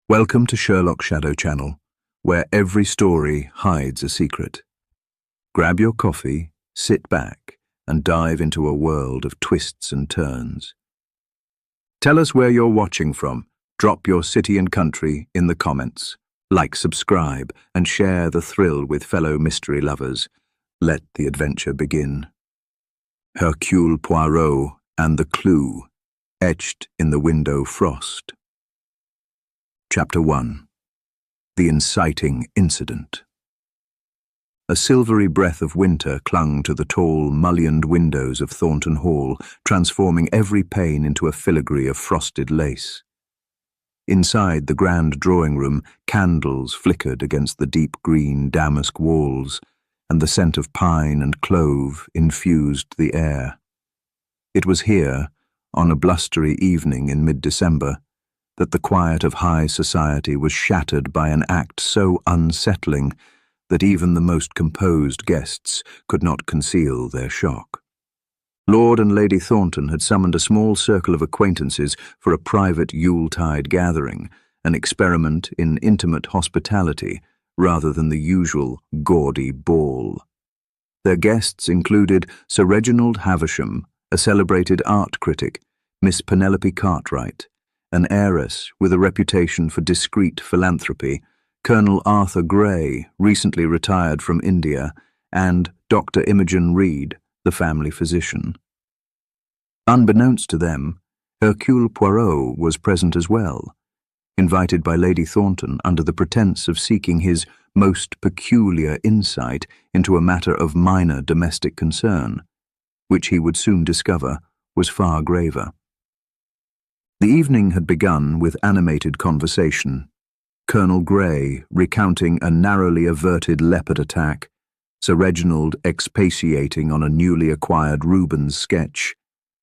Welcome to Sherlock Shadow Channel, where every story hides a secret. Grab your coffee, sit back, and dive into a world of twists and turns. Tell us where you're watching from. Drop your city and country in the comments. Like, subscribe, and share the thrill with fellow mystery lovers. Let the adventure begin. Hercule Poirot and the Clue, etched in the window frost. Chapter 1. The Inciting Incident. A silvery breath of winter clung to the tall, mullioned windows of Thornton Hall, transforming every pane into a filigree of frosted lace. Inside the grand drawing-room, candles flickered against the deep green damask walls, and the scent of pine and clove infused the air. It was here, on a blustery evening in mid-December, that the quiet of high society was shattered by an act so unsettling that even the most composed guests could not conceal their shock. Lord and Lady Thornton had summoned a small circle of acquaintances for a private Yuletide gathering, an experiment in intimate hospitality rather than the usual gaudy ball. Their guests included Sir Reginald Havisham, a celebrated art critic, Miss Penelope Cartwright, an heiress with a reputation for discreet philanthropy, Colonel Arthur Grey, recently retired from India, and Dr. Imogen Reed, the family physician. Unbeknownst to them, Hercule Poirot was present as well, invited by Lady Thornton under the pretence of seeking his most peculiar insight into a matter of minor domestic concern, which he would soon discover was far graver. The evening had begun with animated conversation, Colonel Grey recounting a narrowly averted leopard attack, Sir Reginald expatiating on a newly acquired Rubens sketch,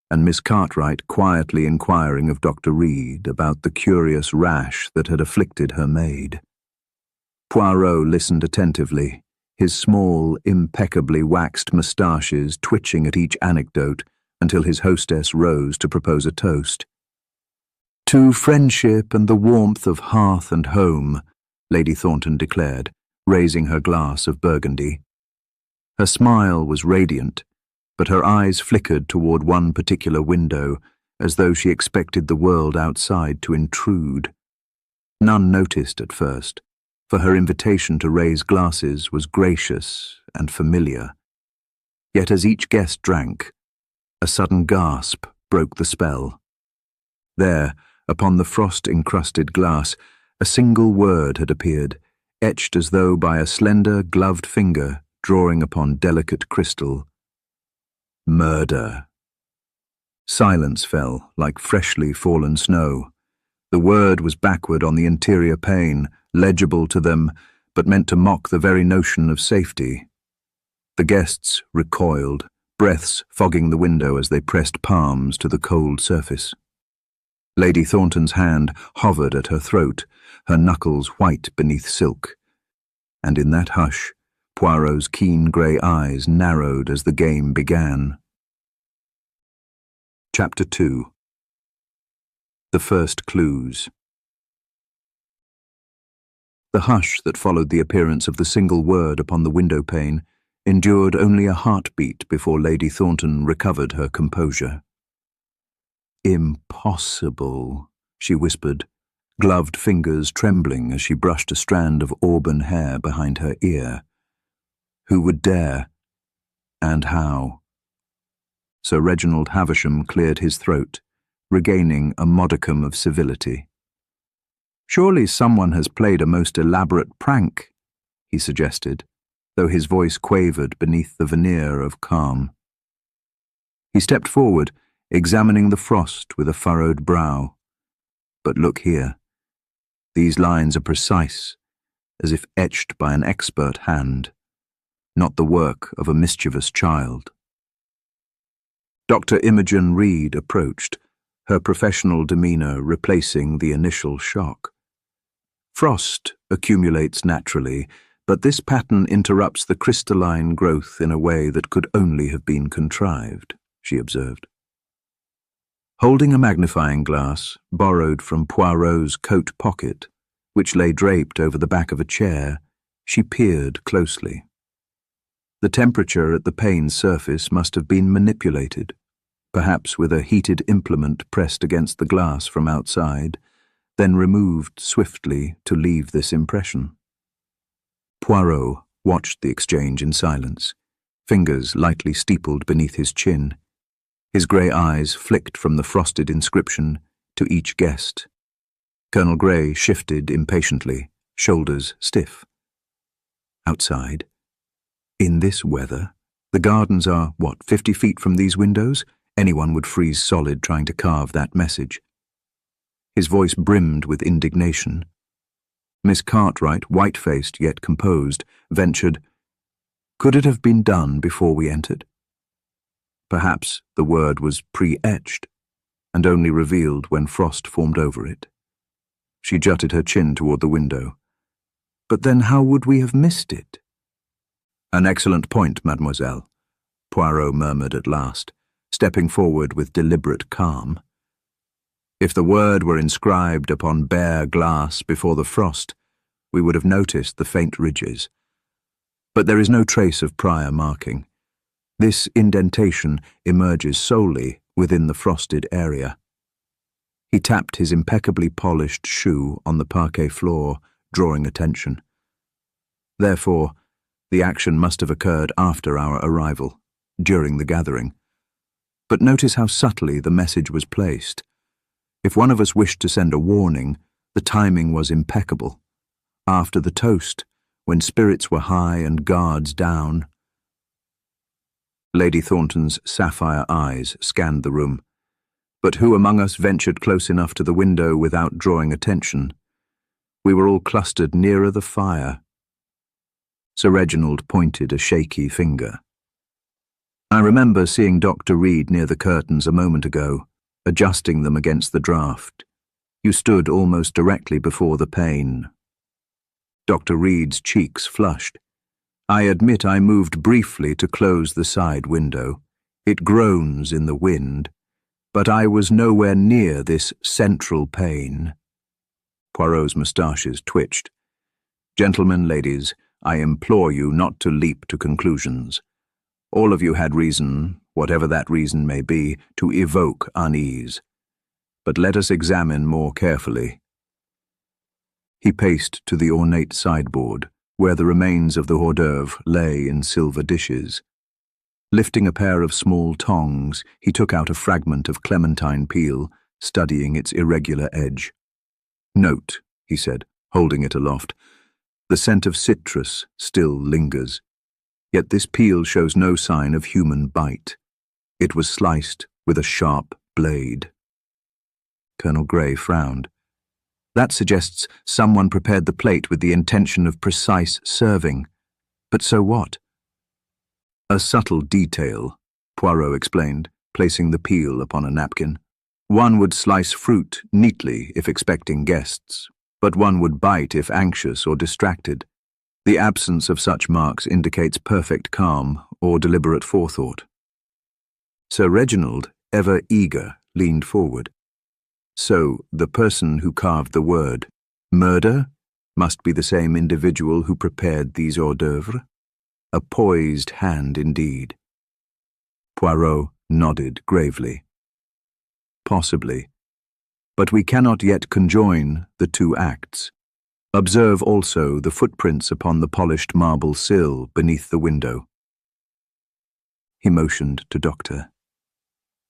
and Miss Cartwright quietly inquiring of Dr. Reed about the curious rash that had afflicted her maid. Poirot listened attentively, his small, impeccably waxed moustaches twitching at each anecdote until his hostess rose to propose a toast. "To friendship and the warmth of hearth and home," Lady Thornton declared, raising her glass of Burgundy. Her smile was radiant, but her eyes flickered toward one particular window, as though she expected the world outside to intrude. None noticed at first, for her invitation to raise glasses was gracious and familiar. Yet as each guest drank, a sudden gasp broke the spell. There, upon the frost-encrusted glass, a single word had appeared, etched as though by a slender, gloved finger drawing upon delicate crystal. Murder. Silence fell like freshly fallen snow. The word was backward on the interior pane, legible to them, but meant to mock the very notion of safety. The guests recoiled, breaths fogging the window as they pressed palms to the cold surface. Lady Thornton's hand hovered at her throat, her knuckles white beneath silk. And in that hush, Poirot's keen grey eyes narrowed as the game began. Chapter 2. The First Clues. The hush that followed the appearance of the single word upon the window pane endured only a heartbeat before Lady Thornton recovered her composure. "Impossible," she whispered, gloved fingers trembling as she brushed a strand of auburn hair behind her ear. Who would dare? And how? Sir Reginald Havisham cleared his throat, regaining a modicum of civility. "Surely someone has played a most elaborate prank," he suggested, though his voice quavered beneath the veneer of calm. He stepped forward, examining the frost with a furrowed brow. "But look here. These lines are precise, as if etched by an expert hand, not the work of a mischievous child." Dr. Imogen Reed approached, her professional demeanour replacing the initial shock. "Frost accumulates naturally, but this pattern interrupts the crystalline growth in a way that could only have been contrived," she observed. Holding a magnifying glass, borrowed from Poirot's coat pocket, which lay draped over the back of a chair, she peered closely. The temperature at the pane's surface must have been manipulated, perhaps with a heated implement pressed against the glass from outside, then removed swiftly to leave this impression. Poirot watched the exchange in silence, fingers lightly steepled beneath his chin. His grey eyes flicked from the frosted inscription to each guest. Colonel Grey shifted impatiently, shoulders stiff. Outside, in this weather, the gardens are, 50 feet from these windows? Anyone would freeze solid trying to carve that message. His voice brimmed with indignation. Miss Cartwright, white-faced yet composed, ventured, "Could it have been done before we entered?" Perhaps the word was pre-etched, and only revealed when frost formed over it. She jutted her chin toward the window. "But then how would we have missed it?" "An excellent point, mademoiselle," Poirot murmured at last, stepping forward with deliberate calm. "If the word were inscribed upon bare glass before the frost, we would have noticed the faint ridges. But there is no trace of prior marking. This indentation emerges solely within the frosted area." He tapped his impeccably polished shoe on the parquet floor, drawing attention. "Therefore, the action must have occurred after our arrival, during the gathering. But notice how subtly the message was placed. If one of us wished to send a warning, the timing was impeccable. After the toast, when spirits were high and guards down." Lady Thornton's sapphire eyes scanned the room. But who among us ventured close enough to the window without drawing attention? We were all clustered nearer the fire. Sir Reginald pointed a shaky finger. "I remember seeing Dr. Reed near the curtains a moment ago, adjusting them against the draught. You stood almost directly before the pane." Dr. Reed's cheeks flushed. "I admit I moved briefly to close the side window. It groans in the wind. But I was nowhere near this central pane." Poirot's moustaches twitched. "Gentlemen, ladies, I implore you not to leap to conclusions. All of you had reason, whatever that reason may be, to evoke unease. But let us examine more carefully." He paced to the ornate sideboard, where the remains of the hors d'oeuvre lay in silver dishes. Lifting a pair of small tongs, he took out a fragment of clementine peel, studying its irregular edge. "Note," he said, holding it aloft, "the scent of citrus still lingers. Yet this peel shows no sign of human bite. It was sliced with a sharp blade." Colonel Grey frowned. "That suggests someone prepared the plate with the intention of precise serving. But so what?" "A subtle detail," Poirot explained, placing the peel upon a napkin. "One would slice fruit neatly if expecting guests, but one would bite if anxious or distracted. The absence of such marks indicates perfect calm or deliberate forethought." Sir Reginald, ever eager, leaned forward. "So, the person who carved the word, murder, must be the same individual who prepared these hors d'oeuvres? A poised hand indeed." Poirot nodded gravely. "Possibly. But we cannot yet conjoin the two acts. Observe also the footprints upon the polished marble sill beneath the window." He motioned to Dr.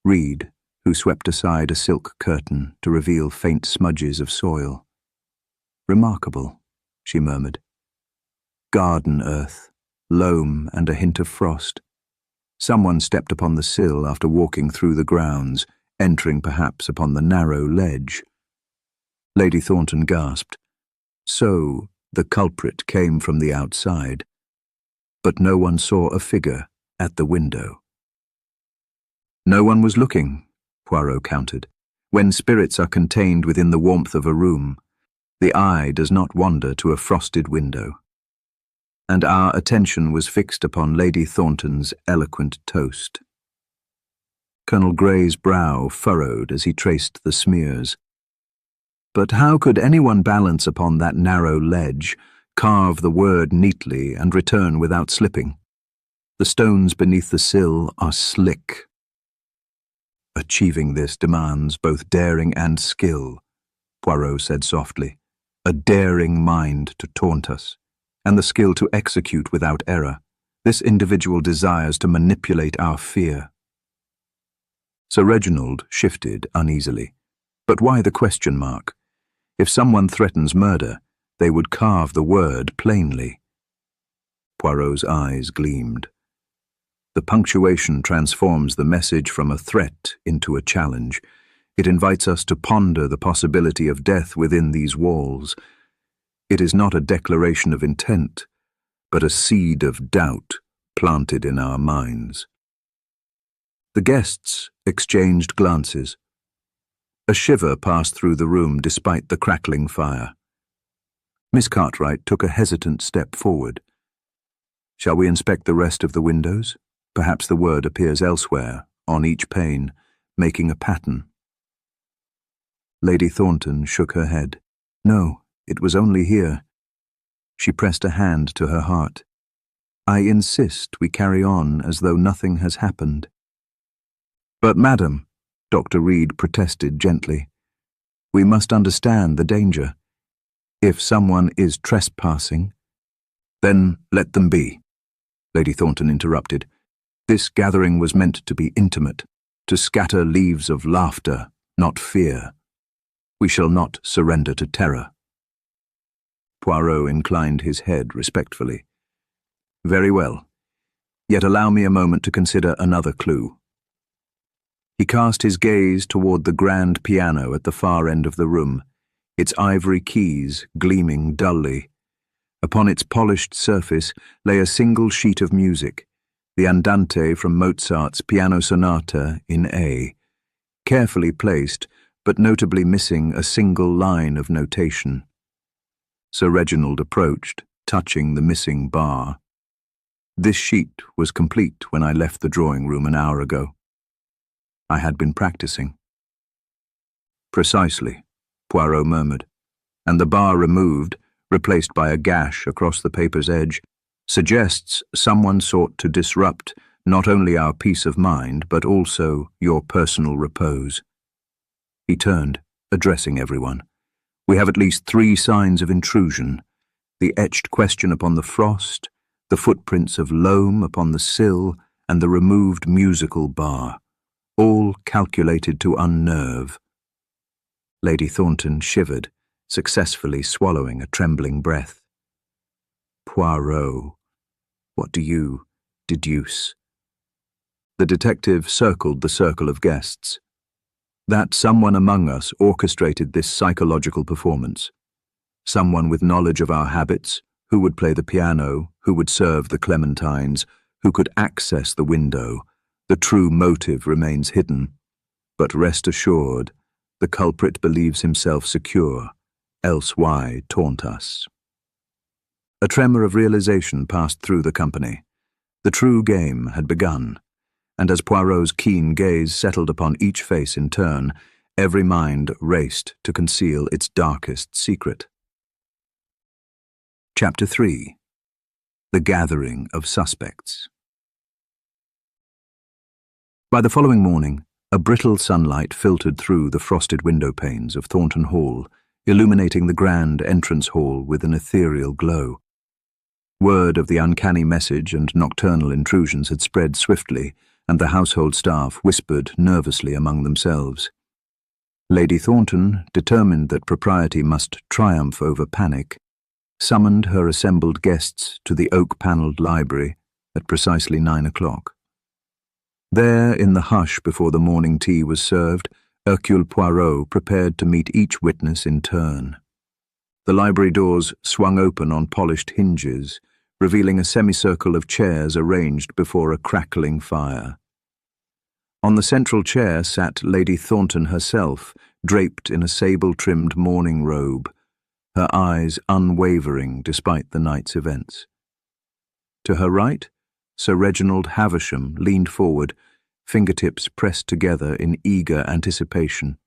Reed, who swept aside a silk curtain to reveal faint smudges of soil. "Remarkable," she murmured. "Garden earth, loam and a hint of frost. Someone stepped upon the sill after walking through the grounds, entering perhaps upon the narrow ledge." Lady Thornton gasped. So, the culprit came from the outside. But no one saw a figure at the window. "No one was looking," Poirot countered. "When spirits are contained within the warmth of a room, the eye does not wander to a frosted window." And our attention was fixed upon Lady Thornton's eloquent toast. Colonel Grey's brow furrowed as he traced the smears. But how could anyone balance upon that narrow ledge, carve the word neatly, and return without slipping? The stones beneath the sill are slick. Achieving this demands both daring and skill, Poirot said softly. A daring mind to taunt us, and the skill to execute without error. This individual desires to manipulate our fear. Sir Reginald shifted uneasily. But why the question mark? If someone threatens murder, they would carve the word plainly. Poirot's eyes gleamed. The punctuation transforms the message from a threat into a challenge. It invites us to ponder the possibility of death within these walls. It is not a declaration of intent, but a seed of doubt planted in our minds. The guests exchanged glances. A shiver passed through the room despite the crackling fire. Miss Cartwright took a hesitant step forward. Shall we inspect the rest of the windows? Perhaps the word appears elsewhere, on each pane, making a pattern. Lady Thornton shook her head. No, it was only here. She pressed a hand to her heart. I insist we carry on as though nothing has happened. But, madam, Dr. Reed protested gently, we must understand the danger. If someone is trespassing, then let them be, Lady Thornton interrupted. This gathering was meant to be intimate, to scatter leaves of laughter, not fear. We shall not surrender to terror. Poirot inclined his head respectfully. Very well. Yet allow me a moment to consider another clue. He cast his gaze toward the grand piano at the far end of the room, its ivory keys gleaming dully. Upon its polished surface lay a single sheet of music, the Andante from Mozart's Piano Sonata in A, carefully placed, but notably missing a single line of notation. Sir Reginald approached, touching the missing bar. This sheet was complete when I left the drawing-room an hour ago. I had been practicing. Precisely, Poirot murmured, and the bar removed, replaced by a gash across the paper's edge, suggests someone sought to disrupt not only our peace of mind, but also your personal repose. He turned, addressing everyone. We have at least 3 signs of intrusion: the etched question upon the frost, the footprints of loam upon the sill, and the removed musical bar, all calculated to unnerve. Lady Thornton shivered, successfully swallowing a trembling breath. Poirot, what do you deduce? The detective circled the circle of guests. That someone among us orchestrated this psychological performance. Someone with knowledge of our habits, who would play the piano, who would serve the clementines, who could access the window. The true motive remains hidden. But rest assured, the culprit believes himself secure, else why taunt us? A tremor of realization passed through the company. The true game had begun, and as Poirot's keen gaze settled upon each face in turn, every mind raced to conceal its darkest secret. Chapter 3. The Gathering of Suspects. By the following morning, a brittle sunlight filtered through the frosted window panes of Thornton Hall, illuminating the grand entrance hall with an ethereal glow. Word of the uncanny message and nocturnal intrusions had spread swiftly, and the household staff whispered nervously among themselves. Lady Thornton, determined that propriety must triumph over panic, summoned her assembled guests to the oak-panelled library at precisely 9 o'clock. There, in the hush before the morning tea was served, Hercule Poirot prepared to meet each witness in turn. The library doors swung open on polished hinges, revealing a semicircle of chairs arranged before a crackling fire. On the central chair sat Lady Thornton herself, draped in a sable-trimmed morning robe, her eyes unwavering despite the night's events. To her right, Sir Reginald Havisham leaned forward, fingertips pressed together in eager anticipation.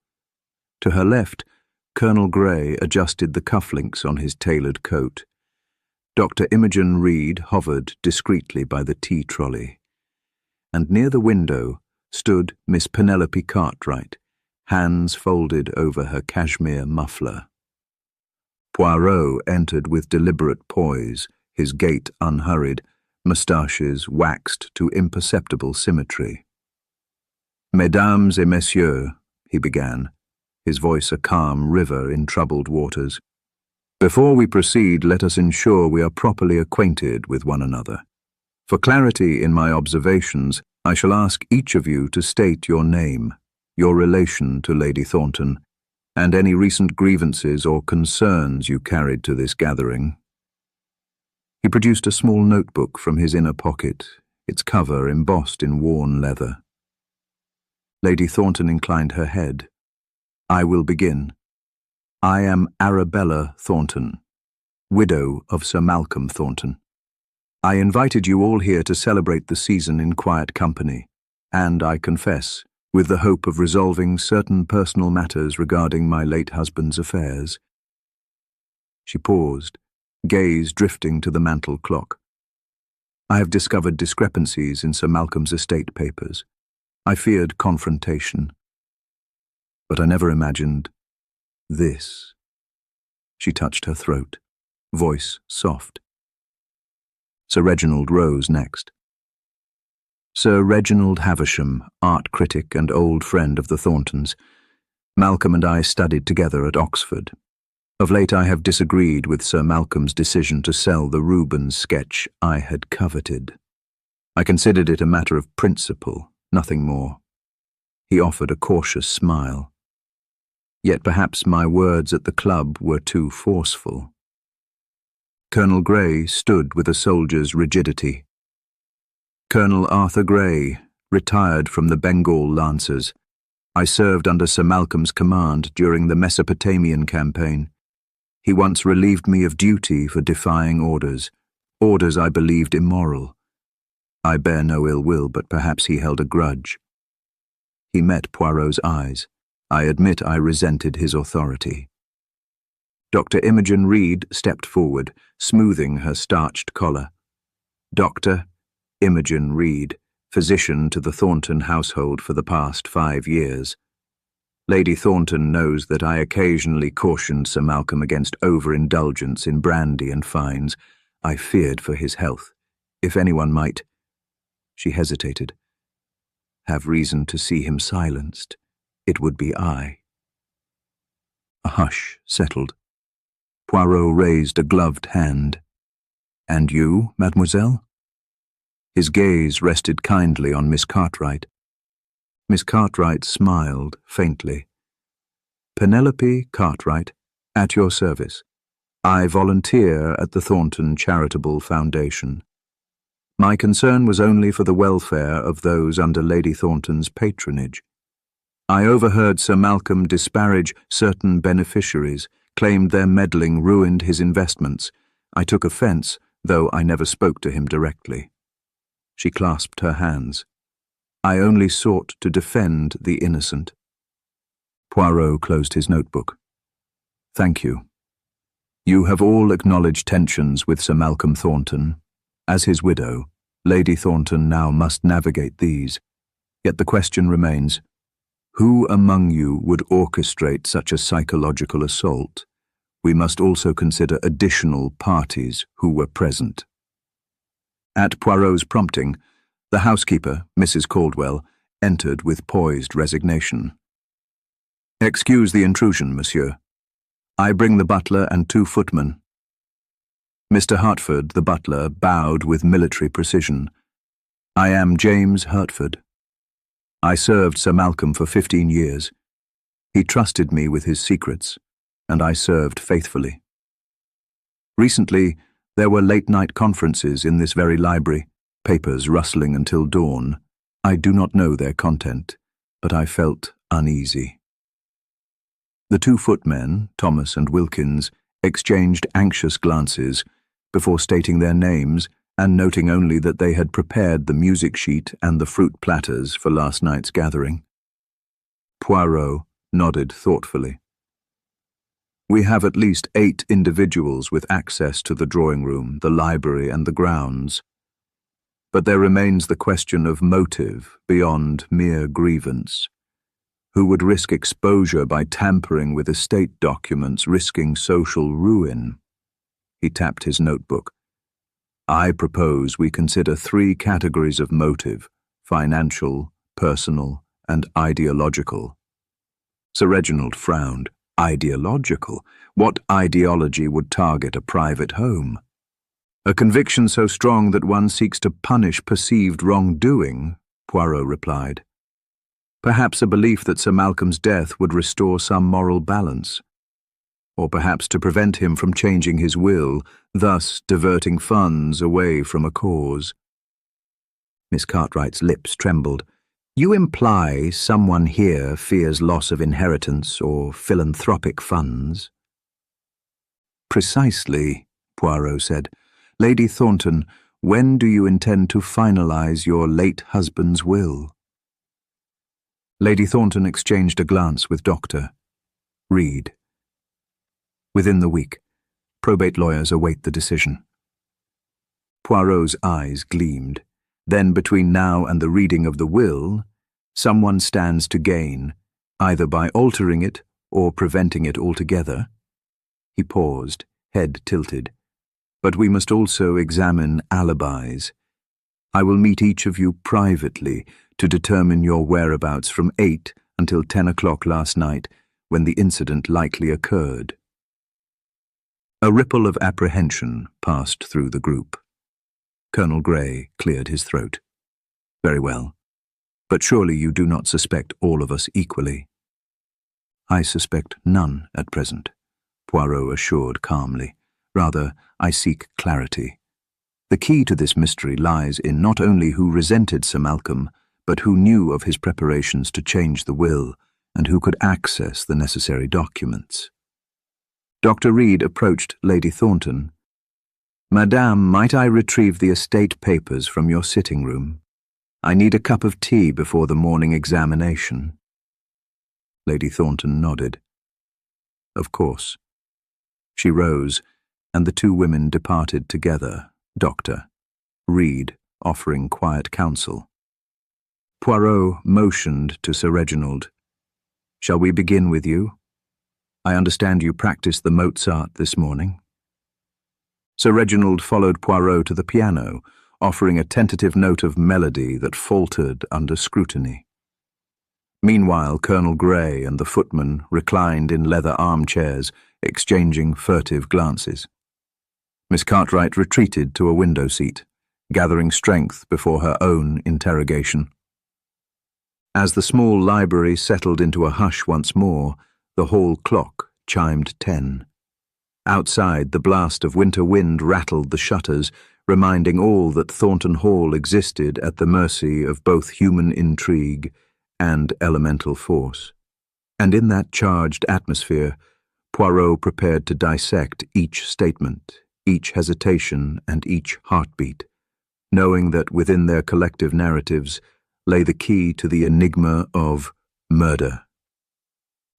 To her left, Colonel Grey adjusted the cufflinks on his tailored coat. Dr. Imogen Reed hovered discreetly by the tea trolley. And near the window stood Miss Penelope Cartwright, hands folded over her cashmere muffler. Poirot entered with deliberate poise, his gait unhurried, moustaches waxed to imperceptible symmetry. "Mesdames et messieurs," he began, his voice a calm river in troubled waters. "Before we proceed, let us ensure we are properly acquainted with one another. For clarity in my observations, I shall ask each of you to state your name, your relation to Lady Thornton, and any recent grievances or concerns you carried to this gathering." He produced a small notebook from his inner pocket, its cover embossed in worn leather. Lady Thornton inclined her head. "I will begin. I am Arabella Thornton, widow of Sir Malcolm Thornton. I invited you all here to celebrate the season in quiet company, and, I confess, with the hope of resolving certain personal matters regarding my late husband's affairs." She paused, gaze drifting to the mantel clock. "I have discovered discrepancies in Sir Malcolm's estate papers. I feared confrontation. But I never imagined this." She touched her throat, voice soft. Sir Reginald rose next. Sir Reginald Havisham, art critic and old friend of the Thorntons. Malcolm and I studied together at Oxford. Of late I have disagreed with Sir Malcolm's decision to sell the Rubens sketch I had coveted. I considered it a matter of principle, nothing more. He offered a cautious smile. Yet perhaps my words at the club were too forceful. Colonel Grey stood with a soldier's rigidity. "Colonel Arthur Grey, retired from the Bengal Lancers. I served under Sir Malcolm's command during the Mesopotamian campaign. He once relieved me of duty for defying orders I believed immoral. I bear no ill will, but perhaps he held a grudge." He met Poirot's eyes. I admit I resented his authority. Dr. Imogen Reed stepped forward, smoothing her starched collar. "Dr. Imogen Reed, physician to the Thornton household for the past 5 years. Lady Thornton knows that I occasionally cautioned Sir Malcolm against overindulgence in brandy and fines. I feared for his health. If anyone might—" She hesitated. "Have reason to see him silenced, it would be I." A hush settled. Poirot raised a gloved hand. "And you, mademoiselle?" His gaze rested kindly on Miss Cartwright. Miss Cartwright smiled faintly. "Penelope Cartwright, at your service. I volunteer at the Thornton Charitable Foundation. My concern was only for the welfare of those under Lady Thornton's patronage. I overheard Sir Malcolm disparage certain beneficiaries, claimed their meddling ruined his investments. I took offence, though I never spoke to him directly." She clasped her hands. "I only sought to defend the innocent." Poirot closed his notebook. "Thank you. You have all acknowledged tensions with Sir Malcolm Thornton. As his widow, Lady Thornton now must navigate these. Yet the question remains, who among you would orchestrate such a psychological assault? We must also consider additional parties who were present." At Poirot's prompting, the housekeeper, Mrs. Caldwell, entered with poised resignation. "Excuse the intrusion, monsieur. I bring the butler and 2 footmen." Mr. Hertford, the butler, bowed with military precision. "I am James Hertford. I served Sir Malcolm for 15 years. He trusted me with his secrets, and I served faithfully. Recently, there were late-night conferences in this very library, papers rustling until dawn. I do not know their content, but I felt uneasy." The 2 footmen, Thomas and Wilkins, exchanged anxious glances before stating their names and noting only that they had prepared the music sheet and the fruit platters for last night's gathering. Poirot nodded thoughtfully. We have at least 8 individuals with access to the drawing room, the library, and the grounds. But there remains the question of motive beyond mere grievance. Who would risk exposure by tampering with estate documents, risking social ruin? He tapped his notebook. I propose we consider 3 categories of motive: financial, personal, and ideological. Sir Reginald frowned. Ideological? What ideology would target a private home? A conviction so strong that one seeks to punish perceived wrongdoing, Poirot replied. Perhaps a belief that Sir Malcolm's death would restore some moral balance. Or perhaps to prevent him from changing his will, thus diverting funds away from a cause. Miss Cartwright's lips trembled. You imply someone here fears loss of inheritance or philanthropic funds? Precisely, Poirot said. Lady Thornton, when do you intend to finalize your late husband's will? Lady Thornton exchanged a glance with Dr. Reed. Within the week, probate lawyers await the decision. Poirot's eyes gleamed. Then between now and the reading of the will, someone stands to gain, either by altering it or preventing it altogether. He paused, head tilted. But we must also examine alibis. I will meet each of you privately to determine your whereabouts from 8 until 10 o'clock last night, when the incident likely occurred. A ripple of apprehension passed through the group. Colonel Grey cleared his throat. Very well. But surely you do not suspect all of us equally. I suspect none at present, Poirot assured calmly. Rather, I seek clarity. The key to this mystery lies in not only who resented Sir Malcolm, but who knew of his preparations to change the will, and who could access the necessary documents. Dr. Reed approached Lady Thornton. Madame, might I retrieve the estate papers from your sitting room? I need a cup of tea before the morning examination. Lady Thornton nodded. Of course. She rose, and the 2 women departed together, Dr. Reed offering quiet counsel. Poirot motioned to Sir Reginald. Shall we begin with you? I understand you practiced the Mozart this morning. Sir Reginald followed Poirot to the piano, offering a tentative note of melody that faltered under scrutiny. Meanwhile, Colonel Grey and the footman reclined in leather armchairs, exchanging furtive glances. Miss Cartwright retreated to a window seat, gathering strength before her own interrogation. As the small library settled into a hush once more, the hall clock chimed 10. Outside, the blast of winter wind rattled the shutters, reminding all that Thornton Hall existed at the mercy of both human intrigue and elemental force. And in that charged atmosphere, Poirot prepared to dissect each statement, each hesitation, and each heartbeat, knowing that within their collective narratives lay the key to the enigma of murder.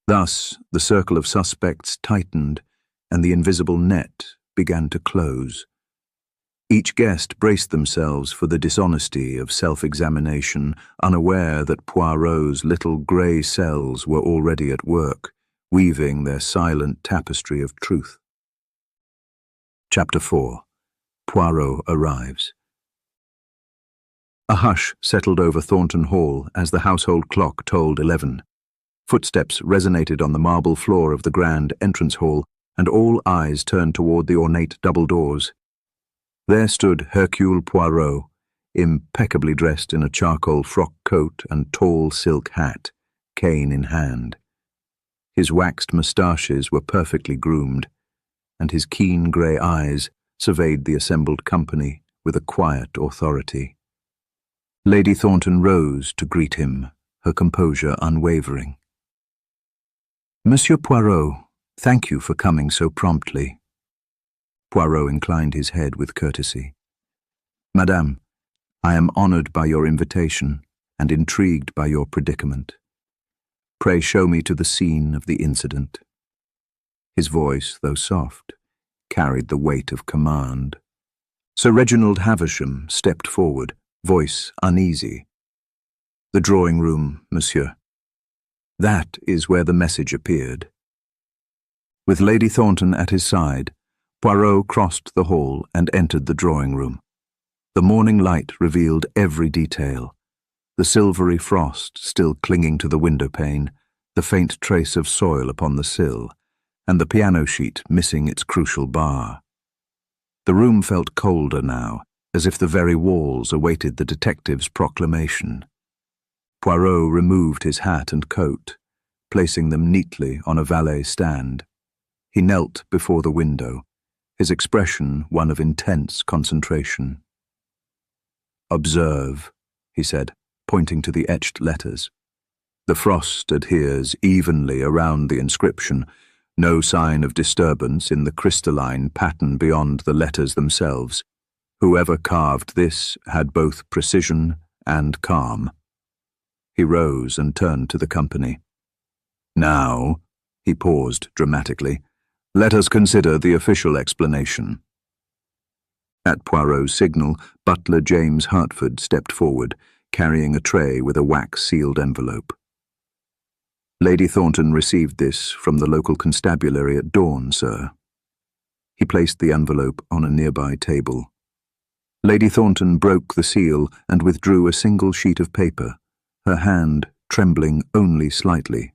Thus, the circle of suspects tightened, and the invisible net began to close. Each guest braced themselves for the dishonesty of self-examination, unaware that Poirot's little grey cells were already at work, weaving their silent tapestry of truth. Chapter 4. Poirot arrives. A hush settled over Thornton Hall as the household clock tolled 11. Footsteps resonated on the marble floor of the grand entrance hall, and all eyes turned toward the ornate double doors. There stood Hercule Poirot, impeccably dressed in a charcoal frock coat and tall silk hat, cane in hand. His waxed moustaches were perfectly groomed, and his keen grey eyes surveyed the assembled company with a quiet authority. Lady Thornton rose to greet him, her composure unwavering. Monsieur Poirot, thank you for coming so promptly. Poirot inclined his head with courtesy. Madame, I am honoured by your invitation and intrigued by your predicament. Pray show me to the scene of the incident. His voice, though soft, carried the weight of command. Sir Reginald Havisham stepped forward, voice uneasy. "The drawing-room, monsieur. That is where the message appeared." With Lady Thornton at his side, Poirot crossed the hall and entered the drawing-room. The morning light revealed every detail. The silvery frost still clinging to the window-pane, the faint trace of soil upon the sill, and the piano sheet missing its crucial bar. The room felt colder now, as if the very walls awaited the detective's proclamation. Poirot removed his hat and coat, placing them neatly on a valet stand. He knelt before the window, his expression one of intense concentration. "Observe," he said, pointing to the etched letters. "The frost adheres evenly around the inscription, no sign of disturbance in the crystalline pattern beyond the letters themselves. Whoever carved this had both precision and calm." He rose and turned to the company. "Now," he paused dramatically, "let us consider the official explanation." At Poirot's signal, butler James Hertford stepped forward, carrying a tray with a wax-sealed envelope. "Lady Thornton received this from the local constabulary at dawn, sir." He placed the envelope on a nearby table. Lady Thornton broke the seal and withdrew a single sheet of paper, her hand trembling only slightly.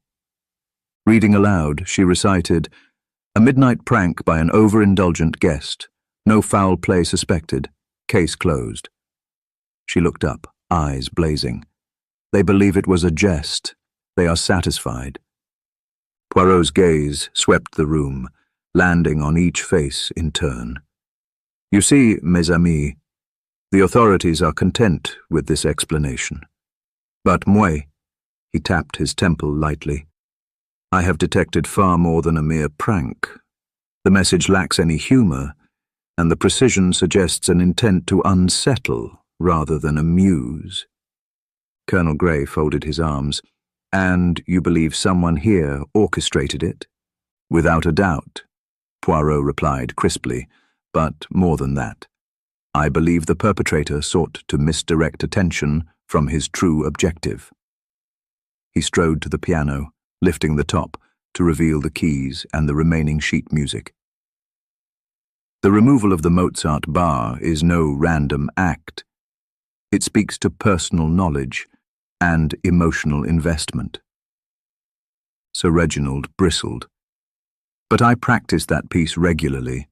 Reading aloud, she recited, "A midnight prank by an overindulgent guest. No foul play suspected. Case closed." She looked up, eyes blazing. "They believe it was a jest. They are satisfied." Poirot's gaze swept the room, landing on each face in turn. "You see, mes amis, the authorities are content with this explanation. But moi," he tapped his temple lightly, "I have detected far more than a mere prank. The message lacks any humor, and the precision suggests an intent to unsettle rather than amuse." Colonel Grey folded his arms. "And you believe someone here orchestrated it?" "Without a doubt," Poirot replied crisply, "but more than that. I believe the perpetrator sought to misdirect attention from his true objective." He strode to the piano, lifting the top to reveal the keys and the remaining sheet music. The removal of the Mozart bar is no random act. It speaks to personal knowledge and emotional investment. Sir Reginald bristled. "But I practiced that piece regularly.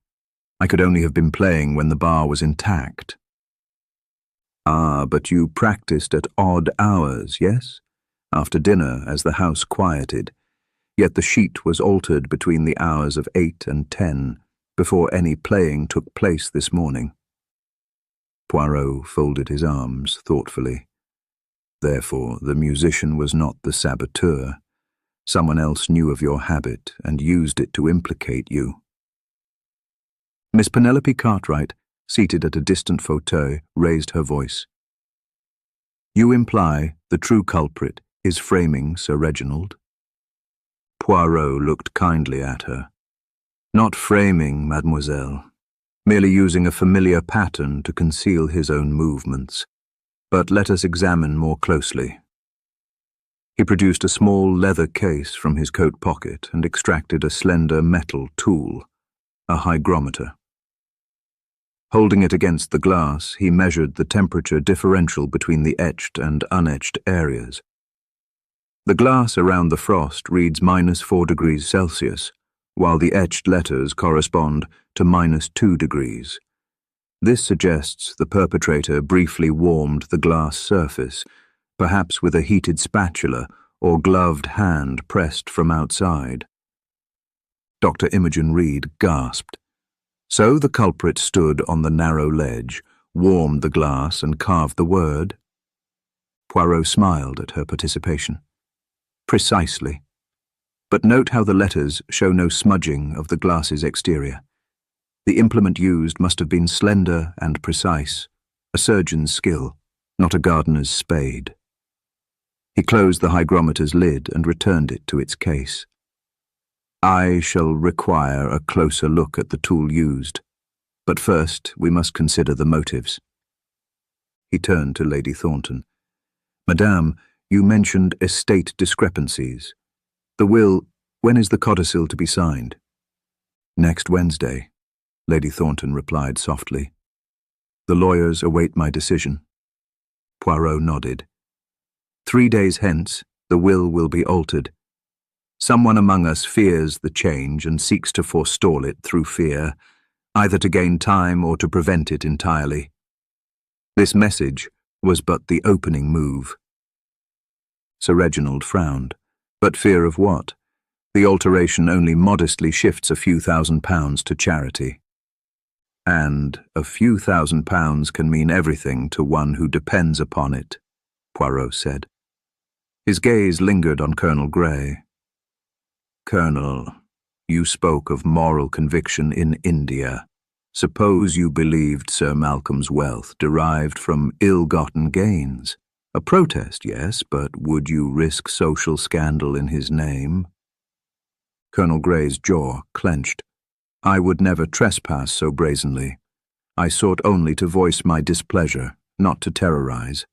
I could only have been playing when the bar was intact." "Ah, but you practiced at odd hours, yes? After dinner, as the house quieted. Yet the sheet was altered between the hours of 8 and 10, before any playing took place this morning." Poirot folded his arms thoughtfully. "Therefore, the musician was not the saboteur. Someone else knew of your habit and used it to implicate you." Miss Penelope Cartwright, seated at a distant fauteuil, raised her voice. "You imply the true culprit is framing Sir Reginald?" Poirot looked kindly at her. "Not framing, mademoiselle, merely using a familiar pattern to conceal his own movements. But let us examine more closely." He produced a small leather case from his coat pocket and extracted a slender metal tool, a hygrometer. Holding it against the glass, he measured the temperature differential between the etched and unetched areas. The glass around the frost reads -4 degrees Celsius, while the etched letters correspond to -2 degrees. This suggests the perpetrator briefly warmed the glass surface, perhaps with a heated spatula or gloved hand pressed from outside. Dr. Imogen Reed gasped. So the culprit stood on the narrow ledge, warmed the glass and carved the word? Poirot smiled at her participation. Precisely. But note how the letters show no smudging of the glass's exterior. The implement used must have been slender and precise, a surgeon's skill, not a gardener's spade. He closed the hygrometer's lid and returned it to its case. I shall require a closer look at the tool used, but first we must consider the motives. He turned to Lady Thornton. Madame, you mentioned estate discrepancies. The will, when is the codicil to be signed? Next Wednesday, Lady Thornton replied softly. The lawyers await my decision. Poirot nodded. 3 days hence, the will be altered. Someone among us fears the change and seeks to forestall it through fear, either to gain time or to prevent it entirely. This message was but the opening move. Sir Reginald frowned. But fear of what? The alteration only modestly shifts a few £1,000s to charity. And a few £1,000s can mean everything to one who depends upon it, Poirot said. His gaze lingered on Colonel Grey. Colonel, you spoke of moral conviction in India. Suppose you believed Sir Malcolm's wealth derived from ill-gotten gains. A protest, yes, but would you risk social scandal in his name? Colonel Grey's jaw clenched. I would never trespass so brazenly. I sought only to voice my displeasure, not to terrorize.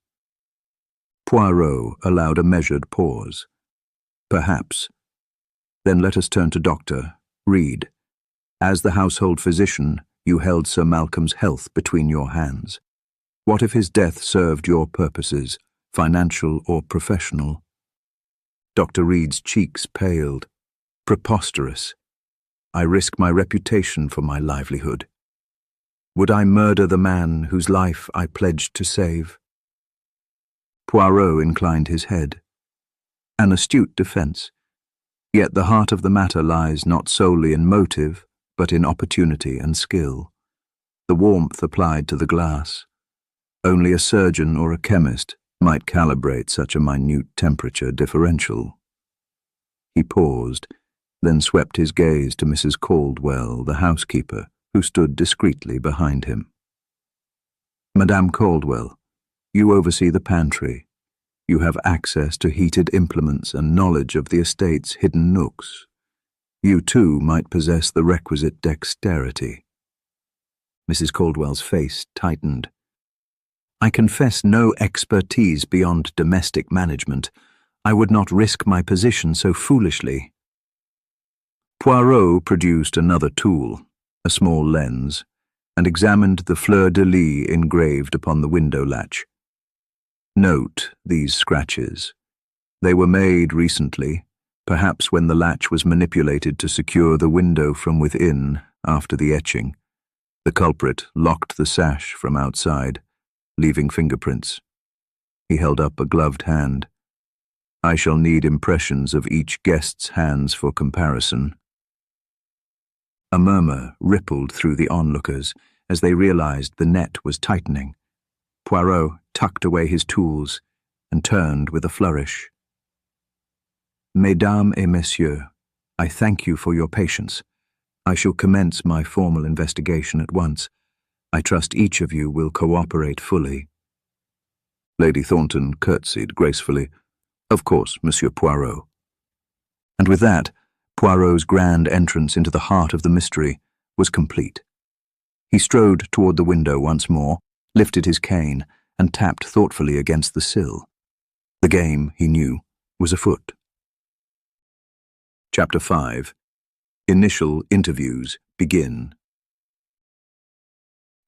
Poirot allowed a measured pause. Perhaps. Then let us turn to Dr. Reed. As the household physician, you held Sir Malcolm's health between your hands. What if his death served your purposes, financial or professional? Dr. Reed's cheeks paled. Preposterous. I risk my reputation for my livelihood. Would I murder the man whose life I pledged to save? Poirot inclined his head. An astute defense. Yet the heart of the matter lies not solely in motive, but in opportunity and skill. The warmth applied to the glass. Only a surgeon or a chemist might calibrate such a minute temperature differential. He paused, then swept his gaze to Mrs. Caldwell, the housekeeper, who stood discreetly behind him. Madame Caldwell, you oversee the pantry. You have access to heated implements and knowledge of the estate's hidden nooks. You, too, might possess the requisite dexterity. Mrs. Caldwell's face tightened. I confess no expertise beyond domestic management. I would not risk my position so foolishly. Poirot produced another tool, a small lens, and examined the fleur-de-lis engraved upon the window latch. Note these scratches. They were made recently, perhaps when the latch was manipulated to secure the window from within after the etching. The culprit locked the sash from outside, leaving fingerprints. He held up a gloved hand. I shall need impressions of each guest's hands for comparison. A murmur rippled through the onlookers as they realized the net was tightening. Poirot tucked away his tools and turned with a flourish. Mesdames et messieurs, I thank you for your patience. I shall commence my formal investigation at once. I trust each of you will cooperate fully. Lady Thornton curtsied gracefully. Of course, Monsieur Poirot. And with that, Poirot's grand entrance into the heart of the mystery was complete. He strode toward the window once more, lifted his cane, and tapped thoughtfully against the sill. The game, he knew, was afoot. Chapter 5. Initial Interviews Begin.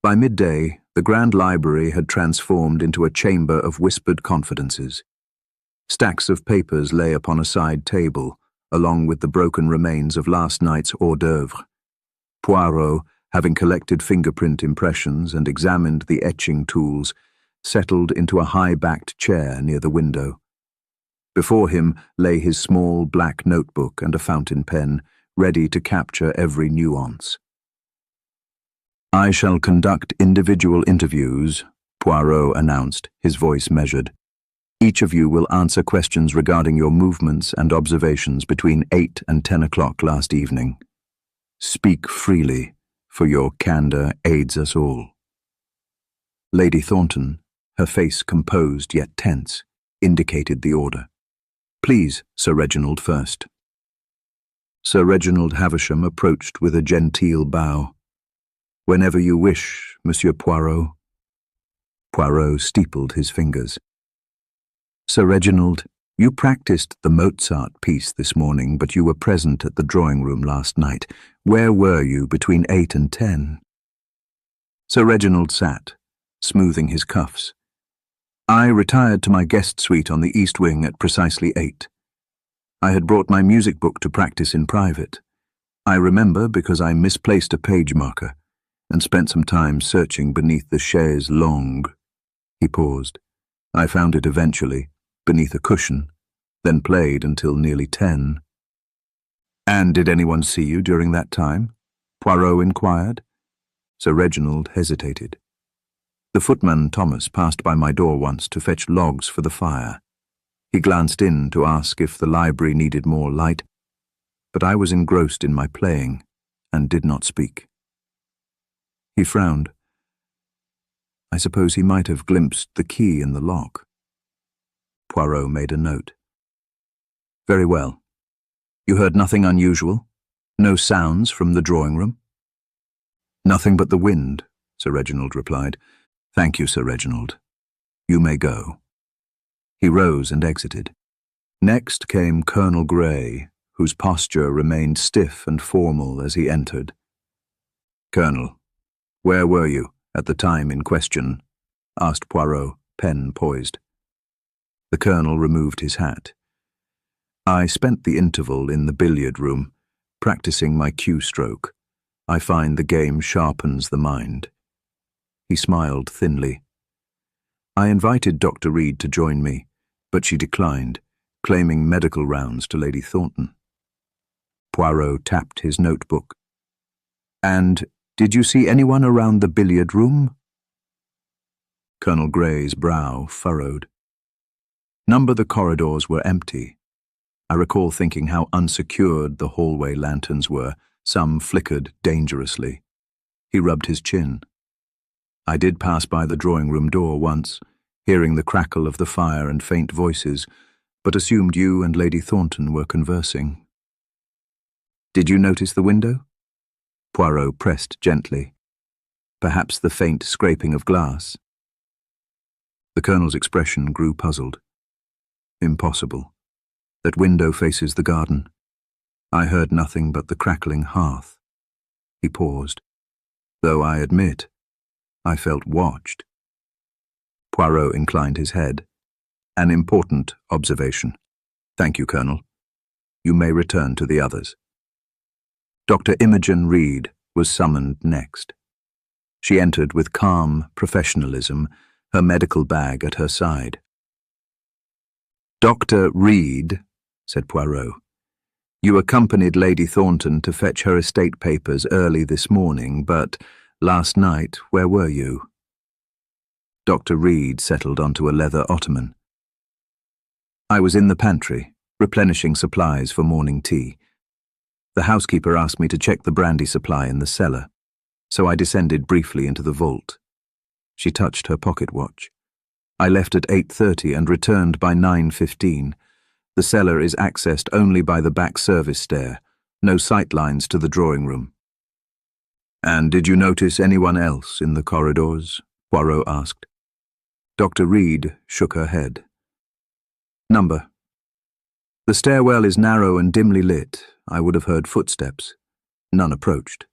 By midday, the Grand Library had transformed into a chamber of whispered confidences. Stacks of papers lay upon a side table, along with the broken remains of last night's hors d'oeuvre. Poirot, having collected fingerprint impressions and examined the etching tools, settled into a high-backed chair near the window. Before him lay his small black notebook and a fountain pen, ready to capture every nuance. I shall conduct individual interviews, Poirot announced, his voice measured. Each of you will answer questions regarding your movements and observations between 8 and 10 o'clock last evening. Speak freely, for your candor aids us all. Lady Thornton, her face composed yet tense, indicated the order. Please, Sir Reginald first. Sir Reginald Havisham approached with a genteel bow. "Whenever you wish, Monsieur Poirot." Poirot steepled his fingers. "Sir Reginald, you practiced the Mozart piece this morning, but you were present at the drawing-room last night. Where were you between 8 and 10? Sir Reginald sat, smoothing his cuffs. "I retired to my guest suite on the east wing at precisely 8. I had brought my music book to practice in private. I remember because I misplaced a page marker and spent some time searching beneath the chaise longue." He paused. "I found it eventually, beneath a cushion, then played until nearly 10. "And did anyone see you during that time?" Poirot inquired. Sir Reginald hesitated. "The footman, Thomas, passed by my door once to fetch logs for the fire. He glanced in to ask if the library needed more light, but I was engrossed in my playing and did not speak." He frowned. "I suppose he might have glimpsed the key in the lock." Poirot made a note. "Very well. You heard nothing unusual? No sounds from the drawing-room?" "Nothing but the wind," Sir Reginald replied. "Thank you, Sir Reginald. You may go." He rose and exited. Next came Colonel Grey, whose posture remained stiff and formal as he entered. "Colonel, where were you at the time in question?" asked Poirot, pen poised. The Colonel removed his hat. "I spent the interval in the billiard room, practicing my cue stroke. I find the game sharpens the mind." He smiled thinly. "I invited Dr. Reed to join me, but she declined, claiming medical rounds to Lady Thornton." Poirot tapped his notebook. "And did you see anyone around the billiard room?" Colonel Grey's brow furrowed. The corridors were empty. I recall thinking how unsecured the hallway lanterns were. Some flickered dangerously. He rubbed his chin. "I did pass by the drawing-room door once, hearing the crackle of the fire and faint voices, but assumed you and Lady Thornton were conversing." "Did you notice the window?" Poirot pressed gently. "Perhaps the faint scraping of glass." The Colonel's expression grew puzzled. "Impossible. That window faces the garden. I heard nothing but the crackling hearth." He paused. "Though I admit, I felt watched." Poirot inclined his head. "An important observation. Thank you, Colonel. You may return to the others." Dr. Imogen Reed was summoned next. She entered with calm professionalism, her medical bag at her side. "Dr. Reed," said Poirot, "you accompanied Lady Thornton to fetch her estate papers early this morning, but last night where were you?" Dr. Reed settled onto a leather ottoman. "I was in the pantry, replenishing supplies for morning tea. The housekeeper asked me to check the brandy supply in the cellar, so I descended briefly into the vault." She touched her pocket watch. "I left at 8:30 and returned by 9:15. The cellar is accessed only by the back service stair. No sight lines to the drawing-room." "And did you notice anyone else in the corridors?" Poirot asked. Dr. Reed shook her head. "Number. The stairwell is narrow and dimly lit. I would have heard footsteps. None approached."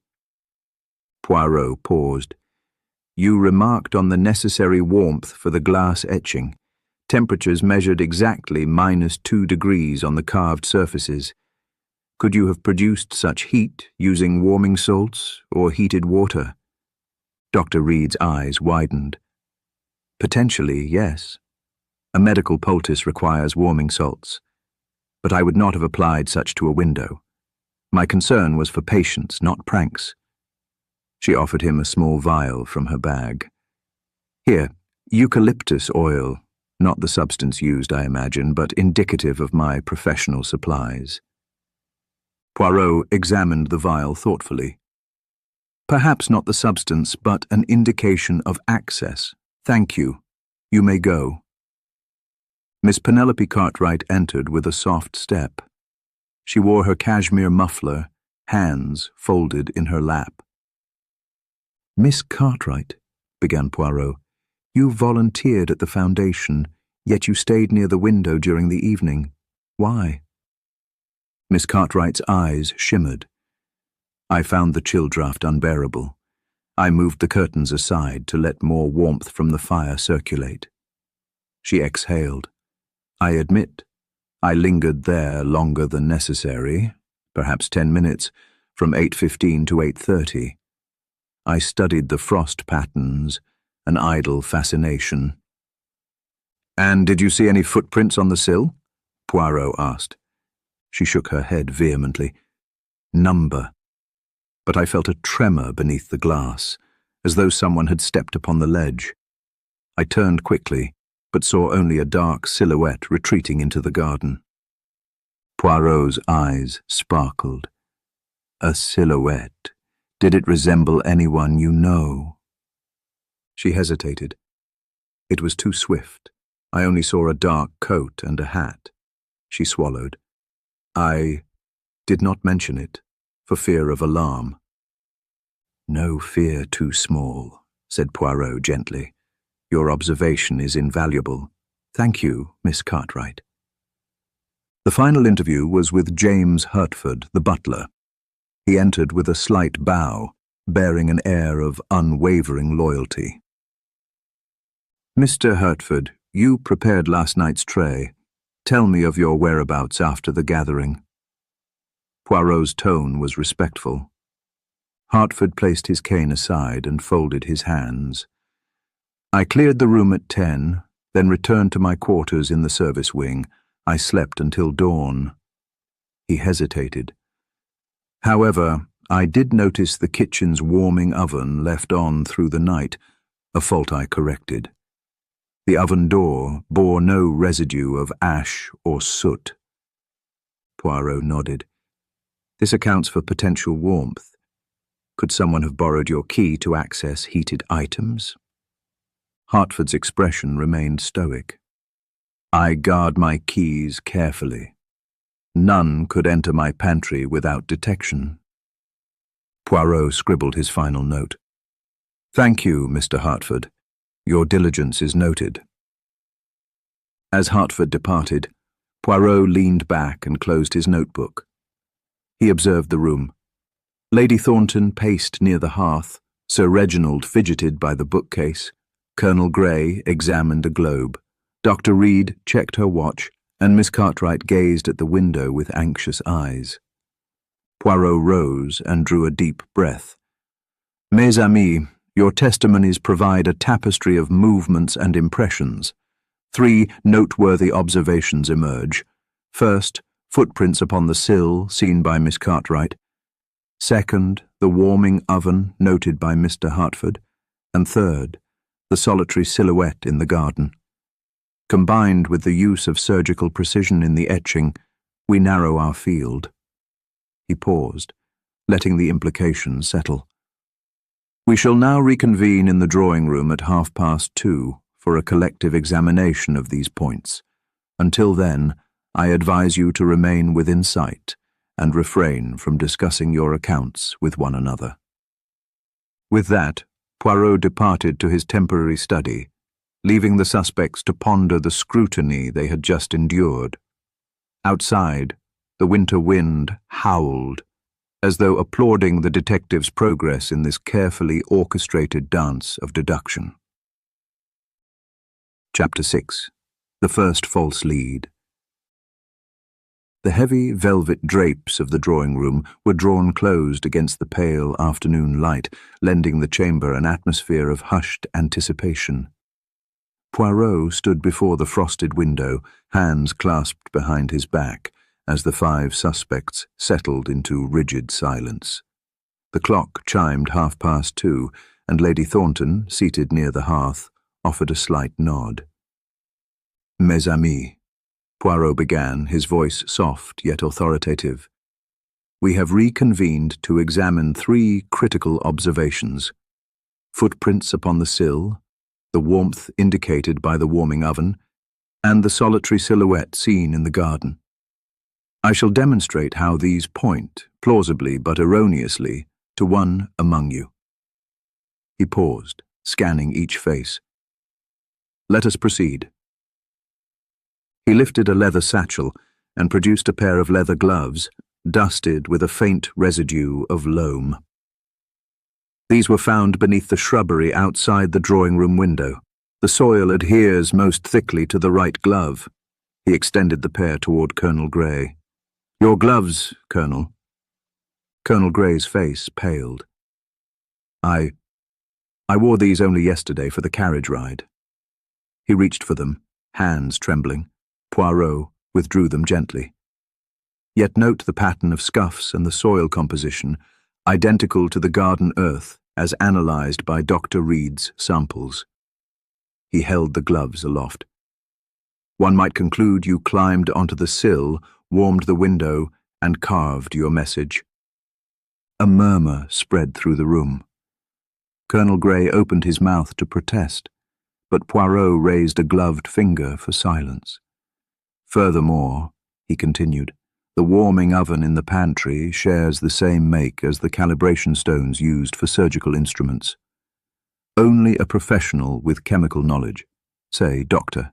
Poirot paused. "You remarked on the necessary warmth for the glass etching. Temperatures measured exactly -2 degrees on the carved surfaces. Could you have produced such heat using warming salts or heated water?" Dr. Reed's eyes widened. "Potentially, yes. A medical poultice requires warming salts. But I would not have applied such to a window. My concern was for patients, not pranks." She offered him a small vial from her bag. "Here, eucalyptus oil. Not the substance used, I imagine, but indicative of my professional supplies." Poirot examined the vial thoughtfully. "Perhaps not the substance, but an indication of access. Thank you. You may go." Miss Penelope Cartwright entered with a soft step. She wore her cashmere muffler, hands folded in her lap. "Miss Cartwright," began Poirot, "you volunteered at the foundation, yet you stayed near the window during the evening. Why?" Miss Cartwright's eyes shimmered. "I found the chill draught unbearable. I moved the curtains aside to let more warmth from the fire circulate." She exhaled. "I admit, I lingered there longer than necessary, perhaps 10 minutes, from 8:15 to 8:30. I studied the frost patterns, an idle fascination." "And did you see any footprints on the sill?" Poirot asked. She shook her head vehemently. "Number. But I felt a tremor beneath the glass, as though someone had stepped upon the ledge. I turned quickly, but saw only a dark silhouette retreating into the garden." Poirot's eyes sparkled. "A silhouette. Did it resemble anyone you know?" She hesitated. "It was too swift. I only saw a dark coat and a hat." She swallowed. "I did not mention it, for fear of alarm." "No fear too small," said Poirot gently. "Your observation is invaluable. Thank you, Miss Cartwright." The final interview was with James Hertford, the butler. He entered with a slight bow, bearing an air of unwavering loyalty. "Mr. Hertford, you prepared last night's tray. Tell me of your whereabouts after the gathering." Poirot's tone was respectful. Hertford placed his cane aside and folded his hands. "I cleared the room at 10, then returned to my quarters in the service wing. I slept until dawn." He hesitated. "However, I did notice the kitchen's warming oven left on through the night, a fault I corrected. The oven door bore no residue of ash or soot." Poirot nodded. "This accounts for potential warmth. Could someone have borrowed your key to access heated items?" Hertford's expression remained stoic. "I guard my keys carefully. None could enter my pantry without detection." Poirot scribbled his final note. "Thank you, Mr. Hertford. Your diligence is noted." As Hertford departed, Poirot leaned back and closed his notebook. He observed the room. Lady Thornton paced near the hearth, Sir Reginald fidgeted by the bookcase, Colonel Grey examined a globe, Dr. Reed checked her watch, and Miss Cartwright gazed at the window with anxious eyes. Poirot rose and drew a deep breath. "Mes amis, your testimonies provide a tapestry of movements and impressions. 3 noteworthy observations emerge. First, footprints upon the sill seen by Miss Cartwright. Second, the warming oven noted by Mr. Hertford. And third, the solitary silhouette in the garden. Combined with the use of surgical precision in the etching, we narrow our field." He paused, letting the implications settle. "We shall now reconvene in the drawing-room at 2:30 for a collective examination of these points. Until then, I advise you to remain within sight and refrain from discussing your accounts with one another." With that, Poirot departed to his temporary study, leaving the suspects to ponder the scrutiny they had just endured. Outside, the winter wind howled, as though applauding the detective's progress in this carefully orchestrated dance of deduction. Chapter 6. The First False Lead. The heavy velvet drapes of the drawing-room were drawn closed against the pale afternoon light, lending the chamber an atmosphere of hushed anticipation. Poirot stood before the frosted window, hands clasped behind his back, as the 5 suspects settled into rigid silence. The clock chimed 2:30, and Lady Thornton, seated near the hearth, offered a slight nod. "Mes amis," Poirot began, his voice soft yet authoritative. "We have reconvened to examine 3 critical observations: footprints upon the sill, the warmth indicated by the warming oven, and the solitary silhouette seen in the garden. I shall demonstrate how these point, plausibly but erroneously, to one among you. He paused, scanning each face. Let us proceed. He lifted a leather satchel and produced a pair of leather gloves, dusted with a faint residue of loam. These were found beneath the shrubbery outside the drawing-room window. The soil adheres most thickly to the right glove. He extended the pair toward Colonel Grey. Your gloves, Colonel. Colonel Grey's face paled. I wore these only yesterday for the carriage ride. He reached for them, hands trembling. Poirot withdrew them gently. Yet note the pattern of scuffs and the soil composition, identical to the garden earth as analyzed by Dr. Reed's samples. He held the gloves aloft. One might conclude you climbed onto the sill, warmed the window, and carved your message. A murmur spread through the room. Colonel Grey opened his mouth to protest, but Poirot raised a gloved finger for silence. Furthermore, he continued, the warming oven in the pantry shares the same make as the calibration stones used for surgical instruments. Only a professional with chemical knowledge, say Dr.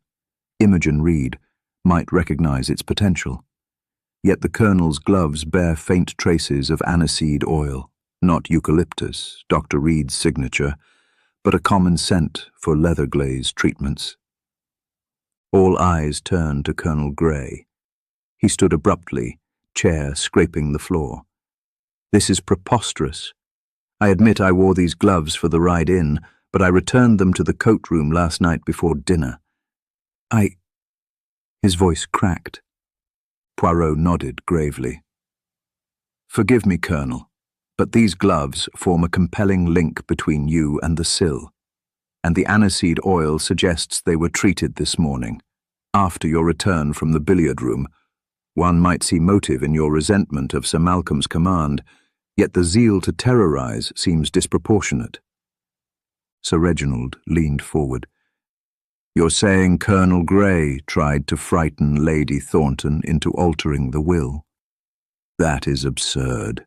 Imogen Reed, might recognize its potential. Yet the Colonel's gloves bear faint traces of aniseed oil, not eucalyptus, Dr. Reed's signature, but a common scent for leather glaze treatments. All eyes turned to Colonel Grey. He stood abruptly, chair scraping the floor. This is preposterous. I admit I wore these gloves for the ride in, but I returned them to the coat room last night before dinner. His voice cracked. Poirot nodded gravely. Forgive me, Colonel, but these gloves form a compelling link between you and the sill, and the aniseed oil suggests they were treated this morning, after your return from the billiard room. One might see motive in your resentment of Sir Malcolm's command, yet the zeal to terrorize seems disproportionate. Sir Reginald leaned forward. You're saying Colonel Grey tried to frighten Lady Thornton into altering the will? That is absurd.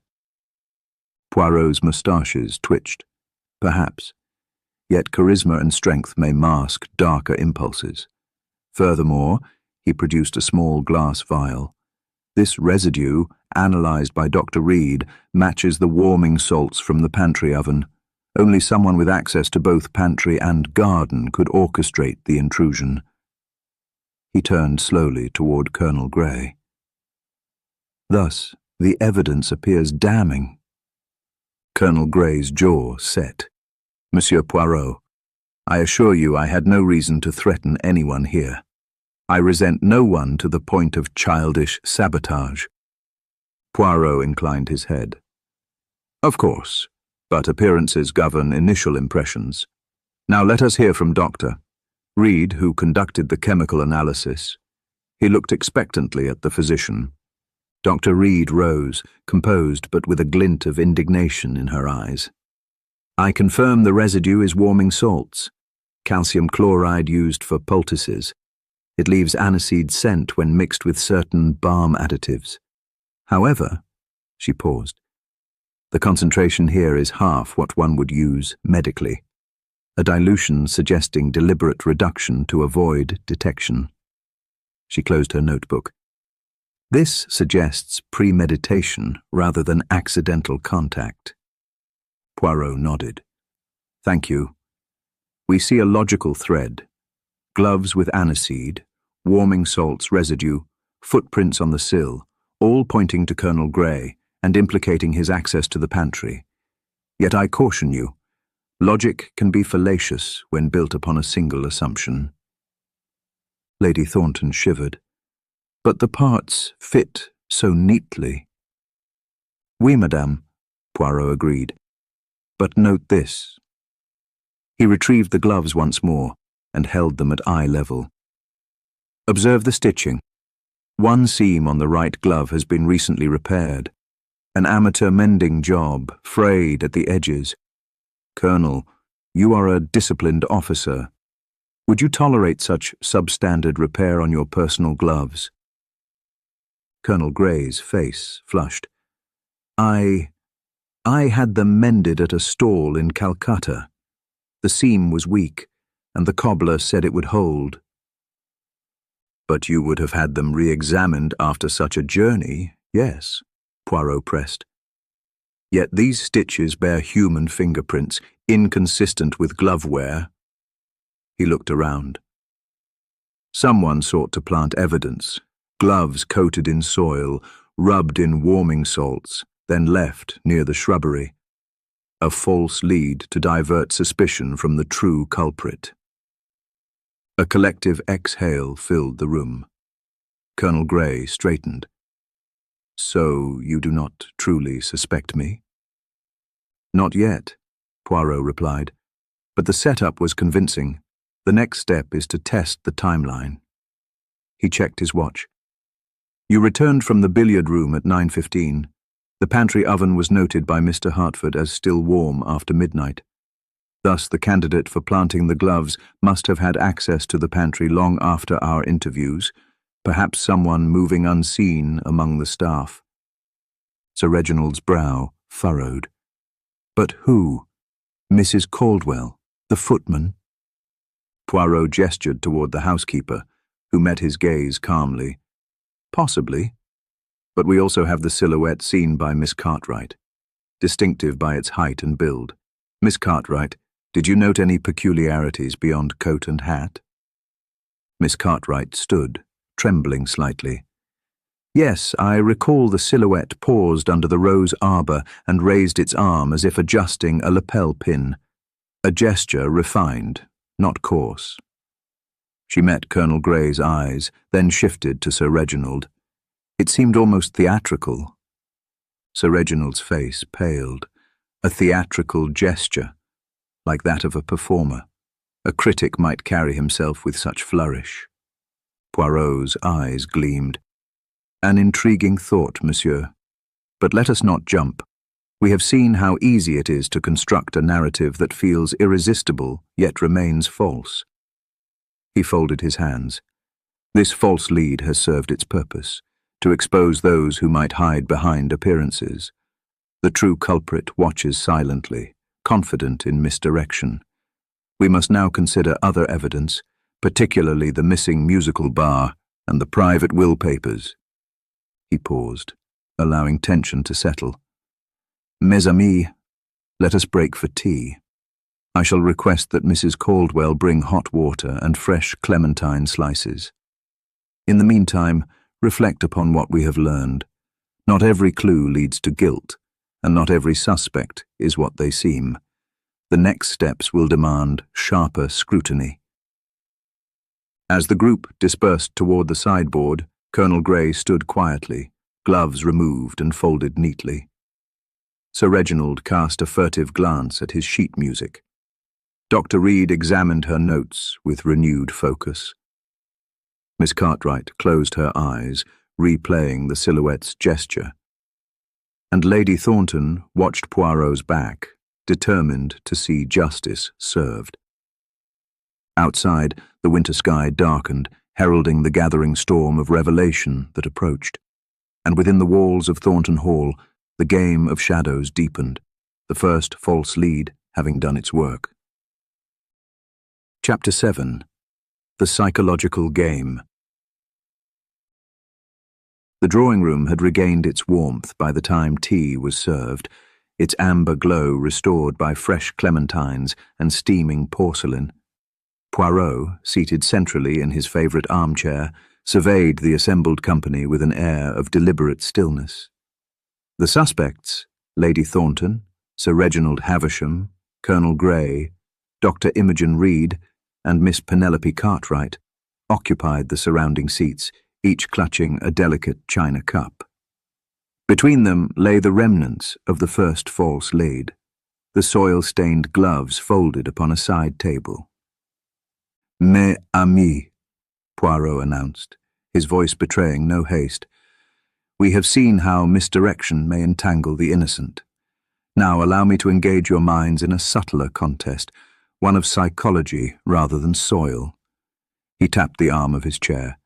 Poirot's moustaches twitched. Perhaps. Yet charisma and strength may mask darker impulses. Furthermore, he produced a small glass vial. This residue, analyzed by Dr. Reed, matches the warming salts from the pantry oven. Only someone with access to both pantry and garden could orchestrate the intrusion. He turned slowly toward Colonel Grey. Thus, the evidence appears damning. Colonel Grey's jaw set. Monsieur Poirot, I assure you I had no reason to threaten anyone here. I resent no one to the point of childish sabotage. Poirot inclined his head. Of course, but appearances govern initial impressions. Now let us hear from Dr. Reed, who conducted the chemical analysis. He looked expectantly at the physician. Dr. Reed rose, composed but with a glint of indignation in her eyes. I confirm the residue is warming salts, calcium chloride used for poultices. It leaves aniseed scent when mixed with certain balm additives. However, she paused, the concentration here is half what one would use medically, a dilution suggesting deliberate reduction to avoid detection. She closed her notebook. This suggests premeditation rather than accidental contact. Poirot nodded. Thank you. We see a logical thread. Gloves with aniseed, warming salts residue, footprints on the sill, all pointing to Colonel Grey and implicating his access to the pantry. Yet I caution you, logic can be fallacious when built upon a single assumption. Lady Thornton shivered. But the parts fit so neatly. Oui, madame, Poirot agreed. But note this. He retrieved the gloves once more and held them at eye level. Observe the stitching. One seam on the right glove has been recently repaired. An amateur mending job, frayed at the edges. Colonel, you are a disciplined officer. Would you tolerate such substandard repair on your personal gloves? Colonel Grey's face flushed. I had them mended at a stall in Calcutta. The seam was weak, and the cobbler said it would hold. But you would have had them re-examined after such a journey, yes, Poirot pressed. Yet these stitches bear human fingerprints, inconsistent with glove wear. He looked around. Someone sought to plant evidence, gloves coated in soil, rubbed in warming salts, then left near the shrubbery. A false lead to divert suspicion from the true culprit. A collective exhale filled the room. Colonel Grey straightened. So you do not truly suspect me? Not yet, Poirot replied. But the setup was convincing. The next step is to test the timeline. He checked his watch. You returned from the billiard room at 9:15. The pantry oven was noted by Mr. Hartford as still warm after midnight. Thus, the candidate for planting the gloves must have had access to the pantry long after our interviews, perhaps someone moving unseen among the staff. Sir Reginald's brow furrowed. But who? Mrs. Caldwell, the footman? Poirot gestured toward the housekeeper, who met his gaze calmly. Possibly. But we also have the silhouette seen by Miss Cartwright, distinctive by its height and build. Miss Cartwright, did you note any peculiarities beyond coat and hat? Miss Cartwright stood, trembling slightly. Yes, I recall the silhouette paused under the rose arbor and raised its arm as if adjusting a lapel pin. A gesture refined, not coarse. She met Colonel Grey's eyes, then shifted to Sir Reginald. It seemed almost theatrical. Sir Reginald's face paled. A theatrical gesture, like that of a performer. A critic might carry himself with such flourish. Poirot's eyes gleamed. An intriguing thought, monsieur. But let us not jump. We have seen how easy it is to construct a narrative that feels irresistible, yet remains false. He folded his hands. This false lead has served its purpose, to expose those who might hide behind appearances. The true culprit watches silently, confident in misdirection. We must now consider other evidence, particularly the missing musical bar and the private will papers. He paused, allowing tension to settle. Mes amis, let us break for tea. I shall request that Mrs. Caldwell bring hot water and fresh clementine slices. In the meantime, reflect upon what we have learned. Not every clue leads to guilt, and not every suspect is what they seem. The next steps will demand sharper scrutiny. As the group dispersed toward the sideboard, Colonel Grey stood quietly, gloves removed and folded neatly. Sir Reginald cast a furtive glance at his sheet music. Dr. Reed examined her notes with renewed focus. Miss Cartwright closed her eyes, replaying the silhouette's gesture. And Lady Thornton watched Poirot's back, determined to see justice served. Outside, the winter sky darkened, heralding the gathering storm of revelation that approached. And within the walls of Thornton Hall, the game of shadows deepened, the first false lead having done its work. Chapter 7. The Psychological Game. The drawing room had regained its warmth by the time tea was served, its amber glow restored by fresh clementines and steaming porcelain. Poirot, seated centrally in his favourite armchair, surveyed the assembled company with an air of deliberate stillness. The suspects, Lady Thornton, Sir Reginald Havisham, Colonel Grey, Dr. Imogen Reed, and Miss Penelope Cartwright, occupied the surrounding seats, each clutching a delicate china cup. Between them lay the remnants of the first false lead, the soil-stained gloves folded upon a side table. Mes amis, Poirot announced, his voice betraying no haste. We have seen how misdirection may entangle the innocent. Now allow me to engage your minds in a subtler contest, one of psychology rather than soil. He tapped the arm of his chair.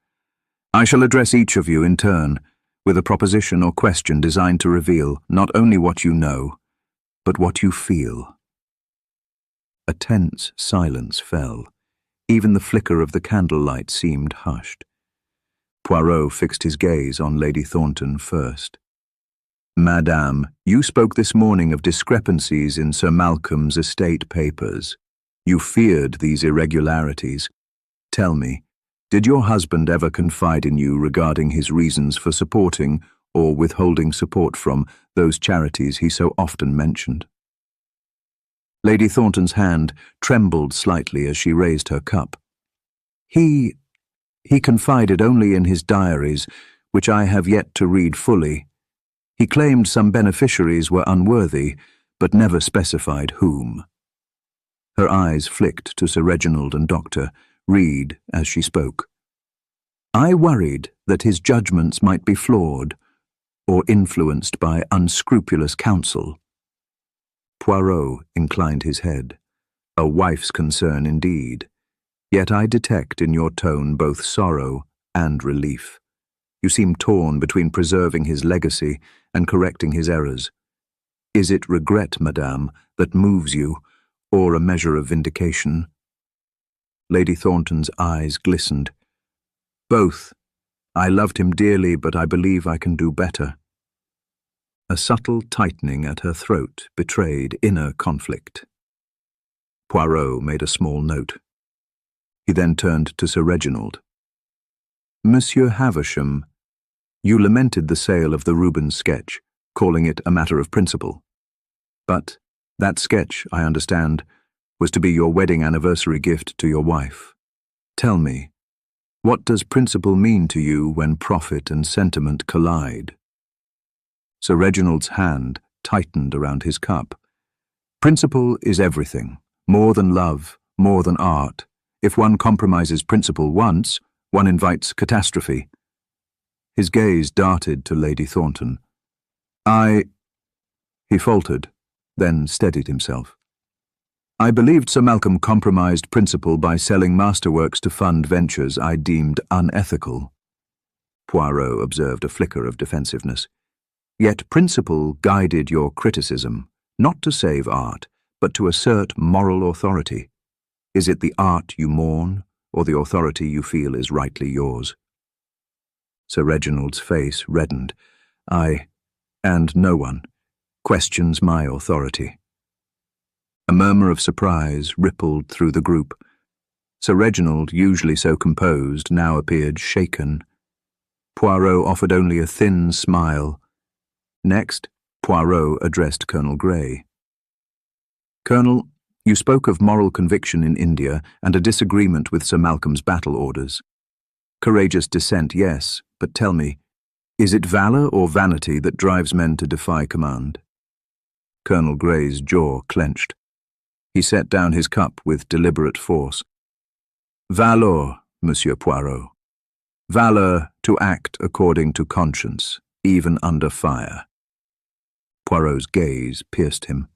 I shall address each of you in turn. with a proposition or question designed to reveal not only what you know, but what you feel. A tense silence fell. Even the flicker of the candlelight seemed hushed. Poirot fixed his gaze on Lady Thornton first. "Madame, you spoke this morning of discrepancies in Sir Malcolm's estate papers. You feared these irregularities. Tell me, did your husband ever confide in you regarding his reasons for supporting or withholding support from those charities he so often mentioned?" Lady Thornton's hand trembled slightly as she raised her cup. He confided only in his diaries, which I have yet to read fully. He claimed some beneficiaries were unworthy, but never specified whom. Her eyes flicked to Sir Reginald and Dr. Reed as she spoke. I worried that his judgments might be flawed or influenced by unscrupulous counsel. Poirot inclined his head. A wife's concern indeed. Yet I detect in your tone both sorrow and relief. You seem torn between preserving his legacy and correcting his errors. Is it regret, madame, that moves you, or a measure of vindication? Lady Thornton's eyes glistened. Both. I loved him dearly, but I believe I can do better. A subtle tightening at her throat betrayed inner conflict. Poirot made a small note. He then turned to Sir Reginald. Monsieur Havisham, you lamented the sale of the Rubens sketch, calling it a matter of principle. But that sketch, I understand, was to be your wedding anniversary gift to your wife. Tell me, what does principle mean to you when profit and sentiment collide? Sir Reginald's hand tightened around his cup. Principle is everything, more than love, more than art. If one compromises principle once, one invites catastrophe. His gaze darted to Lady Thornton. He faltered, then steadied himself. I believed Sir Malcolm compromised principle by selling masterworks to fund ventures I deemed unethical. Poirot observed a flicker of defensiveness. Yet principle guided your criticism, not to save art, but to assert moral authority. Is it the art you mourn, or the authority you feel is rightly yours? Sir Reginald's face reddened. I, and no one, questions my authority. A murmur of surprise rippled through the group. Sir Reginald, usually so composed, now appeared shaken. Poirot offered only a thin smile. Next, Poirot addressed Colonel Grey. Colonel, you spoke of moral conviction in India and a disagreement with Sir Malcolm's battle orders. Courageous dissent, yes, but tell me, is it valor or vanity that drives men to defy command? Colonel Grey's jaw clenched. He set down his cup with deliberate force. Valor, Monsieur Poirot. Valor to act according to conscience, even under fire. Poirot's gaze pierced him.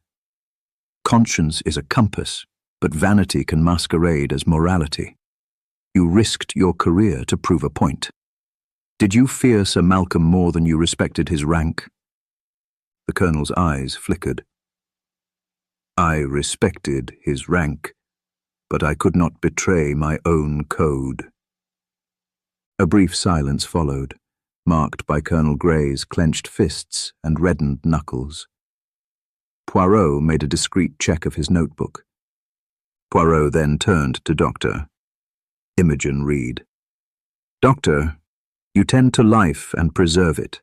Conscience is a compass, but vanity can masquerade as morality. You risked your career to prove a point. Did you fear Sir Malcolm more than you respected his rank? The Colonel's eyes flickered. I respected his rank, but I could not betray my own code. A brief silence followed, marked by Colonel Grey's clenched fists and reddened knuckles. Poirot made a discreet check of his notebook. Poirot then turned to Dr. Imogen Reed. Doctor, you tend to life and preserve it,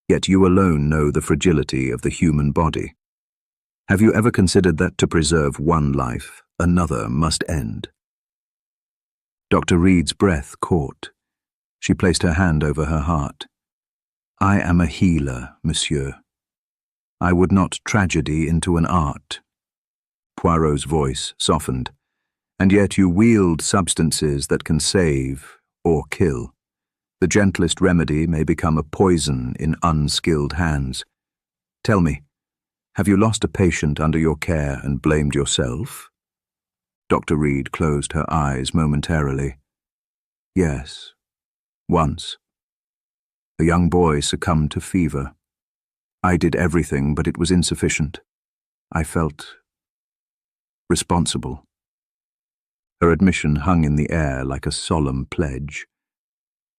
yet you alone know the fragility of the human body. Have you ever considered that to preserve one life, another must end? Dr. Reed's breath caught. She placed her hand over her heart. I am a healer, monsieur. I would not tragedy into an art. Poirot's voice softened. And yet you wield substances that can save or kill. The gentlest remedy may become a poison in unskilled hands. Tell me, have you lost a patient under your care and blamed yourself? Dr. Reed closed her eyes momentarily. Yes, once. A young boy succumbed to fever. I did everything, but it was insufficient. I felt responsible. Her admission hung in the air like a solemn pledge.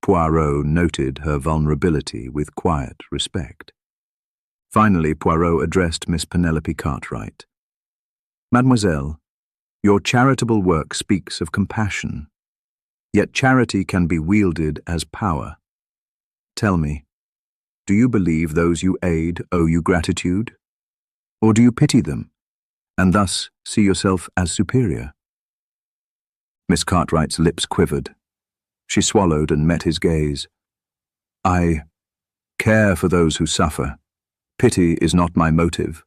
Poirot noted her vulnerability with quiet respect. Finally, Poirot addressed Miss Penelope Cartwright. "Mademoiselle, your charitable work speaks of compassion, yet charity can be wielded as power. Tell me, do you believe those you aid owe you gratitude? Or do you pity them, and thus see yourself as superior?" Miss Cartwright's lips quivered. She swallowed and met his gaze. "I care for those who suffer. Pity is not my motive.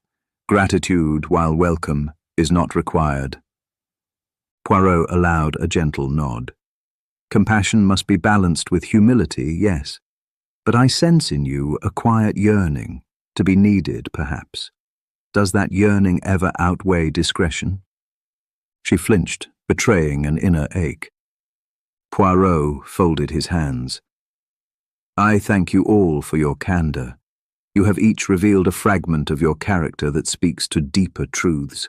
Gratitude, while welcome, is not required." Poirot allowed a gentle nod. "Compassion must be balanced with humility, yes. But I sense in you a quiet yearning, to be needed, perhaps. Does that yearning ever outweigh discretion?" She flinched, betraying an inner ache. Poirot folded his hands. "I thank you all for your candor. You have each revealed a fragment of your character that speaks to deeper truths.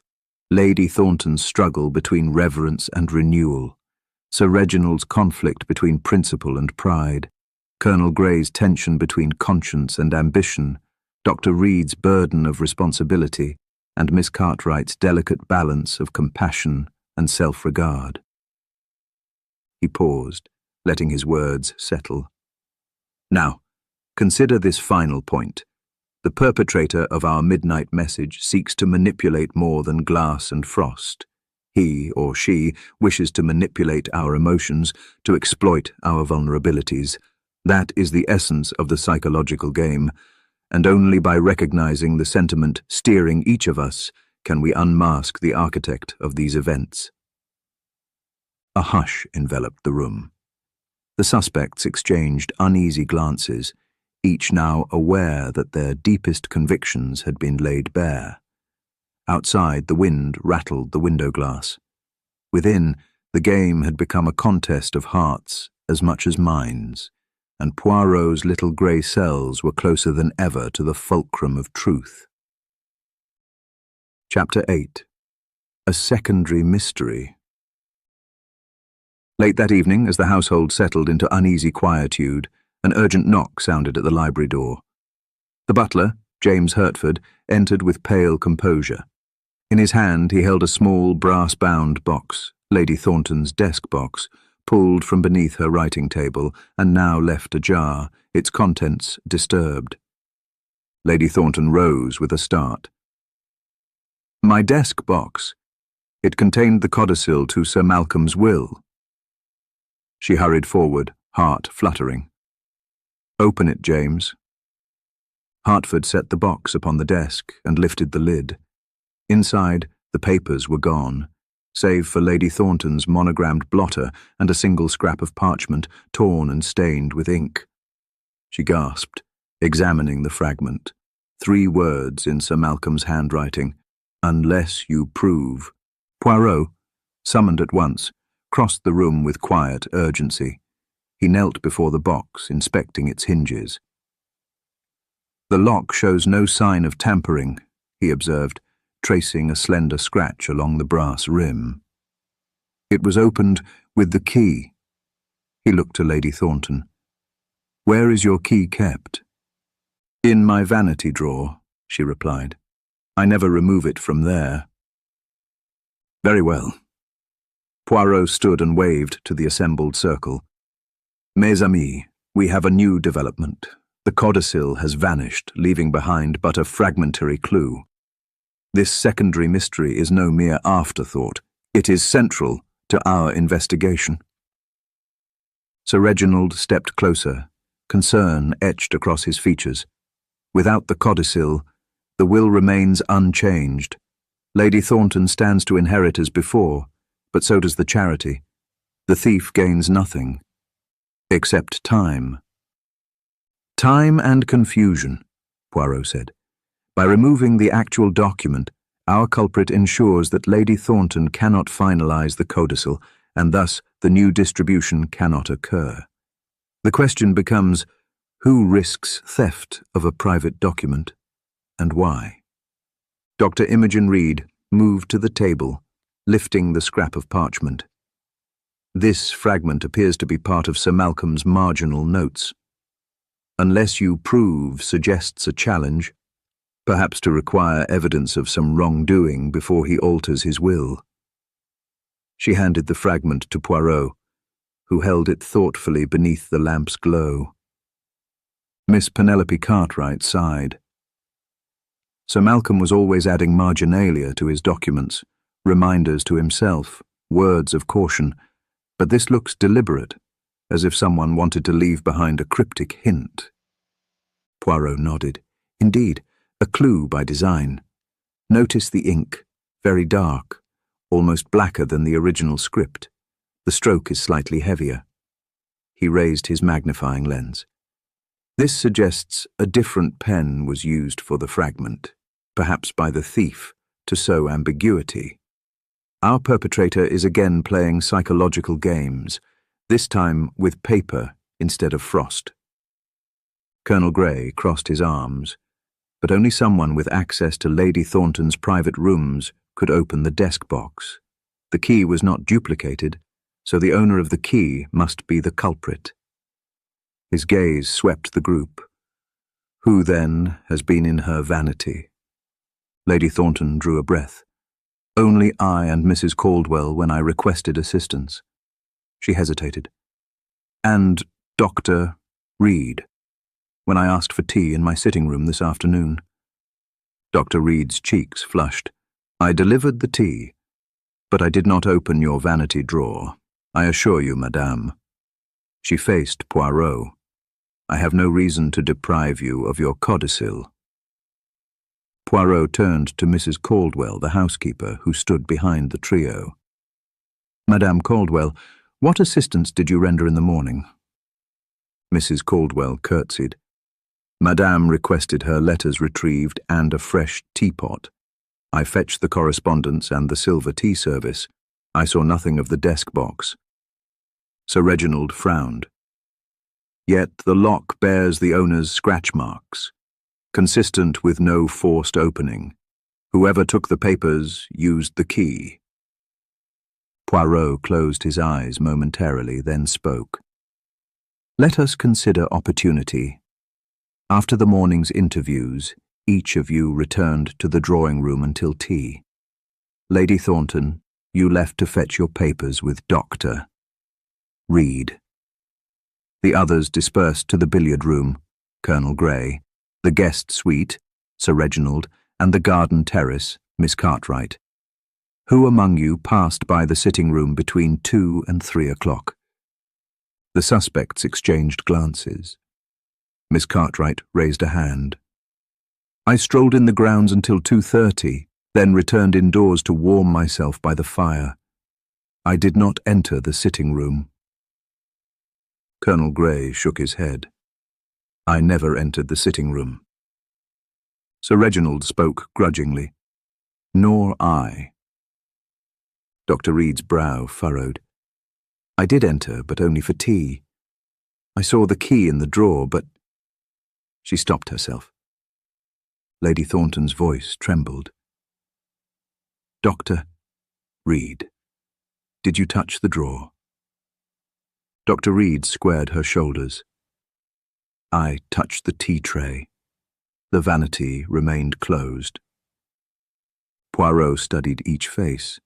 Lady Thornton's struggle between reverence and renewal, Sir Reginald's conflict between principle and pride, Colonel Grey's tension between conscience and ambition, Dr. Reed's burden of responsibility, and Miss Cartwright's delicate balance of compassion and self-regard." He paused, letting his words settle. "Now, consider this final point. The perpetrator of our midnight message seeks to manipulate more than glass and frost. He or she wishes to manipulate our emotions, to exploit our vulnerabilities. That is the essence of the psychological game, and only by recognizing the sentiment steering each of us can we unmask the architect of these events." A hush enveloped the room. The suspects exchanged uneasy glances, each now aware that their deepest convictions had been laid bare. Outside, the wind rattled the window glass. Within, the game had become a contest of hearts as much as minds, and Poirot's little grey cells were closer than ever to the fulcrum of truth. Chapter 8. A Secondary Mystery. Late that evening, as the household settled into uneasy quietude, an urgent knock sounded at the library door. The butler, James Hertford, entered with pale composure. In his hand he held a small brass-bound box, Lady Thornton's desk box, pulled from beneath her writing table and now left ajar, its contents disturbed. Lady Thornton rose with a start. "My desk box. It contained the codicil to Sir Malcolm's will." She hurried forward, heart fluttering. "Open it, James." Hertford set the box upon the desk and lifted the lid. Inside, the papers were gone, save for Lady Thornton's monogrammed blotter and a single scrap of parchment torn and stained with ink. She gasped, examining the fragment. 3 words in Sir Malcolm's handwriting: "Unless you prove." Poirot, summoned at once, crossed the room with quiet urgency. He knelt before the box, inspecting its hinges. "The lock shows no sign of tampering," he observed, tracing a slender scratch along the brass rim. "It was opened with the key." He looked to Lady Thornton. "Where is your key kept?" "In my vanity drawer," she replied. "I never remove it from there." "Very well." Poirot stood and waved to the assembled circle. "Mes amis, we have a new development. The codicil has vanished, leaving behind but a fragmentary clue. This secondary mystery is no mere afterthought. It is central to our investigation." Sir Reginald stepped closer, concern etched across his features. "Without the codicil, the will remains unchanged. Lady Thornton stands to inherit as before, but so does the charity. The thief gains nothing, except time." "Time and confusion," Poirot said. "By removing the actual document, our culprit ensures that Lady Thornton cannot finalize the codicil, and thus the new distribution cannot occur. The question becomes, Who risks theft of a private document, and why? Dr. Imogen Reed moved to the table, lifting the scrap of parchment. This fragment appears to be part of Sir Malcolm's marginal notes. Unless you prove suggests a challenge, perhaps to require evidence of some wrongdoing before he alters his will. She handed the fragment to Poirot, who held it thoughtfully beneath the lamp's glow. Miss Penelope Cartwright sighed. Sir Malcolm was always adding marginalia to his documents, reminders to himself, words of caution, but this looks deliberate, as if someone wanted to leave behind a cryptic hint. Poirot nodded. Indeed, a clue by design. Notice the ink, very dark, almost blacker than the original script. The stroke is slightly heavier. He raised his magnifying lens. This suggests a different pen was used for the fragment, perhaps by the thief, to sow ambiguity. Our perpetrator is again playing psychological games, this time with paper instead of frost. Colonel Grey crossed his arms, but only someone with access to Lady Thornton's private rooms could open the desk box. The key was not duplicated, so the owner of the key must be the culprit. His gaze swept the group. Who, then, has been in her vanity? Lady Thornton drew a breath. Only I and Mrs. Caldwell when I requested assistance. She hesitated. And Dr. Reed, when I asked for tea in my sitting room this afternoon. Dr. Reed's cheeks flushed. I delivered the tea, but I did not open your vanity drawer, I assure you, madame. She faced Poirot. I have no reason to deprive you of your codicil. Poirot turned to Mrs. Caldwell, the housekeeper, who stood behind the trio. Madame Caldwell, what assistance did you render in the morning? Mrs. Caldwell curtsied. Madame requested her letters retrieved and a fresh teapot. I fetched the correspondence and the silver tea service. I saw nothing of the desk box. Sir Reginald frowned. Yet the lock bears the owner's scratch marks, consistent with no forced opening. Whoever took the papers used the key. Poirot closed his eyes momentarily, then spoke. Let us consider opportunity. After the morning's interviews, each of you returned to the drawing room until tea. Lady Thornton, you left to fetch your papers with Dr. Reed. The others dispersed to the billiard room, Colonel Grey, the guest suite, Sir Reginald, and the garden terrace, Miss Cartwright. Who among you passed by the sitting room between 2 and 3 o'clock? The suspects exchanged glances. Miss Cartwright raised a hand. I strolled in the grounds until 2:30, then returned indoors to warm myself by the fire. I did not enter the sitting room. Colonel Grey shook his head. I never entered the sitting room. Sir Reginald spoke grudgingly. Nor I. Dr. Reed's brow furrowed. I did enter, but only for tea. I saw the key in the drawer, but... She stopped herself. Lady Thornton's voice trembled. Dr. Reed, did you touch the drawer? Dr. Reed squared her shoulders. I touched the tea tray. The vanity remained closed. Poirot studied each face.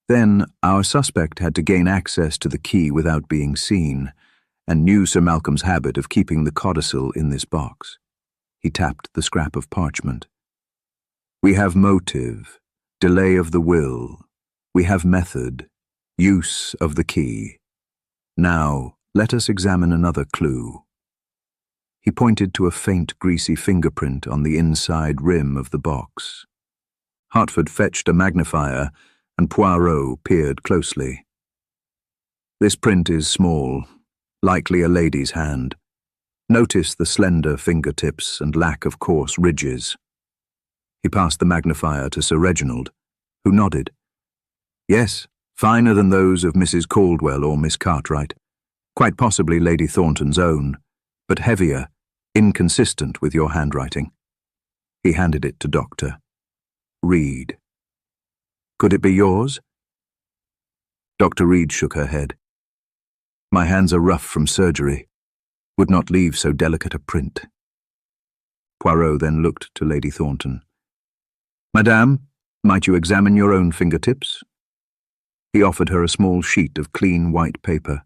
Then our suspect had to gain access to the key without being seen, and knew Sir Malcolm's habit of keeping the codicil in this box. He tapped the scrap of parchment. We have motive, delay of the will. We have method, use of the key. Now, let us examine another clue. He pointed to a faint, greasy fingerprint on the inside rim of the box. Hertford fetched a magnifier, and Poirot peered closely. This print is small, likely a lady's hand. Notice the slender fingertips and lack of coarse ridges. He passed the magnifier to Sir Reginald, who nodded. Yes, finer than those of Mrs. Caldwell or Miss Cartwright. Quite possibly Lady Thornton's own, but heavier inconsistent with your handwriting. He handed it to Dr. Reed. Could it be yours? Dr. Reed shook her head. My hands are rough from surgery. Would not leave so delicate a print. Poirot then looked to Lady Thornton. Madame, might you examine your own fingertips? He offered her a small sheet of clean white paper.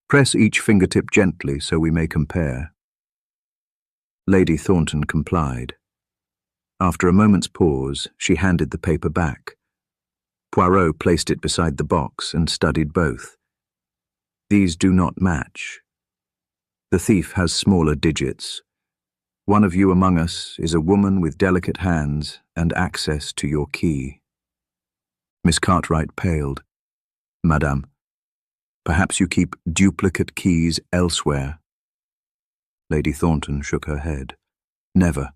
Press each fingertip gently so we may compare. Lady Thornton complied. After a moment's pause, she handed the paper back. Poirot placed it beside the box and studied both. These do not match. The thief has smaller digits. One of you among us is a woman with delicate hands and access to your key. Miss Cartwright paled. Madame, perhaps you keep duplicate keys elsewhere. Lady Thornton shook her head. Never.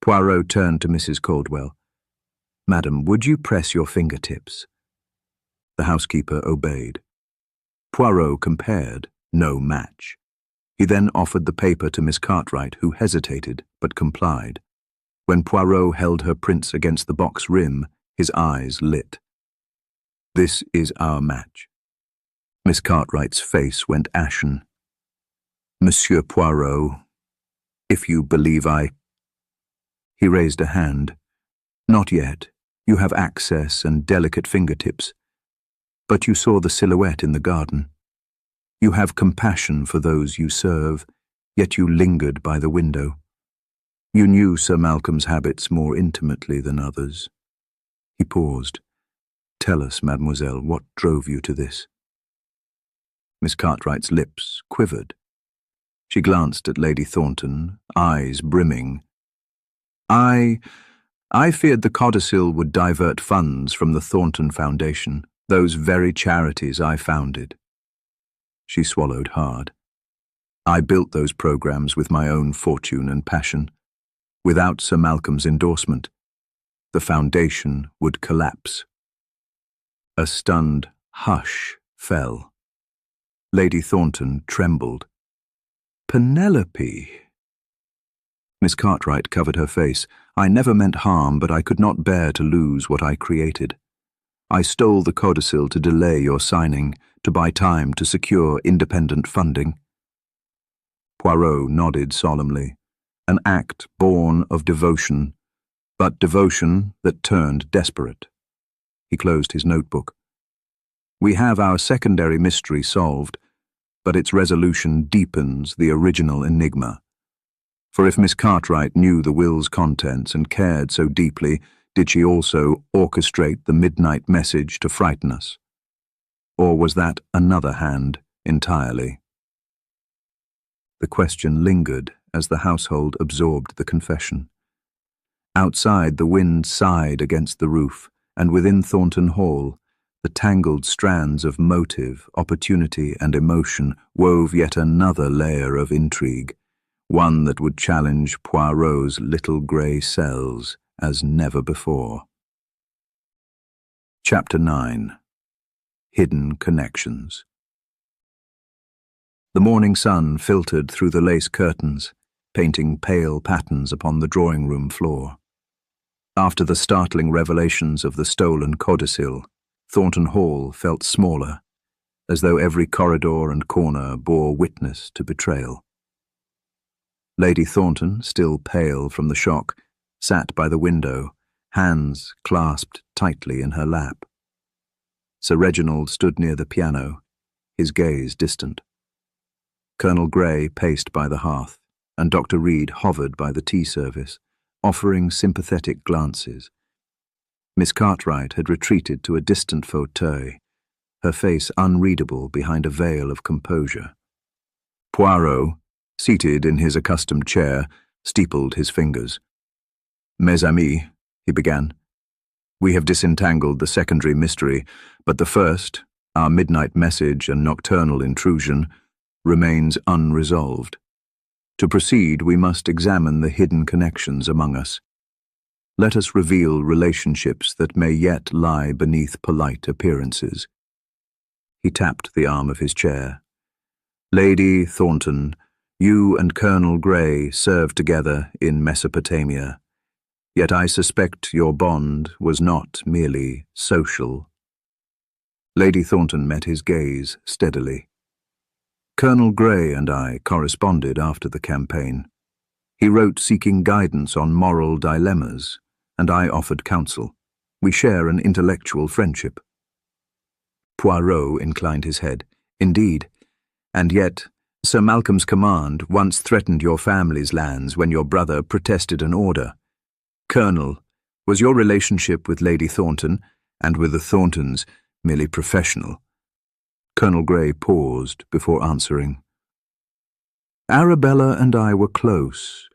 Poirot turned to Mrs. Caldwell. Madam, would you press your fingertips? The housekeeper obeyed. Poirot compared. No match. He then offered the paper to Miss Cartwright, who hesitated, but complied. When Poirot held her prints against the box rim, his eyes lit. This is our match. Miss Cartwright's face went ashen. Monsieur Poirot, if you believe I... He raised a hand. Not yet. You have access and delicate fingertips. But you saw the silhouette in the garden. You have compassion for those you serve, yet you lingered by the window. You knew Sir Malcolm's habits more intimately than others. He paused. Tell us, mademoiselle, what drove you to this? Miss Cartwright's lips quivered. She glanced at Lady Thornton, eyes brimming. I feared the codicil would divert funds from the Thornton Foundation, those very charities I founded. She swallowed hard. I built those programs with my own fortune and passion. Without Sir Malcolm's endorsement, the foundation would collapse. A stunned hush fell. Lady Thornton trembled. Penelope! Miss Cartwright covered her face. I never meant harm, but I could not bear to lose what I created. I stole the codicil to delay your signing, to buy time to secure independent funding. Poirot nodded solemnly, an act born of devotion, but devotion that turned desperate. He closed his notebook. We have our secondary mystery solved, but its resolution deepens the original enigma. For if Miss Cartwright knew the will's contents and cared so deeply, did she also orchestrate the midnight message to frighten us? Or was that another hand entirely? The question lingered as the household absorbed the confession. Outside, the wind sighed against the roof, and within Thornton Hall, the tangled strands of motive, opportunity, and emotion wove yet another layer of intrigue, one that would challenge Poirot's little grey cells as never before. Chapter 9. Hidden Connections. The morning sun filtered through the lace curtains, painting pale patterns upon the drawing-room floor. After the startling revelations of the stolen codicil, Thornton Hall felt smaller, as though every corridor and corner bore witness to betrayal. Lady Thornton, still pale from the shock, sat by the window, hands clasped tightly in her lap. Sir Reginald stood near the piano, his gaze distant. Colonel Grey paced by the hearth, and Dr. Reed hovered by the tea service, offering sympathetic glances. Miss Cartwright had retreated to a distant fauteuil, her face unreadable behind a veil of composure. Poirot, seated in his accustomed chair, steepled his fingers. Mes amis, he began, we have disentangled the secondary mystery, but the first, our midnight message and nocturnal intrusion, remains unresolved. To proceed, we must examine the hidden connections among us. Let us reveal relationships that may yet lie beneath polite appearances. He tapped the arm of his chair. Lady Thornton, You and Colonel Grey served together in Mesopotamia, yet I suspect your bond was not merely social. Lady Thornton met his gaze steadily. Colonel Grey and I corresponded after the campaign. He wrote seeking guidance on moral dilemmas, and I offered counsel. We share an intellectual friendship. Poirot inclined his head. Indeed, and yet Sir Malcolm's command once threatened your family's lands when your brother protested an order. Colonel, was your relationship with Lady Thornton and with the Thorntons merely professional? Colonel Grey paused before answering. Arabella and I were close.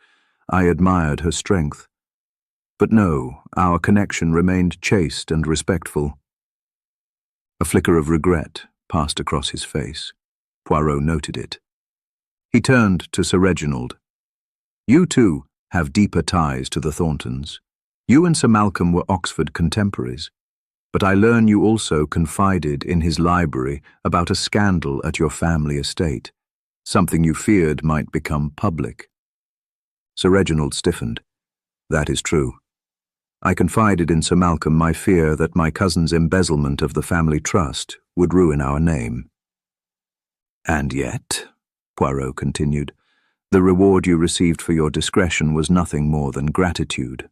I admired her strength. But no, our connection remained chaste and respectful. A flicker of regret passed across his face. Poirot noted it. He turned to Sir Reginald. You too have deeper ties to the Thorntons. You and Sir Malcolm were Oxford contemporaries. But I learn you also confided in his library about a scandal at your family estate, something you feared might become public. Sir Reginald stiffened. That is true. I confided in Sir Malcolm my fear that my cousin's embezzlement of the family trust would ruin our name. And yet, Poirot continued, the reward you received for your discretion was nothing more than gratitude.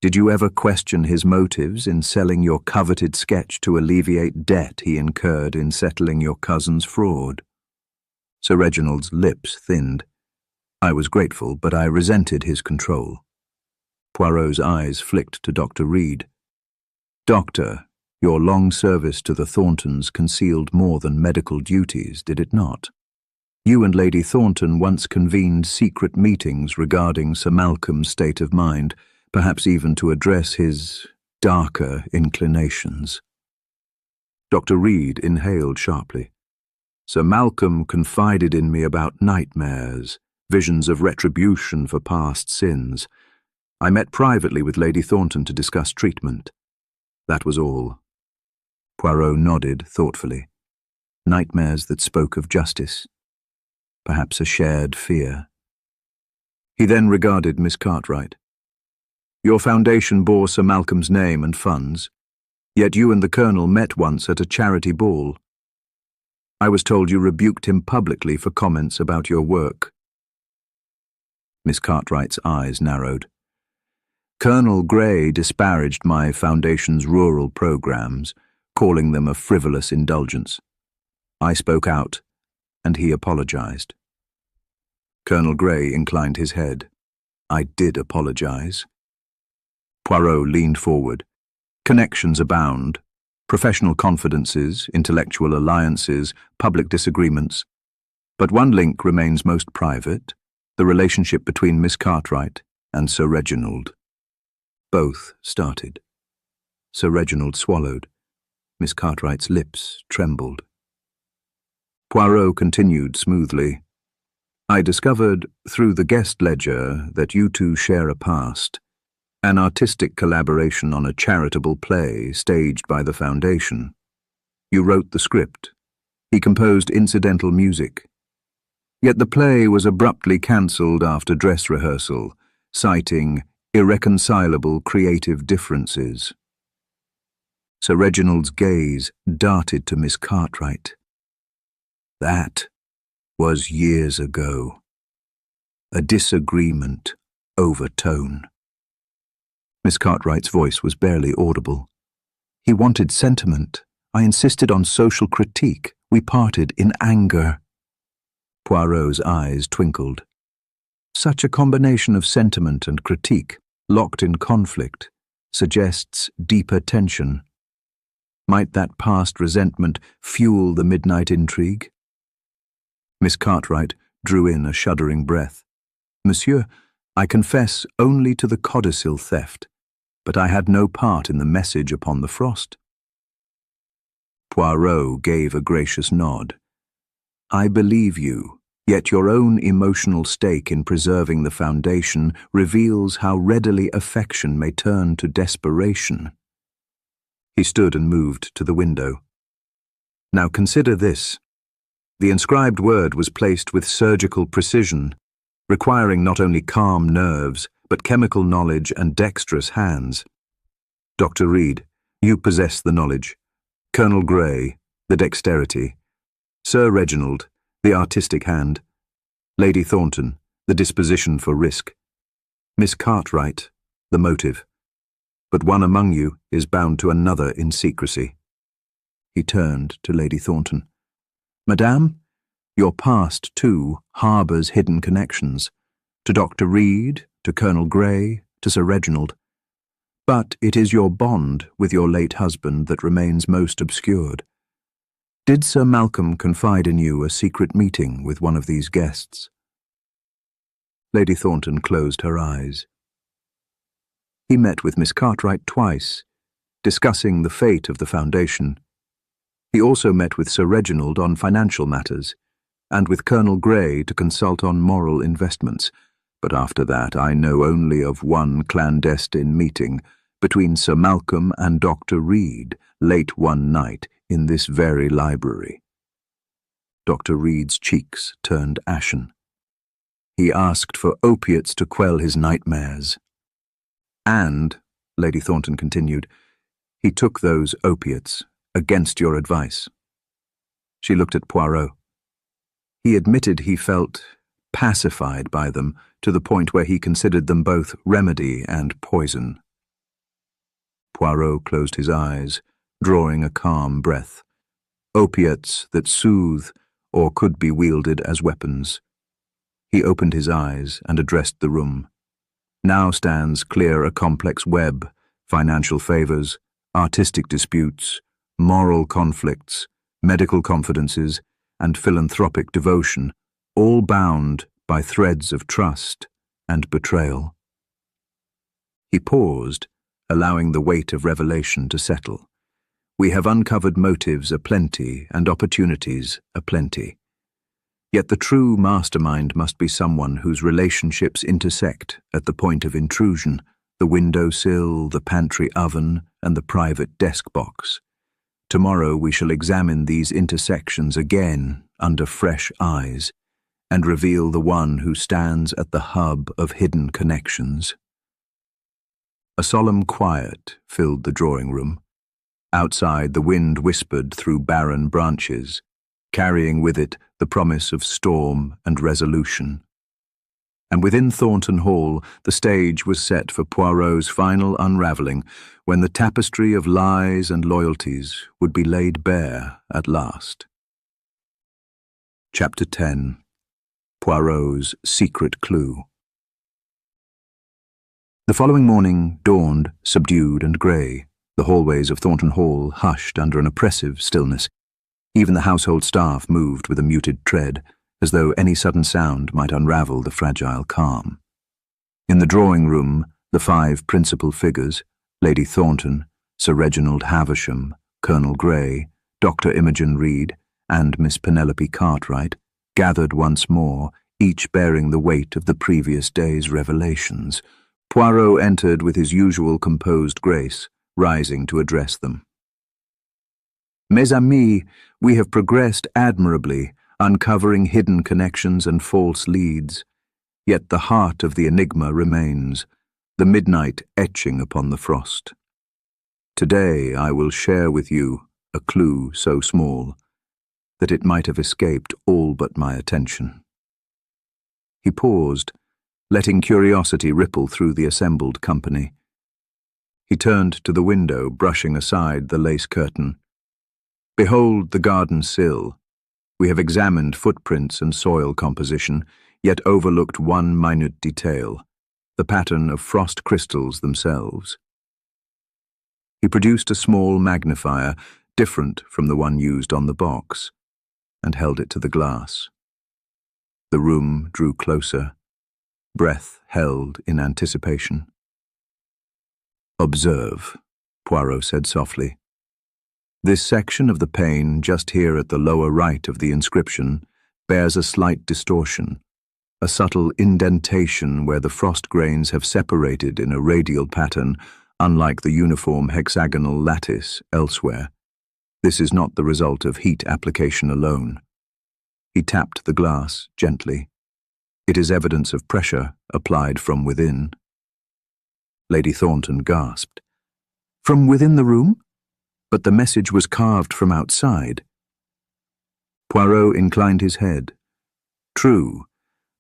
Did you ever question his motives in selling your coveted sketch to alleviate debt he incurred in settling your cousin's fraud? Sir Reginald's lips thinned. I was grateful, but I resented his control. Poirot's eyes flicked to Dr. Reed. Doctor, your long service to the Thorntons concealed more than medical duties, did it not? You and Lady Thornton once convened secret meetings regarding Sir Malcolm's state of mind, perhaps even to address his darker inclinations. Dr. Reed inhaled sharply. Sir Malcolm confided in me about nightmares, visions of retribution for past sins. I met privately with Lady Thornton to discuss treatment. That was all. Poirot nodded thoughtfully. Nightmares that spoke of justice. Perhaps a shared fear. He then regarded Miss Cartwright. Your foundation bore Sir Malcolm's name and funds, yet you and the Colonel met once at a charity ball. I was told you rebuked him publicly for comments about your work. Miss Cartwright's eyes narrowed. Colonel Grey disparaged my foundation's rural programs, calling them a frivolous indulgence. I spoke out, and he apologized. Colonel Grey inclined his head. I did apologize. Poirot leaned forward. Connections abound. Professional confidences, intellectual alliances, public disagreements. But one link remains most private, the relationship between Miss Cartwright and Sir Reginald. Both started. Sir Reginald swallowed. Miss Cartwright's lips trembled. Poirot continued smoothly. I discovered, through the guest ledger, that you two share a past. An artistic collaboration on a charitable play staged by the Foundation. You wrote the script. He composed incidental music. Yet the play was abruptly cancelled after dress rehearsal, citing irreconcilable creative differences. Sir Reginald's gaze darted to Miss Cartwright. That was years ago. A disagreement over tone. Miss Cartwright's voice was barely audible. He wanted sentiment. I insisted on social critique. We parted in anger. Poirot's eyes twinkled. Such a combination of sentiment and critique, locked in conflict, suggests deeper tension. Might that past resentment fuel the midnight intrigue? Miss Cartwright drew in a shuddering breath. Monsieur, I confess only to the codicil theft, but I had no part in the message upon the frost. Poirot gave a gracious nod. I believe you, yet your own emotional stake in preserving the Foundation reveals how readily affection may turn to desperation. He stood and moved to the window. Now consider this. The inscribed word was placed with surgical precision, requiring not only calm nerves, but chemical knowledge and dexterous hands. Dr. Reed, you possess the knowledge. Colonel Grey, the dexterity. Sir Reginald, the artistic hand. Lady Thornton, the disposition for risk. Miss Cartwright, the motive. But one among you is bound to another in secrecy. He turned to Lady Thornton. Madame, your past, too, harbours hidden connections. To Dr. Reed, to Colonel Grey, to Sir Reginald. But it is your bond with your late husband that remains most obscured. Did Sir Malcolm confide in you a secret meeting with one of these guests? Lady Thornton closed her eyes. He met with Miss Cartwright twice, discussing the fate of the foundation. He also met with Sir Reginald on financial matters, and with Colonel Grey to consult on moral investments. But after that I know only of one clandestine meeting between Sir Malcolm and Dr. Reed late one night in this very library. Dr. Reed's cheeks turned ashen. He asked for opiates to quell his nightmares. And, Lady Thornton continued, he took those opiates against your advice. She looked at Poirot. He admitted he felt pacified by them to the point where he considered them both remedy and poison. Poirot closed his eyes, drawing a calm breath. Opiates that soothe or could be wielded as weapons. He opened his eyes and addressed the room. Now stands clear a complex web, financial favours, artistic disputes, moral conflicts, medical confidences, and philanthropic devotion, all bound by threads of trust and betrayal. He paused, allowing the weight of revelation to settle. We have uncovered motives aplenty and opportunities aplenty. Yet the true mastermind must be someone whose relationships intersect at the point of intrusion, the windowsill, the pantry oven, and the private desk box. Tomorrow we shall examine these intersections again under fresh eyes and reveal the one who stands at the hub of hidden connections. A solemn quiet filled the drawing room. Outside, the wind whispered through barren branches, carrying with it the promise of storm and resolution. And within Thornton Hall, the stage was set for Poirot's final unravelling, when the tapestry of lies and loyalties would be laid bare at last. Chapter 10. Poirot's Secret Clue. The following morning dawned subdued and grey. The hallways of Thornton Hall hushed under an oppressive stillness. Even the household staff moved with a muted tread, as though any sudden sound might unravel the fragile calm. In the drawing-room, the five principal figures, Lady Thornton, Sir Reginald Havisham, Colonel Grey, Dr. Imogen Reed, and Miss Penelope Cartwright, gathered once more, each bearing the weight of the previous day's revelations. Poirot entered with his usual composed grace, rising to address them. Mes amis, we have progressed admirably, uncovering hidden connections and false leads. Yet the heart of the enigma remains, the midnight etching upon the frost. Today I will share with you a clue so small that it might have escaped all but my attention. He paused, letting curiosity ripple through the assembled company. He turned to the window, brushing aside the lace curtain. Behold the garden sill. We have examined footprints and soil composition, yet overlooked one minute detail, the pattern of frost crystals themselves. He produced a small magnifier, different from the one used on the box, and held it to the glass. The room drew closer, breath held in anticipation. Observe, Poirot said softly. This section of the pane, just here at the lower right of the inscription, bears a slight distortion, a subtle indentation where the frost grains have separated in a radial pattern, unlike the uniform hexagonal lattice elsewhere. This is not the result of heat application alone. He tapped the glass gently. It is evidence of pressure applied from within. Lady Thornton gasped. From within the room? But the message was carved from outside. Poirot inclined his head. True,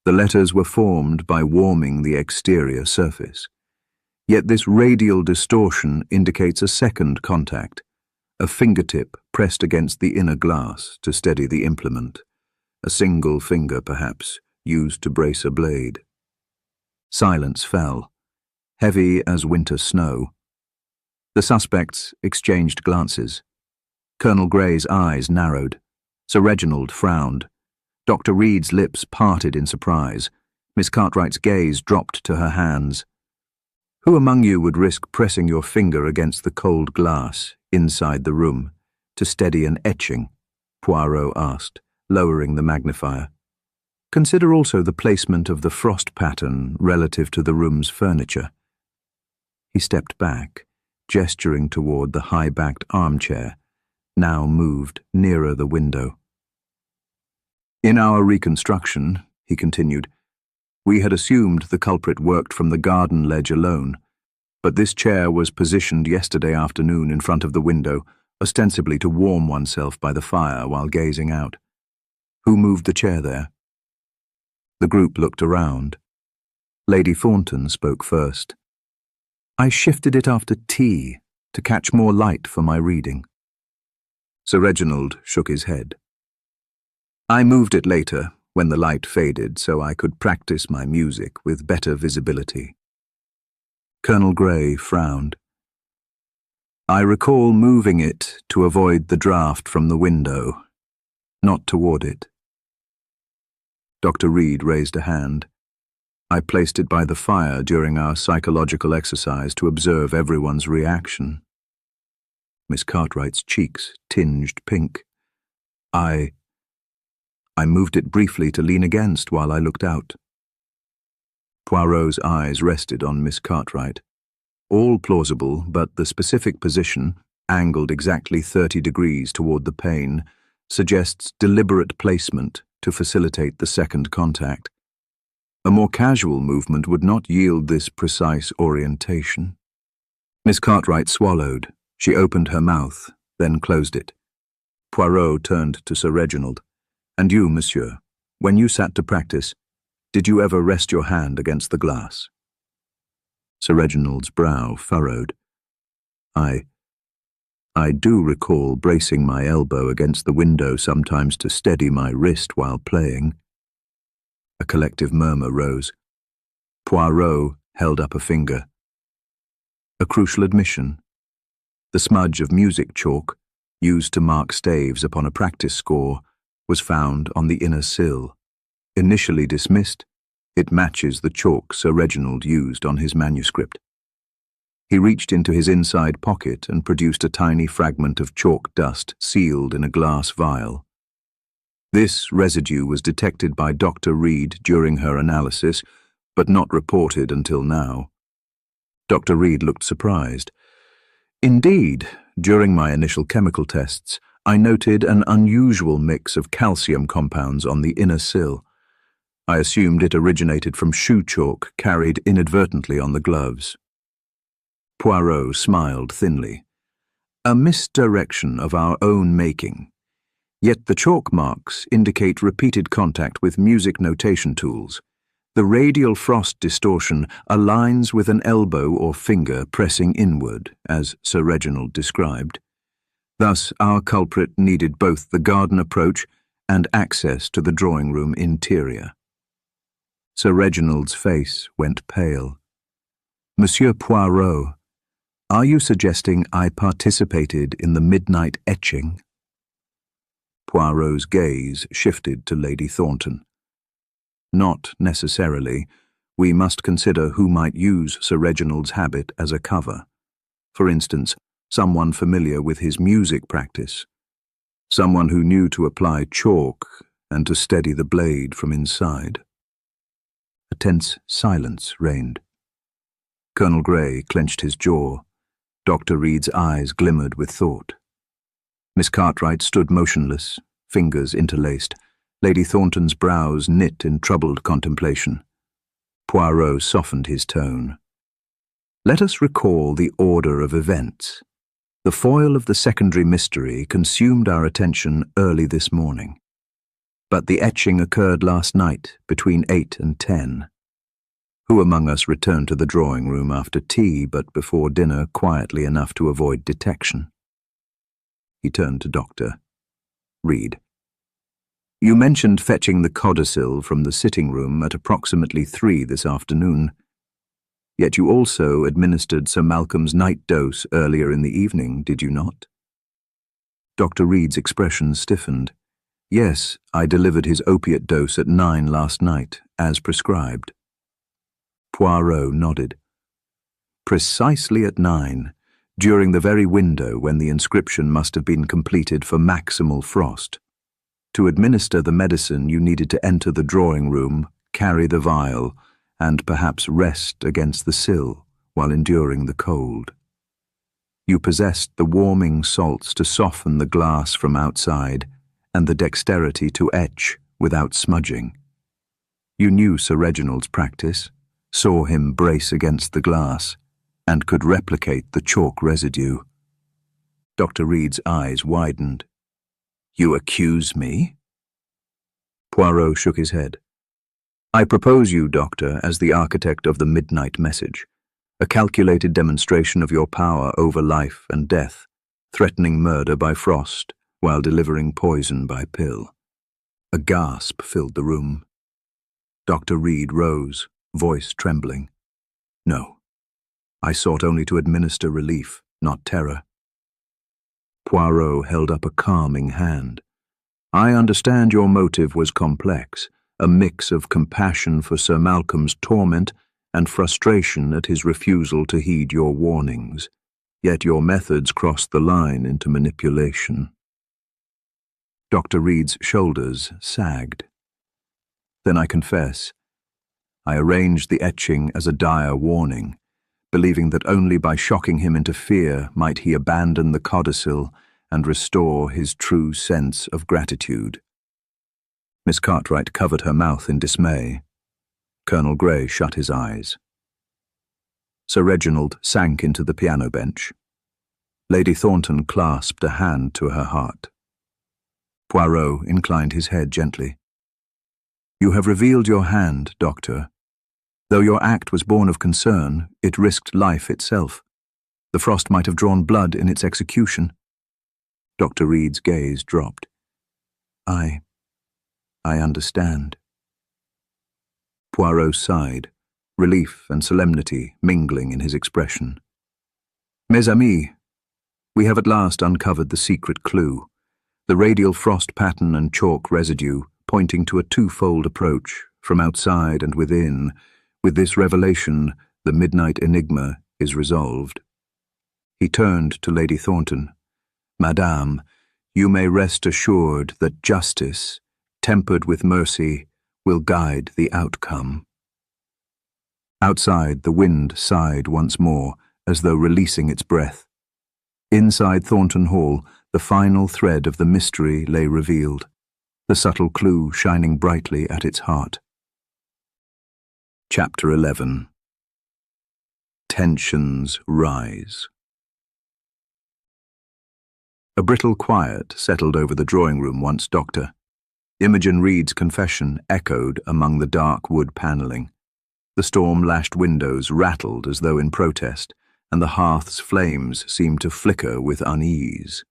the letters were formed by warming the exterior surface. Yet this radial distortion indicates a second contact, a fingertip pressed against the inner glass to steady the implement, a single finger perhaps, used to brace a blade. Silence fell, heavy as winter snow. The suspects exchanged glances. Colonel Grey's eyes narrowed. Sir Reginald frowned. Dr. Reed's lips parted in surprise. Miss Cartwright's gaze dropped to her hands. Who among you would risk pressing your finger against the cold glass inside the room to steady an etching? Poirot asked, lowering the magnifier. Consider also the placement of the frost pattern relative to the room's furniture. He stepped back, gesturing toward the high-backed armchair, now moved nearer the window. In our reconstruction, he continued, we had assumed the culprit worked from the garden ledge alone, but this chair was positioned yesterday afternoon in front of the window, ostensibly to warm oneself by the fire while gazing out. Who moved the chair there? The group looked around. Lady Thornton spoke first. I shifted it after tea to catch more light for my reading. Sir Reginald shook his head. I moved it later, when the light faded, so I could practice my music with better visibility. Colonel Grey frowned. I recall moving it to avoid the draught from the window, not toward it. Dr. Reed raised a hand. I placed it by the fire during our psychological exercise to observe everyone's reaction. Miss Cartwright's cheeks tinged pink. I moved it briefly to lean against while I looked out. Poirot's eyes rested on Miss Cartwright. All plausible, but the specific position, angled exactly 30 degrees toward the pane, suggests deliberate placement to facilitate the second contact. A more casual movement would not yield this precise orientation. Miss Cartwright swallowed. She opened her mouth, then closed it. Poirot turned to Sir Reginald. And you, monsieur, when you sat to practice, did you ever rest your hand against the glass? Sir Reginald's brow furrowed. I do recall bracing my elbow against the window sometimes to steady my wrist while playing. A collective murmur rose. Poirot held up a finger. A crucial admission. The smudge of music chalk, used to mark staves upon a practice score, was found on the inner sill. Initially dismissed, it matches the chalk Sir Reginald used on his manuscript. He reached into his inside pocket and produced a tiny fragment of chalk dust sealed in a glass vial. This residue was detected by Dr. Reed during her analysis, but not reported until now. Dr. Reed looked surprised. Indeed, during my initial chemical tests, I noted an unusual mix of calcium compounds on the inner sill. I assumed it originated from shoe chalk carried inadvertently on the gloves. Poirot smiled thinly. A misdirection of our own making. Yet the chalk marks indicate repeated contact with music notation tools. The radial frost distortion aligns with an elbow or finger pressing inward, as Sir Reginald described. Thus, our culprit needed both the garden approach and access to the drawing-room interior. Sir Reginald's face went pale. Monsieur Poirot, are you suggesting I participated in the midnight etching? Poirot's gaze shifted to Lady Thornton. Not necessarily. We must consider who might use Sir Reginald's habit as a cover. For instance, someone familiar with his music practice. Someone who knew to apply chalk and to steady the blade from inside. A tense silence reigned. Colonel Grey clenched his jaw. Dr. Reed's eyes glimmered with thought. Miss Cartwright stood motionless, fingers interlaced, Lady Thornton's brows knit in troubled contemplation. Poirot softened his tone. Let us recall the order of events. The foil of the secondary mystery consumed our attention early this morning. But the etching occurred last night, between 8 and 10. Who among us returned to the drawing room after tea but before dinner quietly enough to avoid detection? He turned to Dr. Reed. You mentioned fetching the codicil from the sitting room at approximately 3 this afternoon. Yet you also administered Sir Malcolm's night dose earlier in the evening, did you not? Dr. Reed's expression stiffened. Yes, I delivered his opiate dose at 9 last night, as prescribed. Poirot nodded. Precisely at 9, during the very window when the inscription must have been completed for maximal frost. To administer the medicine, you needed to enter the drawing room, carry the vial, and perhaps rest against the sill while enduring the cold. You possessed the warming salts to soften the glass from outside and the dexterity to etch without smudging. You knew Sir Reginald's practice, saw him brace against the glass, and could replicate the chalk residue. Dr. Reed's eyes widened. You accuse me? Poirot shook his head. I propose you, Doctor, as the architect of the midnight message, a calculated demonstration of your power over life and death, threatening murder by frost while delivering poison by pill. A gasp filled the room. Dr. Reed rose, voice trembling. No, I sought only to administer relief, not terror. Poirot held up a calming hand. I understand your motive was complex, a mix of compassion for Sir Malcolm's torment and frustration at his refusal to heed your warnings. Yet your methods crossed the line into manipulation. Dr. Reed's shoulders sagged. Then I confess, I arranged the etching as a dire warning, believing that only by shocking him into fear might he abandon the codicil and restore his true sense of gratitude. Miss Cartwright covered her mouth in dismay. Colonel Grey shut his eyes. Sir Reginald sank into the piano bench. Lady Thornton clasped a hand to her heart. Poirot inclined his head gently. You have revealed your hand, Doctor. Though your act was born of concern, it risked life itself. The frost might have drawn blood in its execution. Dr. Reed's gaze dropped. I understand. Poirot sighed, relief and solemnity mingling in his expression. Mes amis, we have at last uncovered the secret clue, the radial frost pattern and chalk residue pointing to a twofold approach, from outside and within. With this revelation, the midnight enigma is resolved. He turned to Lady Thornton. Madame, you may rest assured that justice, tempered with mercy, will guide the outcome. Outside, the wind sighed once more, as though releasing its breath. Inside Thornton Hall, the final thread of the mystery lay revealed, the subtle clue shining brightly at its heart. Chapter 11. Tensions rise. A brittle quiet settled over the drawing-room once Dr. Imogen Reed's confession echoed among the dark wood panelling. The storm-lashed windows rattled as though in protest, and the hearth's flames seemed to flicker with unease.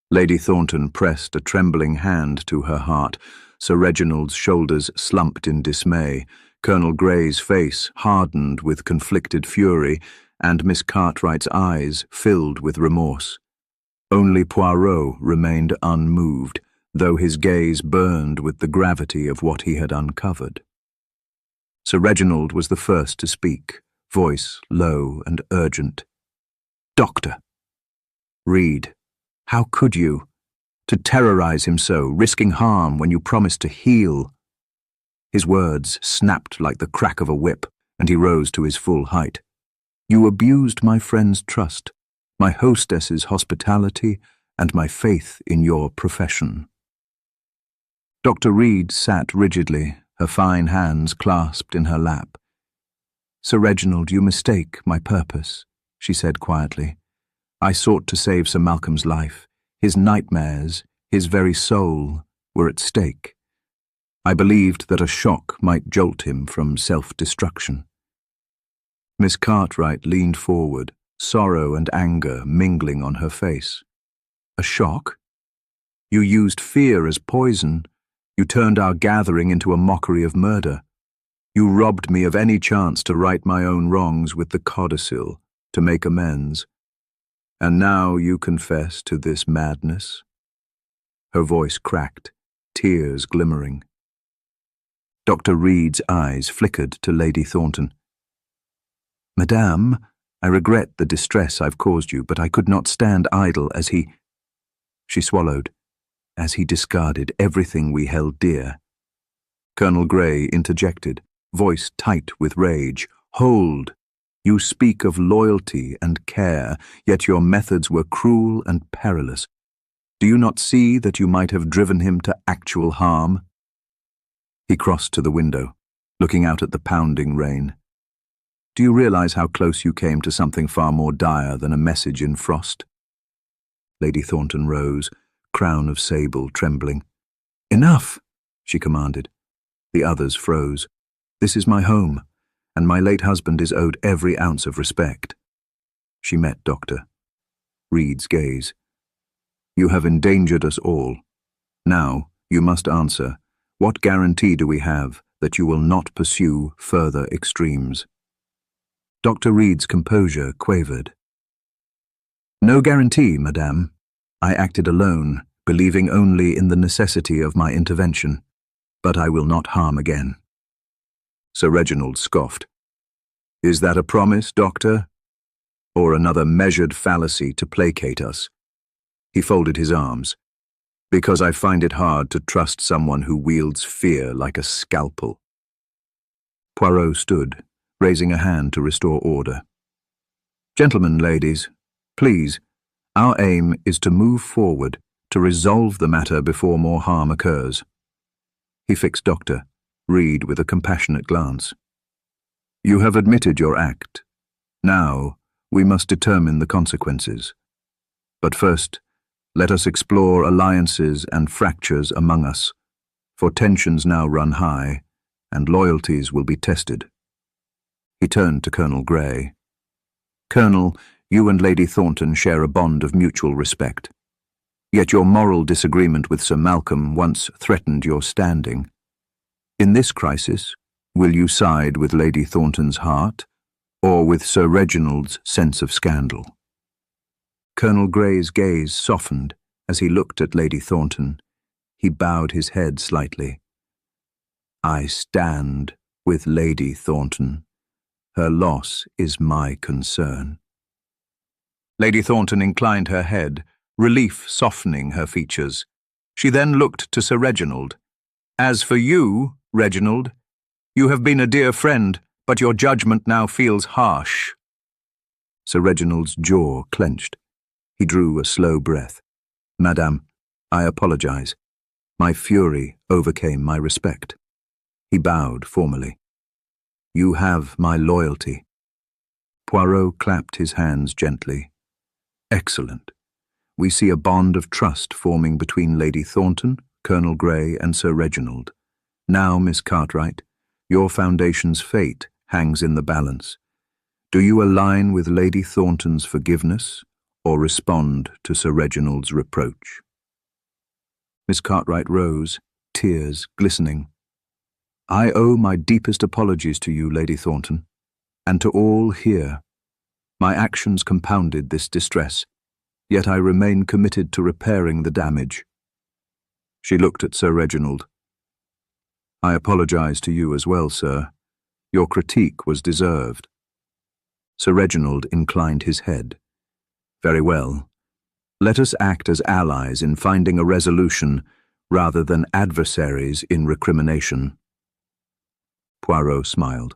Lady Thornton pressed a trembling hand to her heart. Sir Reginald's shoulders slumped in dismay. Colonel Grey's face hardened with conflicted fury, and Miss Cartwright's eyes filled with remorse. Only Poirot remained unmoved, though his gaze burned with the gravity of what he had uncovered. Sir Reginald was the first to speak, voice low and urgent. Doctor! Reed, how could you? To terrorize him so, risking harm when you promised to heal. His words snapped like the crack of a whip, and he rose to his full height. You abused my friend's trust, my hostess's hospitality, and my faith in your profession. Dr. Reed sat rigidly, her fine hands clasped in her lap. "Sir Reginald, you mistake my purpose," she said quietly. "I sought to save Sir Malcolm's life. His nightmares, his very soul, were at stake. I believed that a shock might jolt him from self-destruction." Miss Cartwright leaned forward, sorrow and anger mingling on her face. "A shock? You used fear as poison. You turned our gathering into a mockery of murder. You robbed me of any chance to right my own wrongs with the codicil, to make amends. And now you confess to this madness?" Her voice cracked, tears glimmering. Dr. Reed's eyes flickered to Lady Thornton. "Madame, I regret the distress I've caused you, but I could not stand idle as he—" She swallowed. "As he discarded everything we held dear." Colonel Grey interjected, voice tight with rage. "Hold! You speak of loyalty and care, yet your methods were cruel and perilous. Do you not see that you might have driven him to actual harm?" He crossed to the window, looking out at the pounding rain. "Do you realize how close you came to something far more dire than a message in frost?" Lady Thornton rose, crown of sable trembling. "Enough!" she commanded. The others froze. "This is my home, and my late husband is owed every ounce of respect." She met Dr. Reed's gaze. "You have endangered us all. Now, you must answer, what guarantee do we have that you will not pursue further extremes?" Dr. Reed's composure quavered. "No guarantee, madame. I acted alone, believing only in the necessity of my intervention. But I will not harm again." Sir Reginald scoffed. "Is that a promise, Doctor? Or another measured fallacy to placate us?" He folded his arms. "Because I find it hard to trust someone who wields fear like a scalpel." Poirot stood, raising a hand to restore order. "Gentlemen, ladies, please, our aim is to move forward, to resolve the matter before more harm occurs." He fixed Dr. Reed with a compassionate glance. "You have admitted your act. Now, we must determine the consequences. But first, let us explore alliances and fractures among us, for tensions now run high, and loyalties will be tested." He turned to Colonel Grey. "Colonel, you and Lady Thornton share a bond of mutual respect. Yet your moral disagreement with Sir Malcolm once threatened your standing. In this crisis, will you side with Lady Thornton's heart, or with Sir Reginald's sense of scandal?" Colonel Grey's gaze softened as he looked at Lady Thornton. He bowed his head slightly. "I stand with Lady Thornton. Her loss is my concern." Lady Thornton inclined her head, relief softening her features. She then looked to Sir Reginald. "As for you, Reginald, you have been a dear friend, but your judgment now feels harsh." Sir Reginald's jaw clenched. He drew a slow breath. "Madame, I apologize. My fury overcame my respect." He bowed formally. "You have my loyalty." Poirot clapped his hands gently. "Excellent. We see a bond of trust forming between Lady Thornton, Colonel Grey, and Sir Reginald. Now, Miss Cartwright, your foundation's fate hangs in the balance. Do you align with Lady Thornton's forgiveness, or respond to Sir Reginald's reproach?" Miss Cartwright rose, tears glistening. "I owe my deepest apologies to you, Lady Thornton, and to all here. My actions compounded this distress, yet I remain committed to repairing the damage." She looked at Sir Reginald. "I apologize to you as well, sir. Your critique was deserved." Sir Reginald inclined his head. "Very well. Let us act as allies in finding a resolution rather than adversaries in recrimination." Poirot smiled.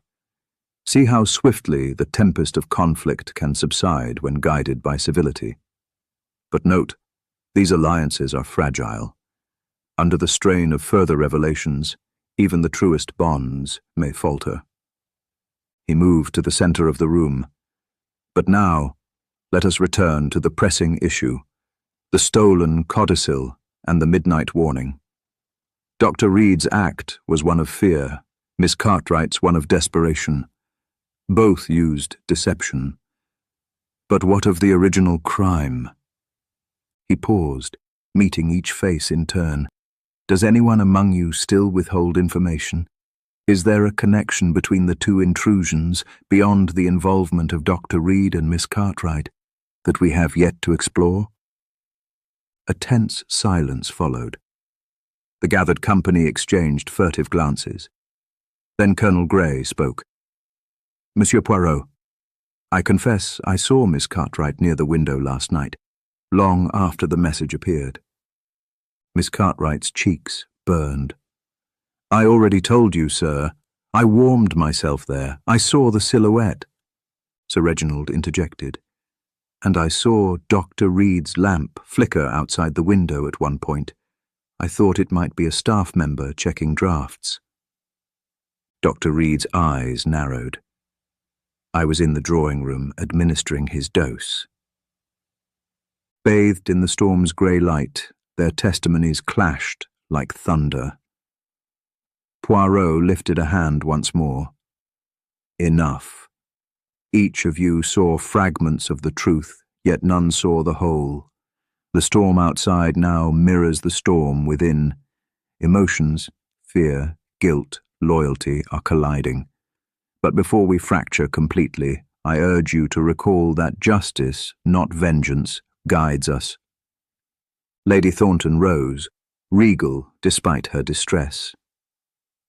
"See how swiftly the tempest of conflict can subside when guided by civility. But note, these alliances are fragile. Under the strain of further revelations, even the truest bonds may falter. He moved to the center of the room. But now, let us return to the pressing issue, the stolen codicil and the midnight warning. Dr. Reed's act was one of fear, Miss Cartwright's one of desperation. Both used deception. But what of the original crime? He paused, meeting each face in turn. Does anyone among you still withhold information? Is there a connection between the two intrusions beyond the involvement of Dr. Reed and Miss Cartwright that we have yet to explore? A tense silence followed. The gathered company exchanged furtive glances. Then Colonel Grey spoke. Monsieur Poirot, I confess I saw Miss Cartwright near the window last night, long after the message appeared. Miss Cartwright's cheeks burned. I already told you, sir. I warmed myself there. I saw the silhouette. Sir Reginald interjected. And I saw Dr. Reed's lamp flicker outside the window at one point. I thought it might be a staff member checking drafts. Dr. Reed's eyes narrowed. I was in the drawing room administering his dose. Bathed in the storm's grey light, their testimonies clashed like thunder. Poirot lifted a hand once more. Enough. Each of you saw fragments of the truth, yet none saw the whole. The storm outside now mirrors the storm within. Emotions, fear, guilt, loyalty are colliding. But before we fracture completely, I urge you to recall that justice, not vengeance, guides us. Lady Thornton rose, regal despite her distress.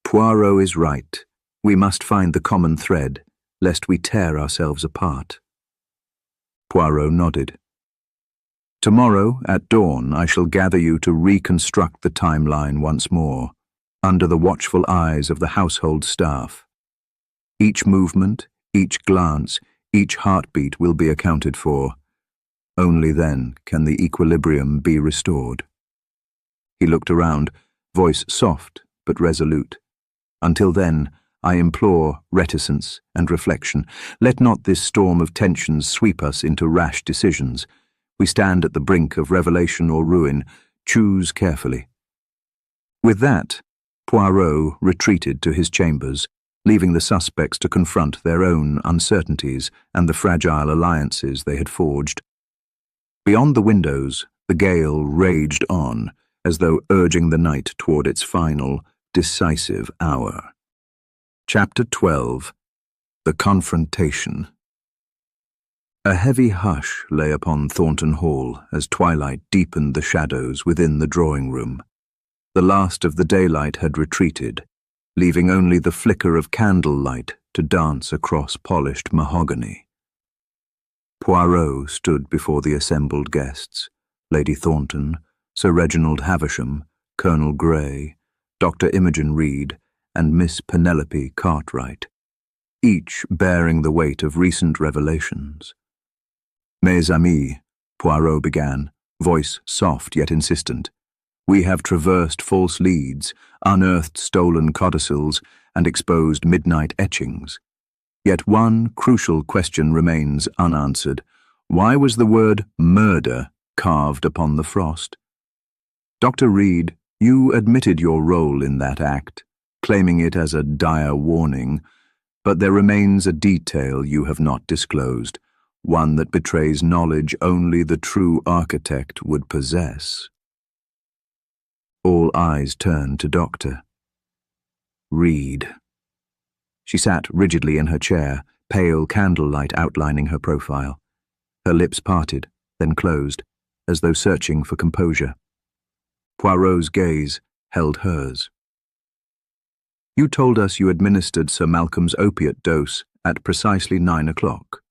Poirot is right. We must find the common thread, lest we tear ourselves apart. Poirot nodded. Tomorrow, at dawn, I shall gather you to reconstruct the timeline once more, under the watchful eyes of the household staff. Each movement, each glance, each heartbeat will be accounted for. Only then can the equilibrium be restored. He looked around, voice soft but resolute. Until then, I implore reticence and reflection. Let not this storm of tensions sweep us into rash decisions. We stand at the brink of revelation or ruin. Choose carefully. With that, Poirot retreated to his chambers, leaving the suspects to confront their own uncertainties and the fragile alliances they had forged. Beyond the windows, the gale raged on, as though urging the night toward its final, decisive hour. Chapter 12. The Confrontation. A heavy hush lay upon Thornton Hall as twilight deepened the shadows within the drawing-room. The last of the daylight had retreated, leaving only the flicker of candlelight to dance across polished mahogany. Poirot stood before the assembled guests, Lady Thornton, Sir Reginald Havisham, Colonel Grey, Dr. Imogen Reed, and Miss Penelope Cartwright, each bearing the weight of recent revelations. Mes amis, Poirot began, voice soft yet insistent, we have traversed false leads, unearthed stolen codicils, and exposed midnight etchings. Yet one crucial question remains unanswered. Why was the word murder carved upon the frost? Dr. Reed, you admitted your role in that act, claiming it as a dire warning, but there remains a detail you have not disclosed, one that betrays knowledge only the true architect would possess. All eyes turned to Dr. Reed. She sat rigidly in her chair, pale candlelight outlining her profile. Her lips parted, then closed, as though searching for composure. Poirot's gaze held hers. You told us you administered Sir Malcolm's opiate dose at precisely 9 o'clock.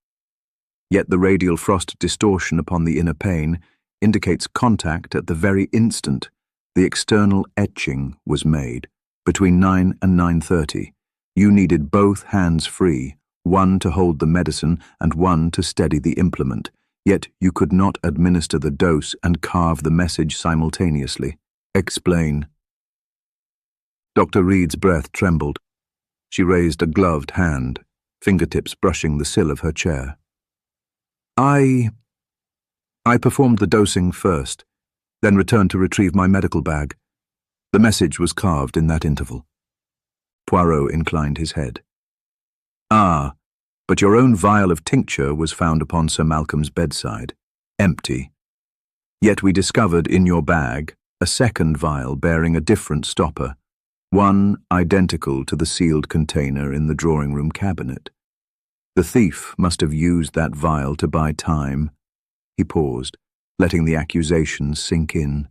Yet the radial frost distortion upon the inner pane indicates contact at the very instant the external etching was made, between 9 and 9:30. You needed both hands free, one to hold the medicine and one to steady the implement, yet you could not administer the dose and carve the message simultaneously. Explain, Dr. Reed's breath trembled. She raised a gloved hand, fingertips brushing the sill of her chair. I performed the dosing first, then returned to retrieve my medical bag. The message was carved in that interval. Poirot inclined his head. Ah, but your own vial of tincture was found upon Sir Malcolm's bedside, empty. Yet we discovered in your bag a second vial bearing a different stopper, one identical to the sealed container in the drawing-room cabinet. The thief must have used that vial to buy time. He paused, letting the accusation sink in.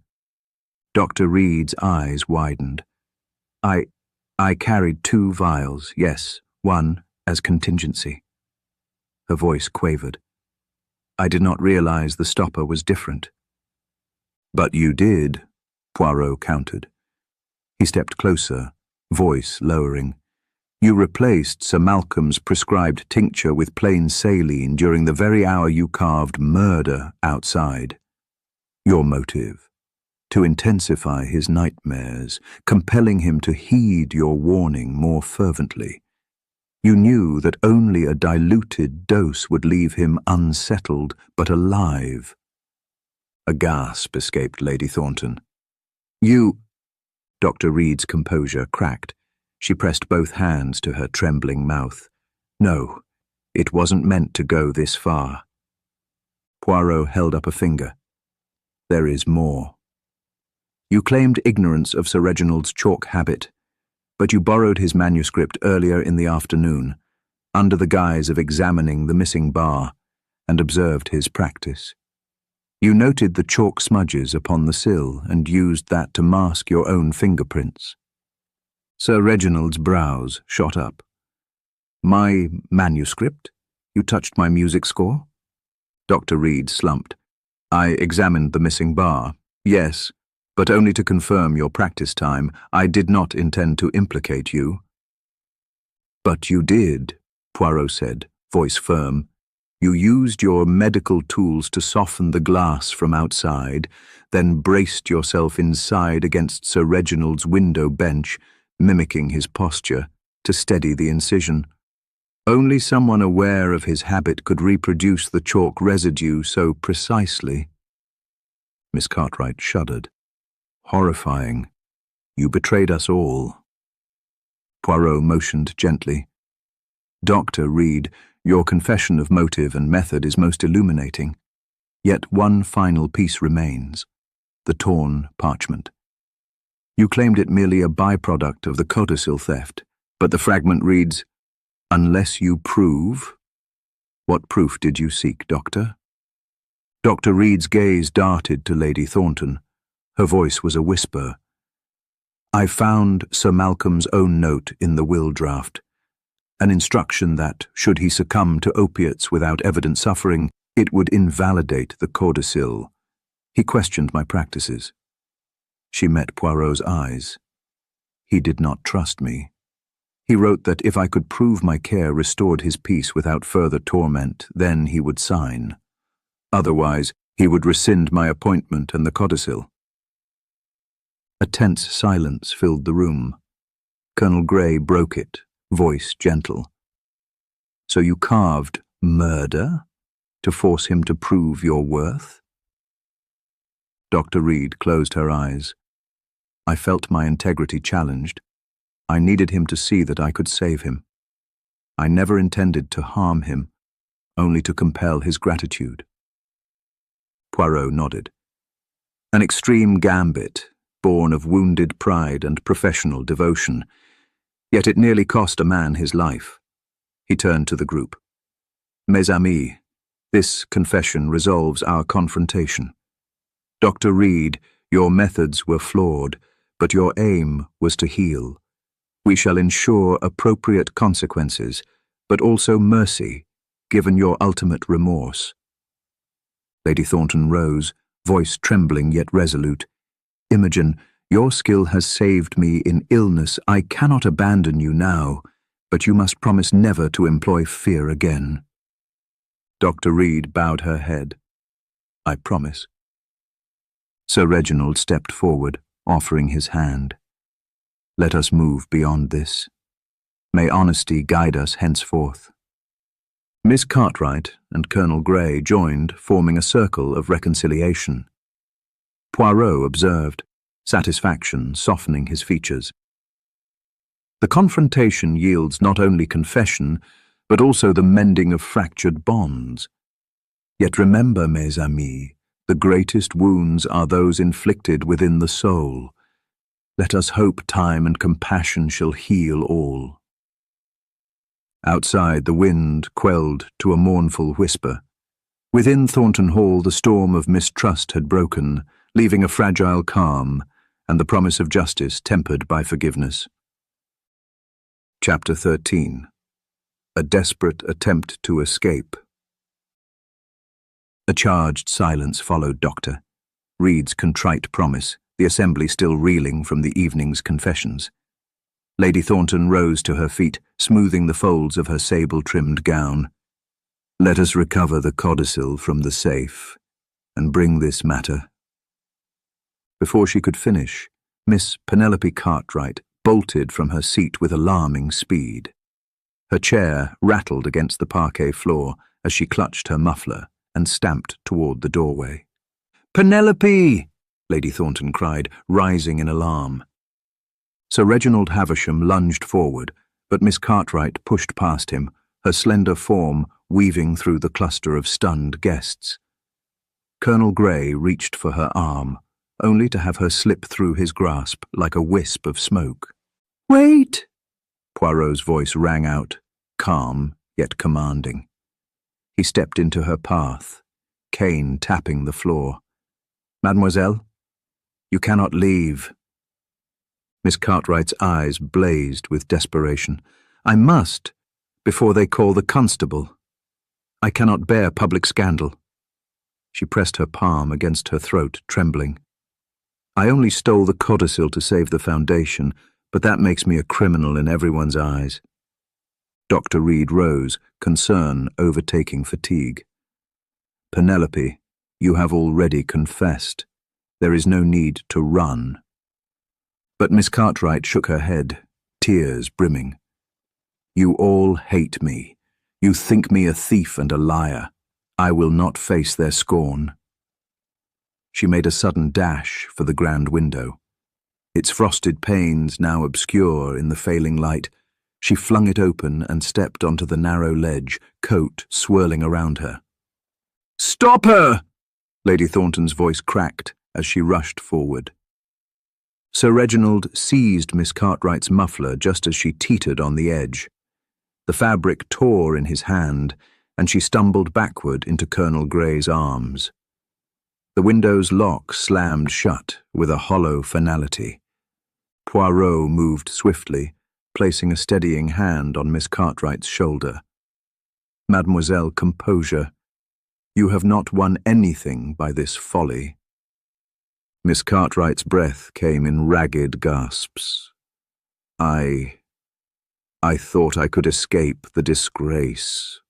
Dr. Reed's eyes widened. I carried 2 vials, yes, one as contingency. Her voice quavered. I did not realize the stopper was different. But you did, Poirot countered. He stepped closer, voice lowering. You replaced Sir Malcolm's prescribed tincture with plain saline during the very hour you carved murder outside. Your motive? To intensify his nightmares, compelling him to heed your warning more fervently. You knew that only a diluted dose would leave him unsettled but alive. A gasp escaped Lady Thornton. You... Dr. Reed's composure cracked. She pressed both hands to her trembling mouth. No, it wasn't meant to go this far. Poirot held up a finger. There is more. You claimed ignorance of Sir Reginald's chalk habit, but you borrowed his manuscript earlier in the afternoon, under the guise of examining the missing bar, and observed his practice. You noted the chalk smudges upon the sill and used that to mask your own fingerprints. Sir Reginald's brows shot up. My manuscript? You touched my music score? Dr. Reed slumped. I examined the missing bar, yes, but only to confirm your practice time. I did not intend to implicate you. But you did, Poirot said, voice firm. You used your medical tools to soften the glass from outside, then braced yourself inside against Sir Reginald's window bench, mimicking his posture, to steady the incision. Only someone aware of his habit could reproduce the chalk residue so precisely. Miss Cartwright shuddered. Horrifying. You betrayed us all. Poirot motioned gently. Dr. Reed, your confession of motive and method is most illuminating. Yet one final piece remains, the torn parchment. You claimed it merely a byproduct of the codicil theft, but the fragment reads, unless you prove. What proof did you seek, Doctor? Dr. Reed's gaze darted to Lady Thornton. Her voice was a whisper. I found Sir Malcolm's own note in the will draft. An instruction that, should he succumb to opiates without evident suffering, it would invalidate the codicil. He questioned my practices. She met Poirot's eyes. He did not trust me. He wrote that if I could prove my care restored his peace without further torment, then he would sign. Otherwise, he would rescind my appointment and the codicil. A tense silence filled the room. Colonel Grey broke it, voice gentle. So you carved murder to force him to prove your worth? Dr. Reed closed her eyes. I felt my integrity challenged. I needed him to see that I could save him. I never intended to harm him, only to compel his gratitude. Poirot nodded. An extreme gambit, born of wounded pride and professional devotion. Yet it nearly cost a man his life. He turned to the group. Mes amis, this confession resolves our confrontation. Dr. Reed, your methods were flawed, but your aim was to heal. We shall ensure appropriate consequences, but also mercy, given your ultimate remorse. Lady Thornton rose, voice trembling yet resolute. Imogen, your skill has saved me in illness. I cannot abandon you now, but you must promise never to employ fear again. Dr. Reed bowed her head. I promise. Sir Reginald stepped forward, offering his hand. Let us move beyond this. May honesty guide us henceforth. Miss Cartwright and Colonel Grey joined, forming a circle of reconciliation. Poirot observed, satisfaction softening his features. The confrontation yields not only confession, but also the mending of fractured bonds. Yet remember, mes amis, the greatest wounds are those inflicted within the soul. Let us hope time and compassion shall heal all. Outside, the wind quelled to a mournful whisper. Within Thornton Hall, the storm of mistrust had broken, leaving a fragile calm and the promise of justice tempered by forgiveness. Chapter 13. A desperate attempt to escape. A charged silence followed Dr. Reed's contrite promise, the assembly still reeling from the evening's confessions. Lady Thornton rose to her feet, smoothing the folds of her sable-trimmed gown. Let us recover the codicil from the safe, and bring this matter. Before she could finish, Miss Penelope Cartwright bolted from her seat with alarming speed. Her chair rattled against the parquet floor as she clutched her muffler and stamped toward the doorway. "Penelope!" Lady Thornton cried, rising in alarm. Sir Reginald Havisham lunged forward, but Miss Cartwright pushed past him, her slender form weaving through the cluster of stunned guests. Colonel Grey reached for her arm, only to have her slip through his grasp like a wisp of smoke. "Wait!" Poirot's voice rang out, calm yet commanding. He stepped into her path, cane tapping the floor. "Mademoiselle, you cannot leave." Miss Cartwright's eyes blazed with desperation. "I must, before they call the constable. I cannot bear public scandal." She pressed her palm against her throat, trembling. "I only stole the codicil to save the foundation, but that makes me a criminal in everyone's eyes." Dr. Reed rose, concern overtaking fatigue. "Penelope, you have already confessed. There is no need to run." But Miss Cartwright shook her head, tears brimming. "You all hate me. You think me a thief and a liar. I will not face their scorn." She made a sudden dash for the grand window. Its frosted panes now obscure in the failing light, she flung it open and stepped onto the narrow ledge, coat swirling around her. "Stop her!" Lady Thornton's voice cracked as she rushed forward. Sir Reginald seized Miss Cartwright's muffler just as she teetered on the edge. The fabric tore in his hand, and she stumbled backward into Colonel Grey's arms. The window's lock slammed shut with a hollow finality. Poirot moved swiftly, placing a steadying hand on Miss Cartwright's shoulder. "Mademoiselle, composure. You have not won anything by this folly." Miss Cartwright's breath came in ragged gasps. I thought I could escape the disgrace."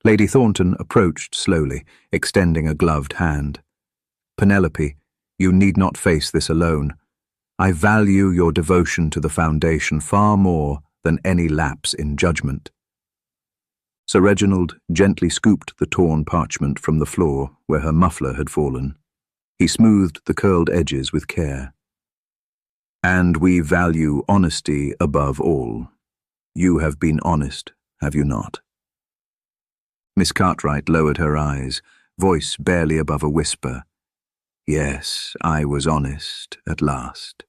Lady Thornton approached slowly, extending a gloved hand. "Penelope, you need not face this alone. I value your devotion to the foundation far more than any lapse in judgment." Sir Reginald gently scooped the torn parchment from the floor where her muffler had fallen. He smoothed the curled edges with care. "And we value honesty above all. You have been honest, have you not?" Miss Cartwright lowered her eyes, voice barely above a whisper. "Yes, I was honest at last."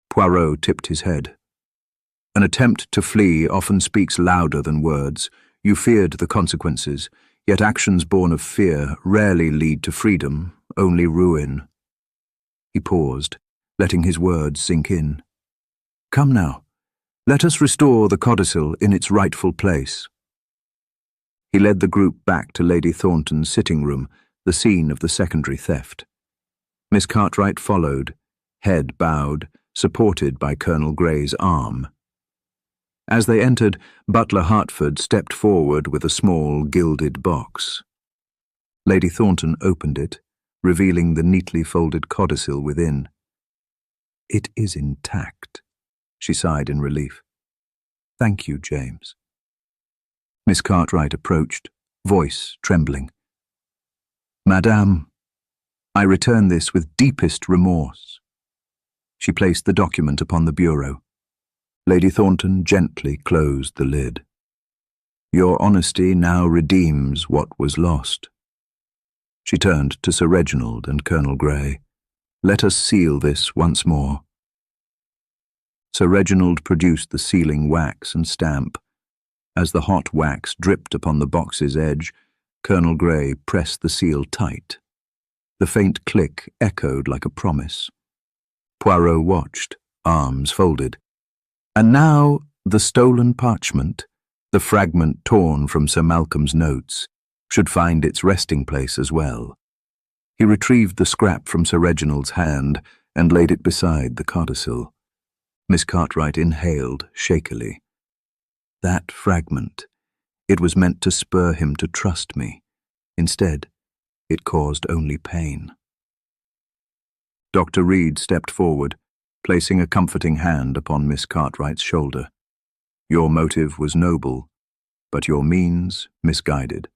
Poirot tipped his head. "An attempt to flee often speaks louder than words. You feared the consequences, yet actions born of fear rarely lead to freedom, only ruin." He paused, letting his words sink in. "Come now, let us restore the codicil in its rightful place." He led the group back to Lady Thornton's sitting room, the scene of the secondary theft. Miss Cartwright followed, head bowed, supported by Colonel Grey's arm. As they entered, Butler Hertford stepped forward with a small gilded box. Lady Thornton opened it, revealing the neatly folded codicil within. "It is intact," She sighed in relief. Thank you, James. Miss Cartwright approached, voice trembling. Madame, I return this with deepest remorse. She placed the document upon the bureau. Lady Thornton gently closed the lid. Your honesty now redeems what was lost. She turned to Sir Reginald and Colonel Grey. Let us seal this once more. Sir Reginald produced the sealing wax and stamp. As the hot wax dripped upon the box's edge, Colonel Grey pressed the seal tight. The faint click echoed like a promise. Poirot watched, arms folded. And now the stolen parchment, the fragment torn from Sir Malcolm's notes, should find its resting place as well. He retrieved the scrap from Sir Reginald's hand and laid it beside the codicil. Miss Cartwright inhaled shakily. That fragment, it was meant to spur him to trust me. Instead, it caused only pain. Dr. Reed stepped forward, placing a comforting hand upon Miss Cartwright's shoulder. Your motive was noble, but your means misguided.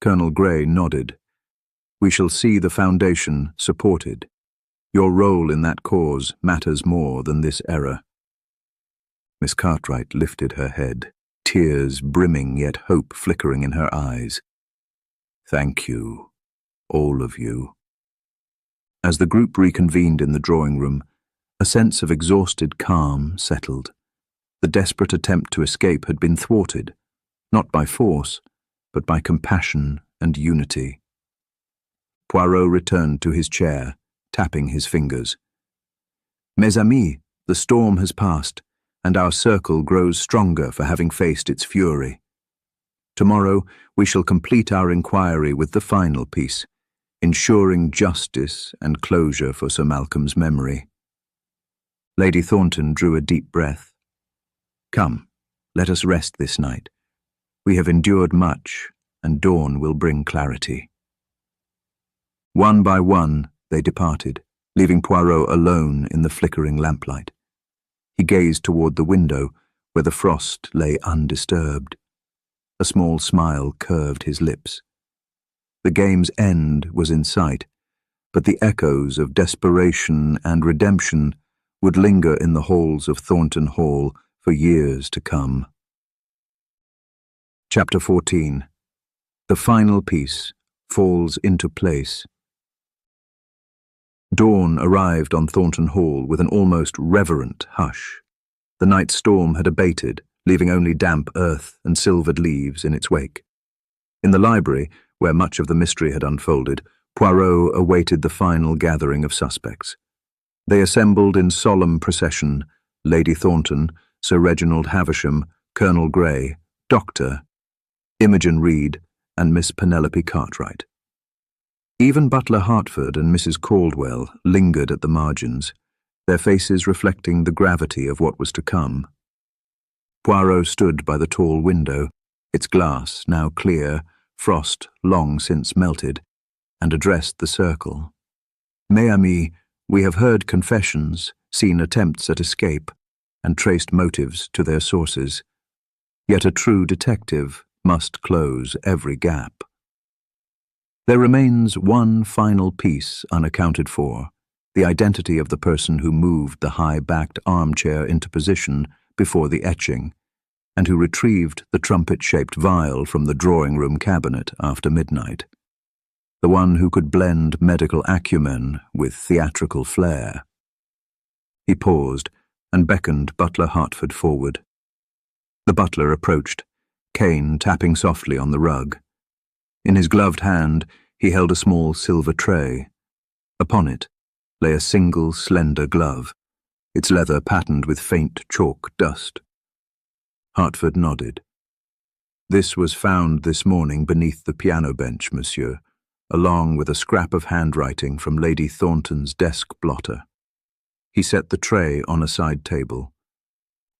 Colonel Grey nodded. We shall see the foundation supported. Your role in that cause matters more than this error. Miss Cartwright lifted her head, tears brimming yet hope flickering in her eyes. Thank you, all of you. As the group reconvened in the drawing room, a sense of exhausted calm settled. The desperate attempt to escape had been thwarted, not by force, but by compassion and unity. Poirot returned to his chair, tapping his fingers. Mes amis, the storm has passed, and our circle grows stronger for having faced its fury. Tomorrow we shall complete our inquiry with the final piece, ensuring justice and closure for Sir Malcolm's memory. Lady Thornton drew a deep breath. Come, let us rest this night. We have endured much, and dawn will bring clarity. One by one they departed, leaving Poirot alone in the flickering lamplight. He gazed toward the window, where the frost lay undisturbed. A small smile curved his lips. The game's end was in sight, but the echoes of desperation and redemption would linger in the halls of Thornton Hall for years to come. Chapter 14. The final piece falls into place. Dawn arrived on Thornton Hall with an almost reverent hush. The night storm had abated, leaving only damp earth and silvered leaves in its wake. In the library, where much of the mystery had unfolded, Poirot awaited the final gathering of suspects. They assembled in solemn procession: Lady Thornton, Sir Reginald Havisham, Colonel Grey, Dr. Imogen Reed, and Miss Penelope Cartwright. Even Butler Hertford and Mrs. Caldwell lingered at the margins, their faces reflecting the gravity of what was to come. Poirot stood by the tall window, its glass now clear, frost long since melted, and addressed the circle. Mes amis, we have heard confessions, seen attempts at escape, and traced motives to their sources. Yet a true detective must close every gap. There remains one final piece unaccounted for, the identity of the person who moved the high-backed armchair into position before the etching, and who retrieved the trumpet-shaped vial from the drawing-room cabinet after midnight. The one who could blend medical acumen with theatrical flair. He paused and beckoned Butler Hertford forward. The butler approached, cane tapping softly on the rug. In his gloved hand, he held a small silver tray. Upon it lay a single slender glove, its leather patterned with faint chalk dust. Hertford nodded. This was found this morning beneath the piano bench, monsieur, along with a scrap of handwriting from Lady Thornton's desk blotter. He set the tray on a side table.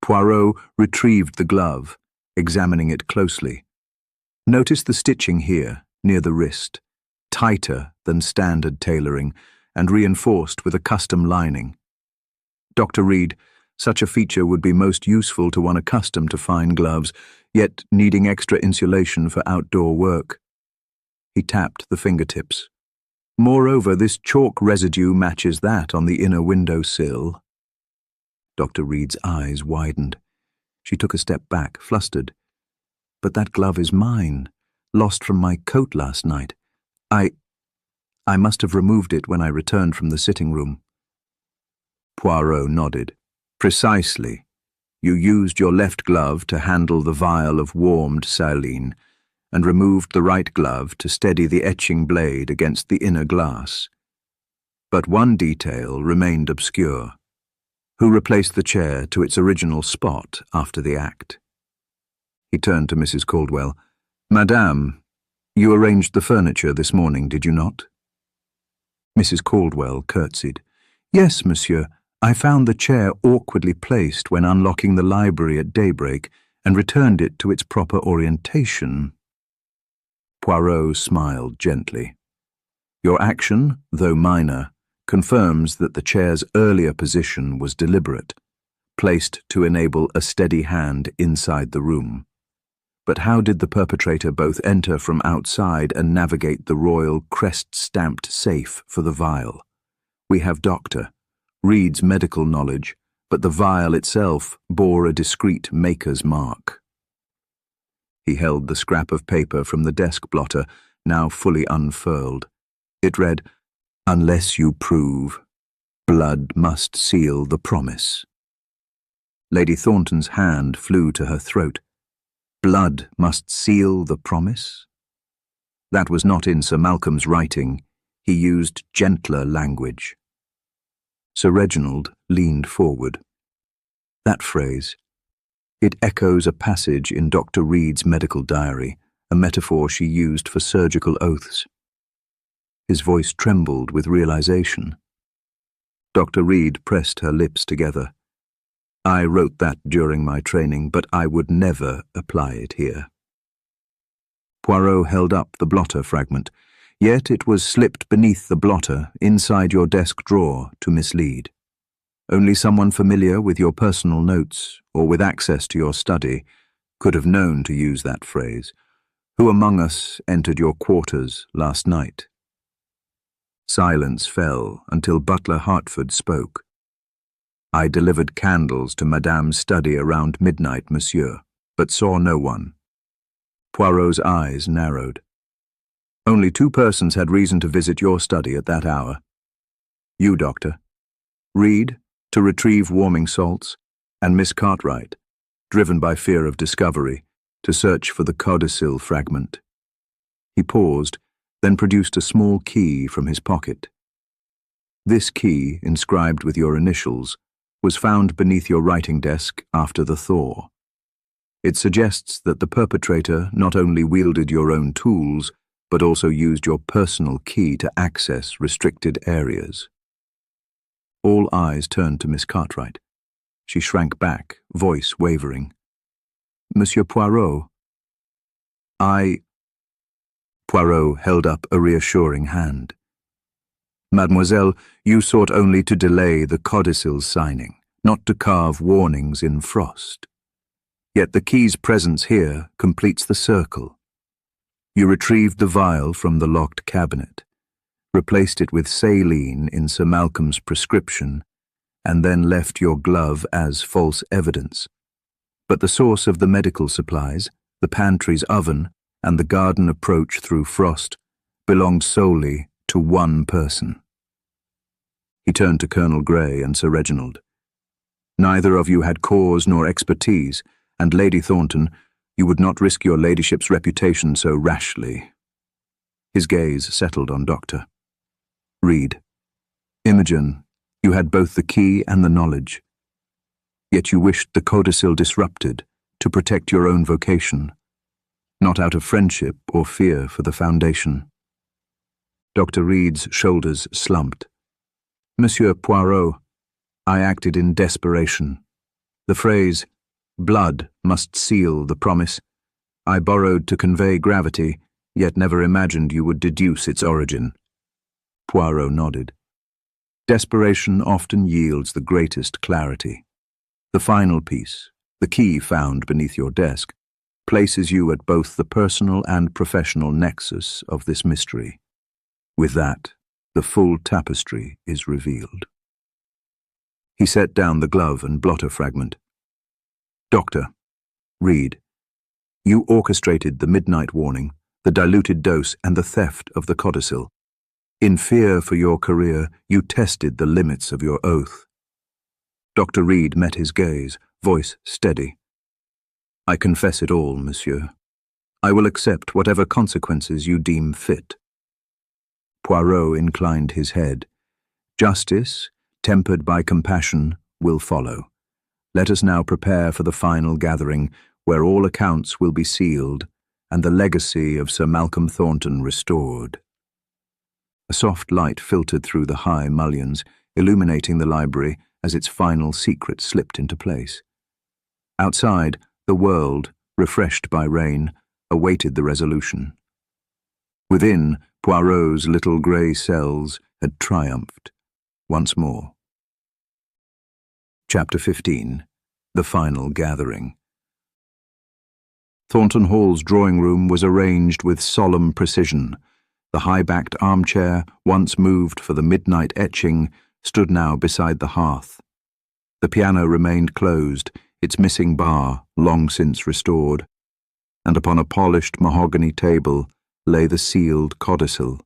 Poirot retrieved the glove, examining it closely. Notice the stitching here, near the wrist, tighter than standard tailoring and reinforced with a custom lining. Dr. Reed, Such a feature would be most useful to one accustomed to fine gloves, yet needing extra insulation for outdoor work. He tapped the fingertips. Moreover, this chalk residue matches that on the inner window sill. Dr. Reed's eyes widened. She took a step back, flustered. But that glove is mine, lost from my coat last night. I must have removed it when I returned from the sitting room. Poirot nodded. Precisely. You used your left glove to handle the vial of warmed saline, and removed the right glove to steady the etching blade against the inner glass. But one detail remained obscure. Who replaced the chair to its original spot after the act? He turned to Mrs. Caldwell. Madame, you arranged the furniture this morning, did you not? Mrs. Caldwell curtsied. Yes, monsieur. I found the chair awkwardly placed when unlocking the library at daybreak and returned it to its proper orientation. Poirot smiled gently. Your action, though minor, confirms that the chair's earlier position was deliberate, placed to enable a steady hand inside the room. But how did the perpetrator both enter from outside and navigate the royal crest-stamped safe for the vial? We have Dr. Reed's medical knowledge, but the vial itself bore a discreet maker's mark. He held the scrap of paper from the desk blotter, now fully unfurled. It read, Unless you prove, blood must seal the promise. Lady Thornton's hand flew to her throat. Blood must seal the promise? That was not in Sir Malcolm's writing. He used gentler language. Sir Reginald leaned forward. That phrase, it echoes a passage in Dr. Reed's medical diary, a metaphor she used for surgical oaths. His voice trembled with realization. Dr. Reed pressed her lips together. I wrote that during my training, but I would never apply it here. Poirot held up the blotter fragment, yet it was slipped beneath the blotter inside your desk drawer to mislead. Only someone familiar with your personal notes or with access to your study could have known to use that phrase. Who among us entered your quarters last night? Silence fell until Butler Hertford spoke. I delivered candles to Madame's study around midnight, monsieur, but saw no one. Poirot's eyes narrowed. Only 2 persons had reason to visit your study at that hour. You, Doctor. Reed, to retrieve warming salts, and Miss Cartwright, driven by fear of discovery, to search for the codicil fragment. He paused, then produced a small key from his pocket. This key, inscribed with your initials, was found beneath your writing desk after the thaw. It suggests that the perpetrator not only wielded your own tools, but also used your personal key to access restricted areas. All eyes turned to Miss Cartwright. She shrank back, voice wavering. Monsieur Poirot. Poirot held up a reassuring hand. Mademoiselle, you sought only to delay the codicil's signing, not to carve warnings in frost. Yet the key's presence here completes the circle. You retrieved the vial from the locked cabinet, replaced it with saline in Sir Malcolm's prescription, and then left your glove as false evidence. But the source of the medical supplies, the pantry's oven, and the garden approach through frost belonged solely to one person. He turned to Colonel Grey and Sir Reginald. Neither of you had cause nor expertise, and Lady Thornton, you would not risk your ladyship's reputation so rashly. His gaze settled on Dr. Reed. Imogen, you had both the key and the knowledge. Yet you wished the codicil disrupted to protect your own vocation, not out of friendship or fear for the Foundation. Dr. Reed's shoulders slumped. Monsieur Poirot, I acted in desperation. The phrase, blood must seal the promise, I borrowed to convey gravity, yet never imagined you would deduce its origin. Poirot nodded. Desperation often yields the greatest clarity. The final piece, the key found beneath your desk, places you at both the personal and professional nexus of this mystery. With that, the full tapestry is revealed. He set down the glove and blotter fragment. Dr. Reed, you orchestrated the midnight warning, the diluted dose, and the theft of the codicil. In fear for your career, you tested the limits of your oath. Dr. Reed met his gaze, voice steady. I confess it all, monsieur. I will accept whatever consequences you deem fit. Poirot inclined his head. Justice, tempered by compassion, will follow. Let us now prepare for the final gathering, where all accounts will be sealed and the legacy of Sir Malcolm Thornton restored. A soft light filtered through the high mullions, illuminating the library as its final secret slipped into place. Outside, the world, refreshed by rain, awaited the resolution. Within, Poirot's little grey cells had triumphed once more. Chapter 15. The Final Gathering. Thornton Hall's drawing room was arranged with solemn precision. The high-backed armchair, once moved for the midnight etching, stood now beside the hearth. The piano remained closed, its missing bar long since restored, and upon a polished mahogany table lay the sealed codicil.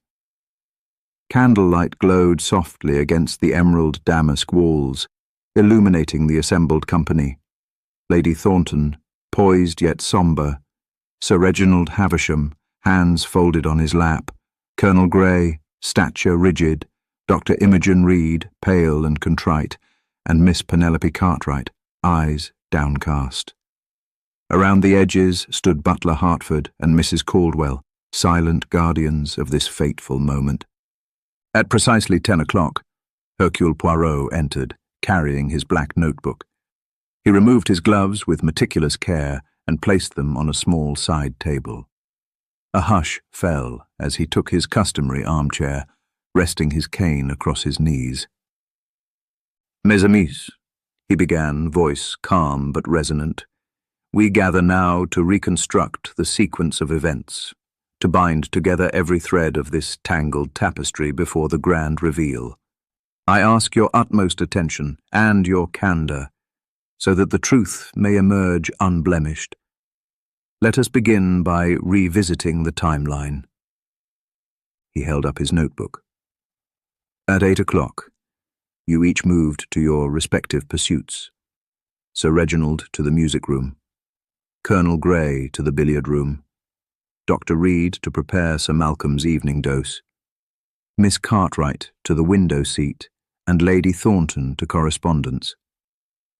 Candlelight glowed softly against the emerald damask walls, illuminating the assembled company. Lady Thornton, poised yet sombre, Sir Reginald Havisham, hands folded on his lap, Colonel Grey, stature rigid, Dr. Imogen Reed, pale and contrite, and Miss Penelope Cartwright, eyes downcast. Around the edges stood Butler Hertford and Mrs. Caldwell, silent guardians of this fateful moment. At precisely 10 o'clock, Hercule Poirot entered, carrying his black notebook. He removed his gloves with meticulous care and placed them on a small side table. A hush fell as he took his customary armchair, resting his cane across his knees. Mes amis, he began, voice calm but resonant, we gather now to reconstruct the sequence of events, to bind together every thread of this tangled tapestry before the grand reveal. I ask your utmost attention and your candor, so that the truth may emerge unblemished. Let us begin by revisiting the timeline. He held up his notebook. At 8 o'clock, you each moved to your respective pursuits. Sir Reginald to the music room, Colonel Grey to the billiard room, Dr. Reed to prepare Sir Malcolm's evening dose, Miss Cartwright to the window seat, and Lady Thornton to correspondence.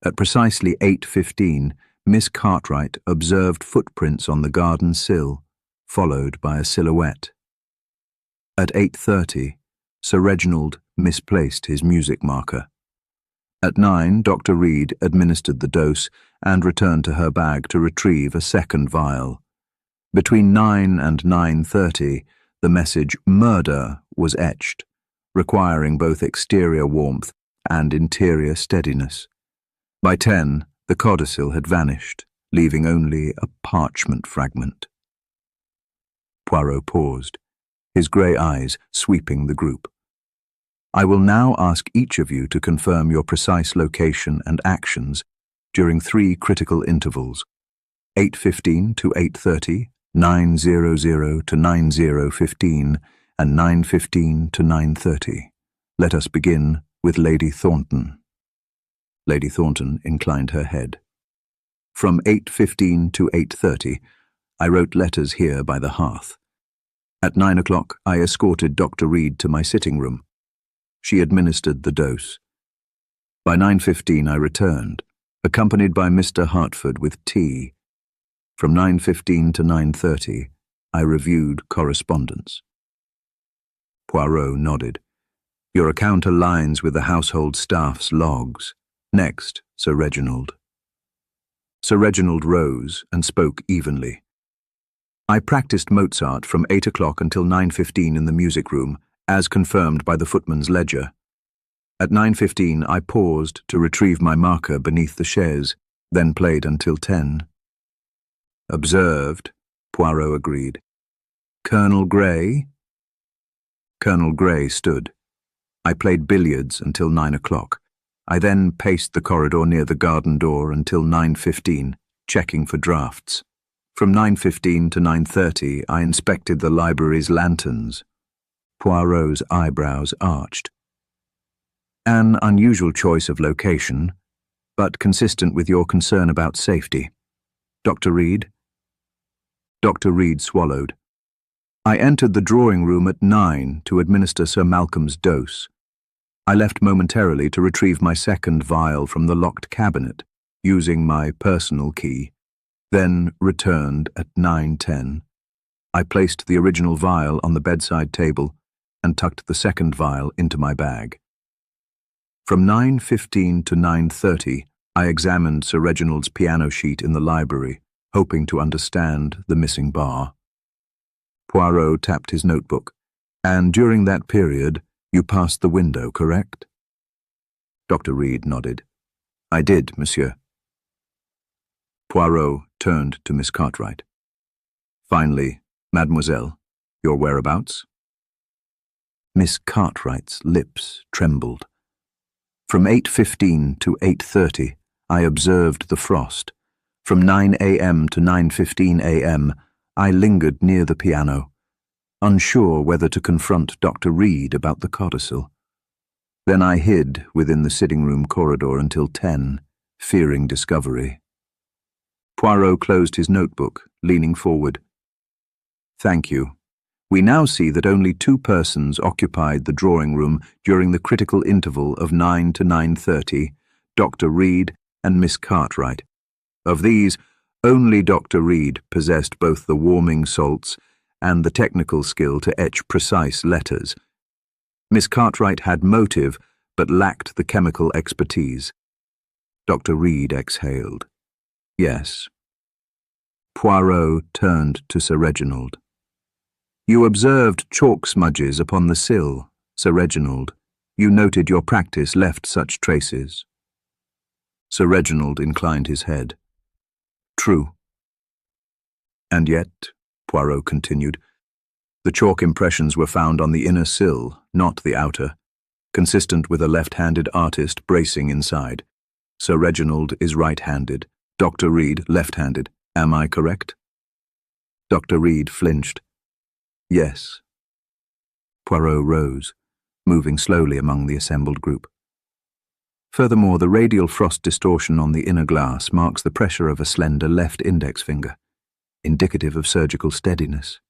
At precisely 8:15, Miss Cartwright observed footprints on the garden sill, followed by a silhouette. At 8:30, Sir Reginald misplaced his music marker. At 9, Dr. Reed administered the dose and returned to her bag to retrieve a second vial. Between 9 and 9:30, the message "murder" was etched, requiring both exterior warmth and interior steadiness. By 10, the codicil had vanished, leaving only a parchment fragment. Poirot paused, his grey eyes sweeping the group. I will now ask each of you to confirm your precise location and actions during 3 critical intervals: 8:15 to 8:30, 9:00 to 9:15, and 9:15 to 9:30. Let us begin with Lady Thornton. Lady Thornton inclined her head. From 8:15 to 8:30, I wrote letters here by the hearth. At 9 o'clock, I escorted Dr. Reed to my sitting room. She administered the dose. By 9:15, I returned, accompanied by Mr. Hertford with tea. From 9:15 to 9:30, I reviewed correspondence. Poirot nodded. Your account aligns with the household staff's logs. Next, Sir Reginald. Sir Reginald rose and spoke evenly. I practiced Mozart from 8 o'clock until 9:15 in the music room, as confirmed by the footman's ledger. At 9:15, I paused to retrieve my marker beneath the chaise, then played until 10. Observed, Poirot agreed. Colonel Grey? Colonel Grey stood. I played billiards until 9 o'clock. I then paced the corridor near the garden door until 9:15, checking for drafts. From 9:15 to 9:30, I inspected the library's lanterns. Poirot's eyebrows arched. An unusual choice of location, but consistent with your concern about safety. Dr. Reed? Dr. Reed swallowed. I entered the drawing room at 9 to administer Sir Malcolm's dose. I left momentarily to retrieve my second vial from the locked cabinet, using my personal key, then returned at 9:10. I placed the original vial on the bedside table and tucked the second vial into my bag. From 9:15 to 9:30, I examined Sir Reginald's piano sheet in the library, hoping to understand the missing bar. Poirot tapped his notebook. And during that period, you passed the window, correct? Dr. Reed nodded. I did, monsieur. Poirot turned to Miss Cartwright. Finally, mademoiselle, your whereabouts? Miss Cartwright's lips trembled. From 8:15 to 8:30, I observed the frost. From 9 a.m. to 9:15 a.m., I lingered near the piano, unsure whether to confront Dr. Reed about the codicil. Then I hid within the sitting room corridor until 10, fearing discovery. Poirot closed his notebook, leaning forward. Thank you. We now see that only 2 persons occupied the drawing room during the critical interval of 9 to 9:30, Dr. Reed and Miss Cartwright. Of these, only Dr. Reed possessed both the warming salts and the technical skill to etch precise letters. Miss Cartwright had motive, but lacked the chemical expertise. Dr. Reed exhaled. Yes. Poirot turned to Sir Reginald. You observed chalk smudges upon the sill, Sir Reginald. You noted your practice left such traces. Sir Reginald inclined his head. True. And yet, Poirot continued, the chalk impressions were found on the inner sill, not the outer, consistent with a left-handed artist bracing inside. Sir Reginald is right-handed, Dr. Reed left-handed. Am I correct? Dr. Reed flinched. Yes. Poirot rose, moving slowly among the assembled group. Furthermore, the radial frost distortion on the inner glass marks the pressure of a slender left index finger, indicative of surgical steadiness.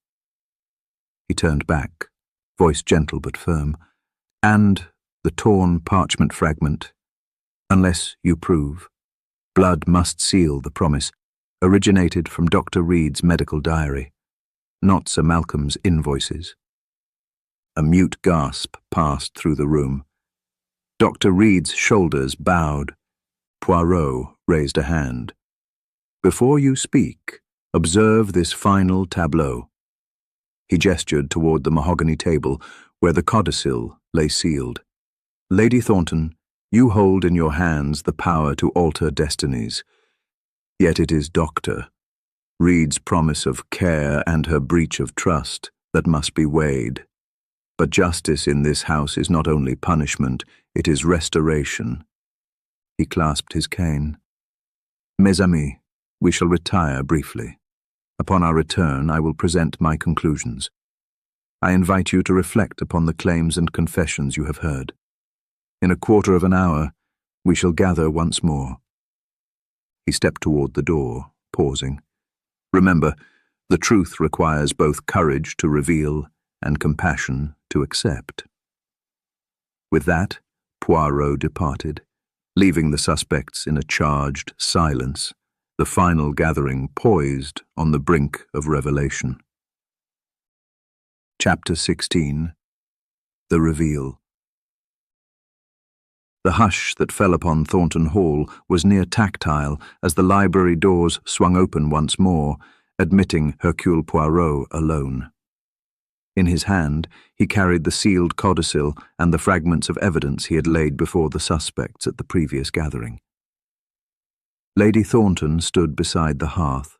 He turned back, voice gentle but firm, and the torn parchment fragment, unless you prove, blood must seal the promise, originated from Dr. Reed's medical diary, not Sir Malcolm's invoices. A mute gasp passed through the room. Dr. Reed's shoulders bowed. Poirot raised a hand. Before you speak, observe this final tableau. He gestured toward the mahogany table where the codicil lay sealed. Lady Thornton, you hold in your hands the power to alter destinies. Yet it is Dr. Reed's promise of care and her breach of trust that must be weighed. But justice in this house is not only punishment, it is restoration. He clasped his cane. Mes amis, we shall retire briefly. Upon our return, I will present my conclusions. I invite you to reflect upon the claims and confessions you have heard. In a quarter of an hour, we shall gather once more. He stepped toward the door, pausing. Remember, the truth requires both courage to reveal and compassion to accept. With that, Poirot departed, leaving the suspects in a charged silence, the final gathering poised on the brink of revelation. Chapter 16. The Reveal. The hush that fell upon Thornton Hall was near tactile as the library doors swung open once more, admitting Hercule Poirot alone. In his hand, he carried the sealed codicil and the fragments of evidence he had laid before the suspects at the previous gathering. Lady Thornton stood beside the hearth,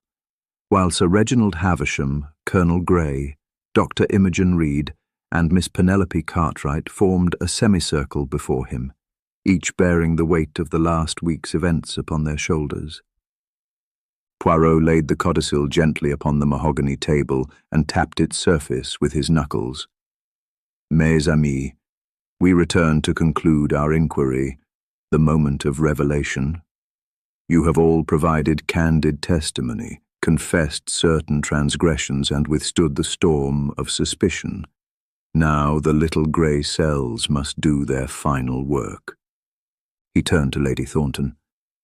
while Sir Reginald Havisham, Colonel Grey, Dr. Imogen Reed, and Miss Penelope Cartwright formed a semicircle before him, each bearing the weight of the last week's events upon their shoulders. Poirot laid the codicil gently upon the mahogany table and tapped its surface with his knuckles. Mes amis, we return to conclude our inquiry, the moment of revelation. You have all provided candid testimony, confessed certain transgressions, and withstood the storm of suspicion. Now the little grey cells must do their final work. He turned to Lady Thornton.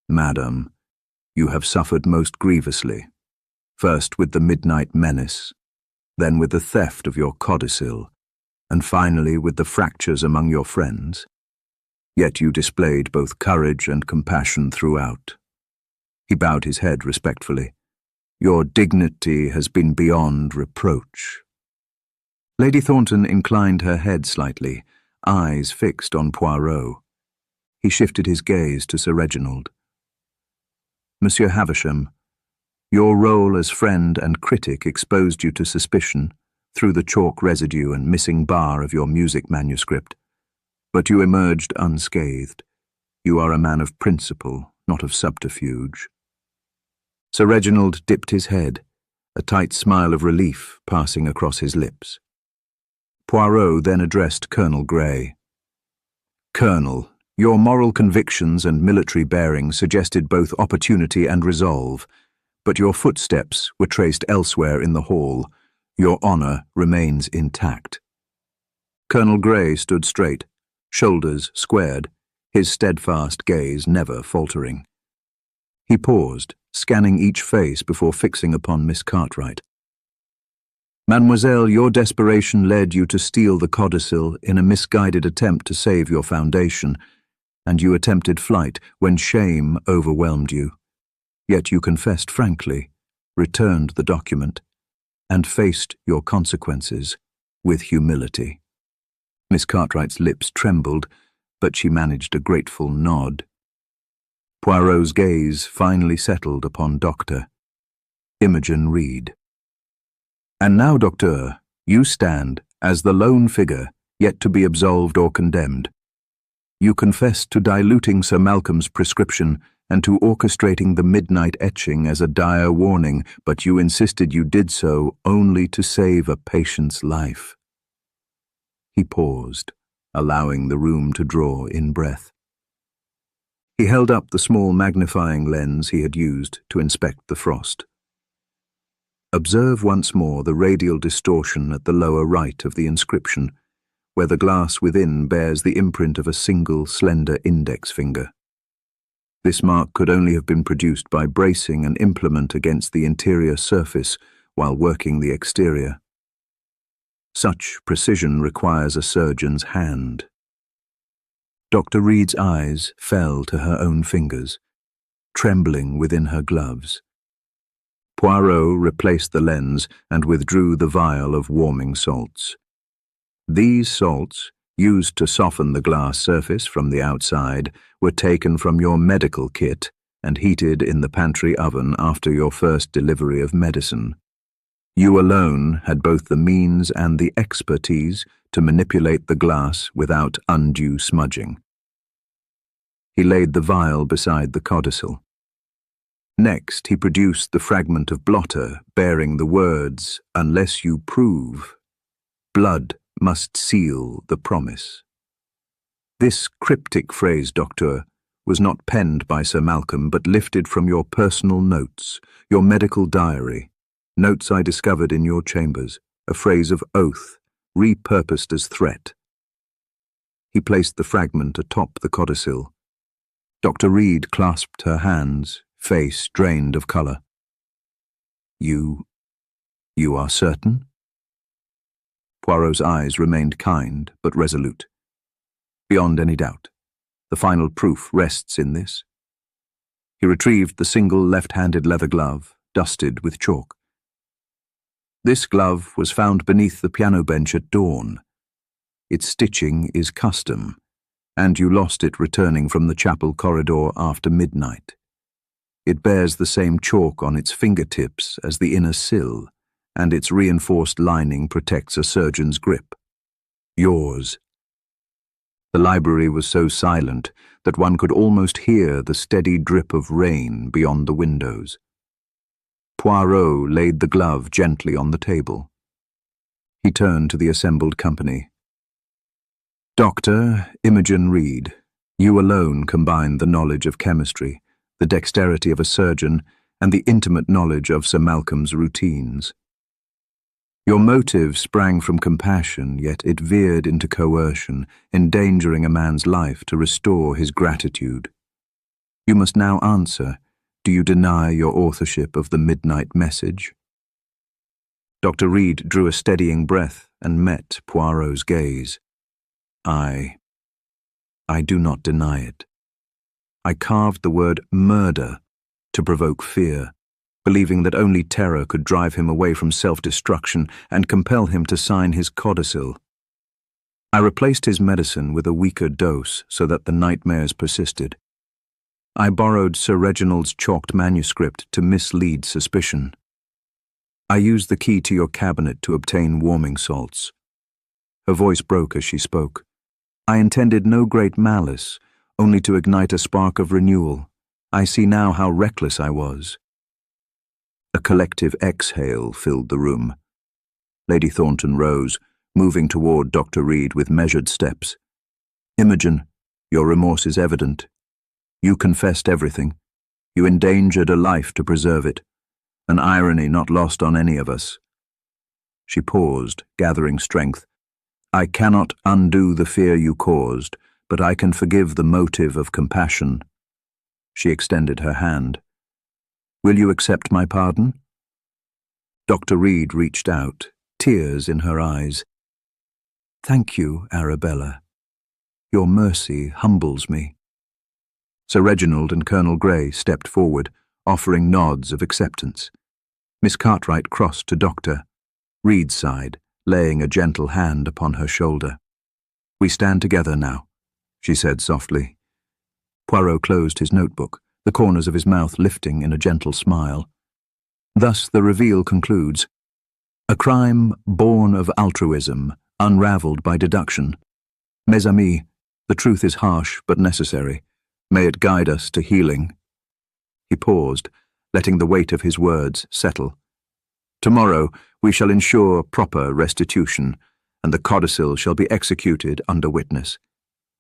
Madam, you have suffered most grievously, first with the midnight menace, then with the theft of your codicil, and finally with the fractures among your friends. Yet you displayed both courage and compassion throughout. He bowed his head respectfully. Your dignity has been beyond reproach. Lady Thornton inclined her head slightly, eyes fixed on Poirot. He shifted his gaze to Sir Reginald. Monsieur Havisham, your role as friend and critic exposed you to suspicion through the chalk residue and missing bar of your music manuscript. But you emerged unscathed. You are a man of principle, not of subterfuge. Sir Reginald dipped his head, a tight smile of relief passing across his lips. Poirot then addressed Colonel Grey. Colonel, your moral convictions and military bearing suggested both opportunity and resolve, but your footsteps were traced elsewhere in the hall. Your honour remains intact. Colonel Grey stood straight, shoulders squared, his steadfast gaze never faltering. He paused, scanning each face before fixing upon Miss Cartwright. Mademoiselle, your desperation led you to steal the codicil in a misguided attempt to save your foundation, and you attempted flight when shame overwhelmed you. Yet you confessed frankly, returned the document, and faced your consequences with humility. Miss Cartwright's lips trembled, but she managed a grateful nod. Poirot's gaze finally settled upon Dr. Imogen Reed. And now, Docteur, you stand as the lone figure yet to be absolved or condemned. You confessed to diluting Sir Malcolm's prescription and to orchestrating the midnight etching as a dire warning, but you insisted you did so only to save a patient's life. He paused, allowing the room to draw in breath. He held up the small magnifying lens he had used to inspect the frost. Observe once more the radial distortion at the lower right of the inscription, where the glass within bears the imprint of a single slender index finger. This mark could only have been produced by bracing an implement against the interior surface while working the exterior. Such precision requires a surgeon's hand. Dr. Reed's eyes fell to her own fingers, trembling within her gloves. Poirot replaced the lens and withdrew the vial of warming salts. These salts, used to soften the glass surface from the outside, were taken from your medical kit and heated in the pantry oven after your first delivery of medicine. You alone had both the means and the expertise to manipulate the glass without undue smudging. He laid the vial beside the codicil. Next, he produced the fragment of blotter bearing the words, "Unless you prove, blood must seal the promise." This cryptic phrase, Doctor, was not penned by Sir Malcolm, but lifted from your personal notes, your medical diary, notes I discovered in your chambers, a phrase of oath, repurposed as threat. He placed the fragment atop the codicil. Dr. Reed clasped her hands, face drained of colour. You are certain? Poirot's eyes remained kind but resolute. Beyond any doubt, the final proof rests in this. He retrieved the single left-handed leather glove, dusted with chalk. This glove was found beneath the piano bench at dawn. Its stitching is custom, and you lost it returning from the chapel corridor after midnight. It bears the same chalk on its fingertips as the inner sill, and its reinforced lining protects a surgeon's grip. Yours. The library was so silent that one could almost hear the steady drip of rain beyond the windows. Poirot laid the glove gently on the table. He turned to the assembled company. Dr. Imogen Reed, you alone combine the knowledge of chemistry, the dexterity of a surgeon, and the intimate knowledge of Sir Malcolm's routines. Your motive sprang from compassion, yet it veered into coercion, endangering a man's life to restore his gratitude. You must now answer, do you deny your authorship of the midnight message? Dr. Reed drew a steadying breath and met Poirot's gaze. I do not deny it. I carved the word murder to provoke fear, believing that only terror could drive him away from self-destruction and compel him to sign his codicil. I replaced his medicine with a weaker dose so that the nightmares persisted. I borrowed Sir Reginald's chalked manuscript to mislead suspicion. I used the key to your cabinet to obtain warming salts. Her voice broke as she spoke. I intended no great malice, only to ignite a spark of renewal. I see now how reckless I was. A collective exhale filled the room. Lady Thornton rose, moving toward Dr. Reed with measured steps. Imogen, your remorse is evident. You confessed everything. You endangered a life to preserve it, an irony not lost on any of us. She paused, gathering strength. I cannot undo the fear you caused, but I can forgive the motive of compassion. She extended her hand. Will you accept my pardon? Dr. Reed reached out, tears in her eyes. Thank you, Arabella. Your mercy humbles me. Sir Reginald and Colonel Grey stepped forward, offering nods of acceptance. Miss Cartwright crossed to Dr. Reed's side, laying a gentle hand upon her shoulder. We stand together now, she said softly. Poirot closed his notebook, the corners of his mouth lifting in a gentle smile. Thus the reveal concludes. A crime born of altruism, unravelled by deduction. Mes amis, the truth is harsh but necessary. May it guide us to healing. He paused, letting the weight of his words settle. Tomorrow we shall ensure proper restitution, and the codicil shall be executed under witness.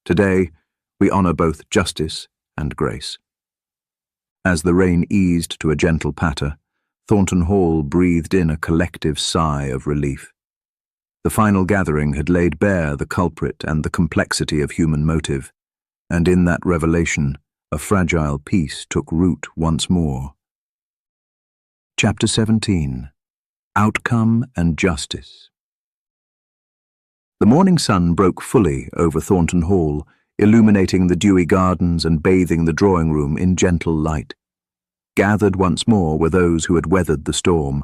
Today we honour both justice and grace. As the rain eased to a gentle patter, Thornton Hall breathed in a collective sigh of relief. The final gathering had laid bare the culprit and the complexity of human motive, and in that revelation, a fragile peace took root once more. Chapter 17. Outcome and Justice. The morning sun broke fully over Thornton Hall, illuminating the dewy gardens and bathing the drawing-room in gentle light. Gathered once more were those who had weathered the storm.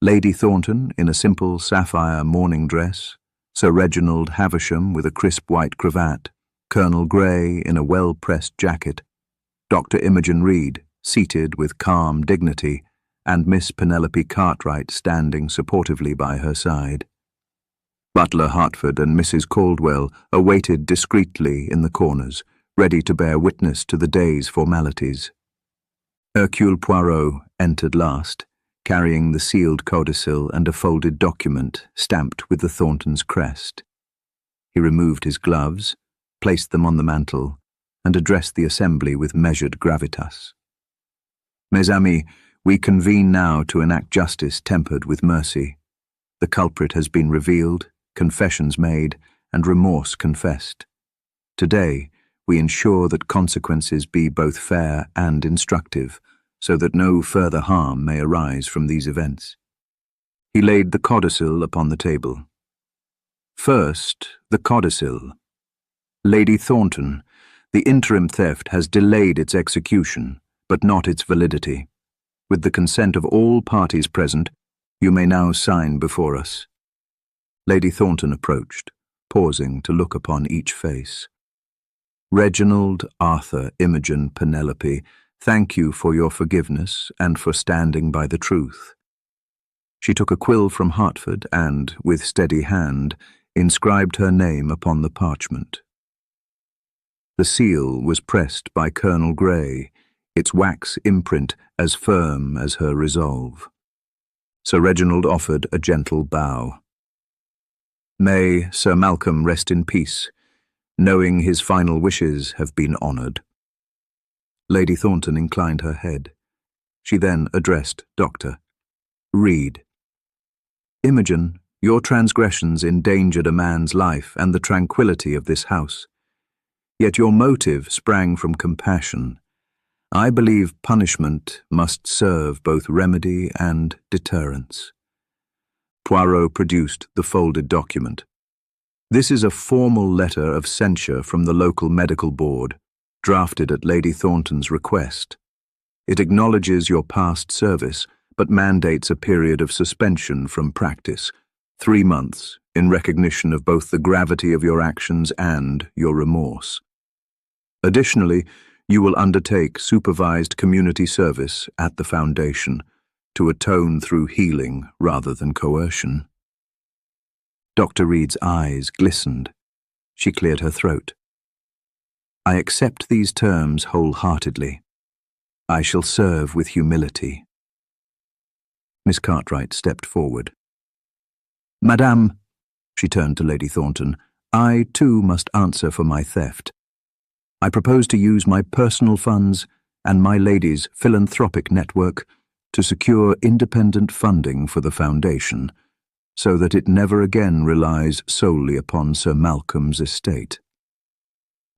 Lady Thornton in a simple sapphire morning dress, Sir Reginald Havisham with a crisp white cravat, Colonel Grey in a well-pressed jacket, Dr. Imogen Reed seated with calm dignity, and Miss Penelope Cartwright standing supportively by her side. Butler Hertford and Mrs. Caldwell awaited discreetly in the corners, ready to bear witness to the day's formalities. Hercule Poirot entered last, carrying the sealed codicil and a folded document stamped with the Thorntons' crest. He removed his gloves, placed them on the mantel, and addressed the assembly with measured gravitas. Mes amis, we convene now to enact justice tempered with mercy. The culprit has been revealed, confessions made, and remorse confessed. Today, we ensure that consequences be both fair and instructive, so that no further harm may arise from these events. He laid the codicil upon the table. First, the codicil. Lady Thornton, the interim theft has delayed its execution, but not its validity. With the consent of all parties present, You may now sign before us." Lady Thornton approached, pausing to look upon each face. "Reginald, Arthur, Imogen, Penelope, thank you for your forgiveness and for standing by the truth." She took a quill from Hertford and, with steady hand, inscribed her name upon the parchment. The seal was pressed by Colonel Grey, its wax imprint as firm as her resolve. Sir Reginald offered a gentle bow. "May Sir Malcolm rest in peace, knowing his final wishes have been honoured." Lady Thornton inclined her head. She then addressed Dr. Reed. "Imogen, your transgressions endangered a man's life and the tranquillity of this house. Yet your motive sprang from compassion. I believe punishment must serve both remedy and deterrence." Poirot produced the folded document. "This is a formal letter of censure from the local medical board, drafted at Lady Thornton's request. It acknowledges your past service, but mandates a period of suspension from practice, 3 months, in recognition of both the gravity of your actions and your remorse. Additionally, you will undertake supervised community service at the Foundation to atone through healing rather than coercion." Dr. Reed's eyes glistened. She cleared her throat. "I accept these terms wholeheartedly. I shall serve with humility." Miss Cartwright stepped forward. "Madame," she turned to Lady Thornton, "I too must answer for my theft. I propose to use my personal funds and my lady's philanthropic network to secure independent funding for the Foundation, so that it never again relies solely upon Sir Malcolm's estate.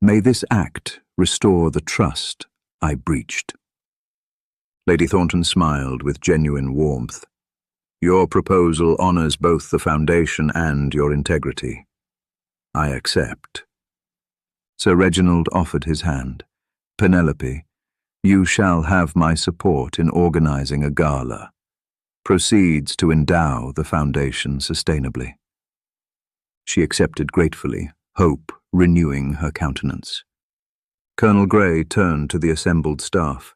May this act restore the trust I breached." Lady Thornton smiled with genuine warmth. "Your proposal honours both the Foundation and your integrity. I accept." Sir Reginald offered his hand. "Penelope, you shall have my support in organising a gala. Proceeds to endow the Foundation sustainably." She accepted gratefully, hope renewing her countenance. Colonel Grey turned to the assembled staff.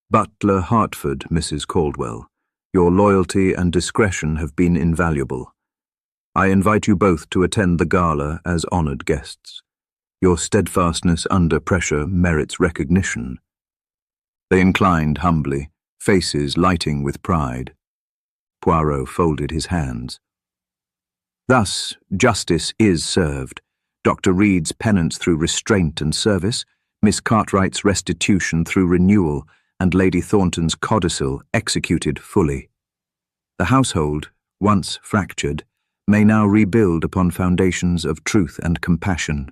"Butler Hertford, Mrs. Caldwell, your loyalty and discretion have been invaluable. I invite you both to attend the gala as honoured guests. Your steadfastness under pressure merits recognition." They inclined humbly, faces lighting with pride. Poirot folded his hands. "Thus, justice is served. Dr. Reed's penance through restraint and service, Miss Cartwright's restitution through renewal, and Lady Thornton's codicil executed fully. The household, once fractured, may now rebuild upon foundations of truth and compassion."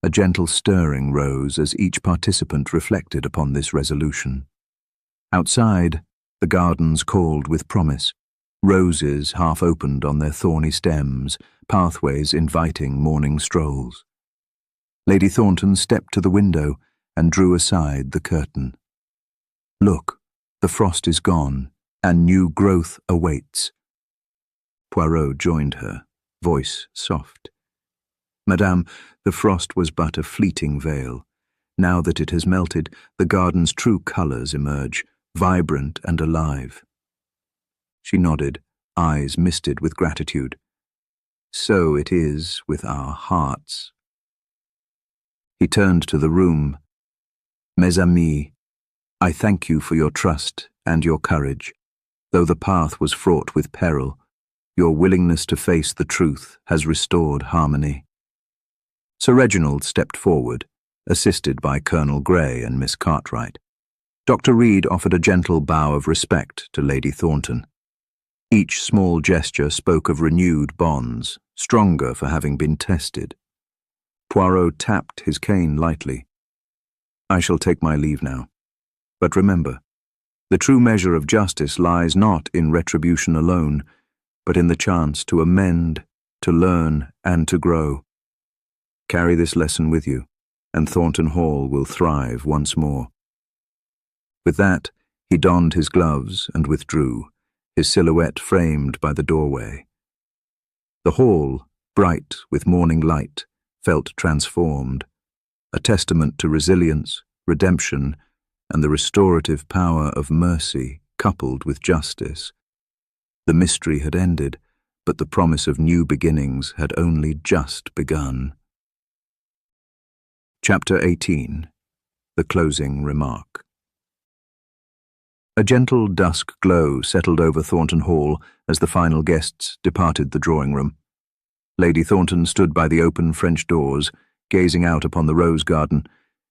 A gentle stirring rose as each participant reflected upon this resolution. Outside, the gardens called with promise. Roses half opened on their thorny stems, pathways inviting morning strolls. Lady Thornton stepped to the window and drew aside the curtain. "Look, the frost is gone, and new growth awaits." Poirot joined her, voice soft. "Madame, the frost was but a fleeting veil. Now that it has melted, the garden's true colours emerge, vibrant and alive." She nodded, eyes misted with gratitude. "So it is with our hearts." He turned to the room. "Mes amis, I thank you for your trust and your courage. Though the path was fraught with peril, your willingness to face the truth has restored harmony." Sir Reginald stepped forward, assisted by Colonel Grey and Miss Cartwright. Dr. Reed offered a gentle bow of respect to Lady Thornton. Each small gesture spoke of renewed bonds, stronger for having been tested. Poirot tapped his cane lightly. "I shall take my leave now. But remember, the true measure of justice lies not in retribution alone, but in the chance to amend, to learn, and to grow. Carry this lesson with you, and Thornton Hall will thrive once more." With that, he donned his gloves and withdrew, his silhouette framed by the doorway. The hall, bright with morning light, felt transformed, a testament to resilience, redemption, and the restorative power of mercy coupled with justice. The mystery had ended, but the promise of new beginnings had only just begun. Chapter 18. The Closing Remark. A gentle dusk glow settled over Thornton Hall as the final guests departed the drawing-room. Lady Thornton stood by the open French doors, gazing out upon the rose garden,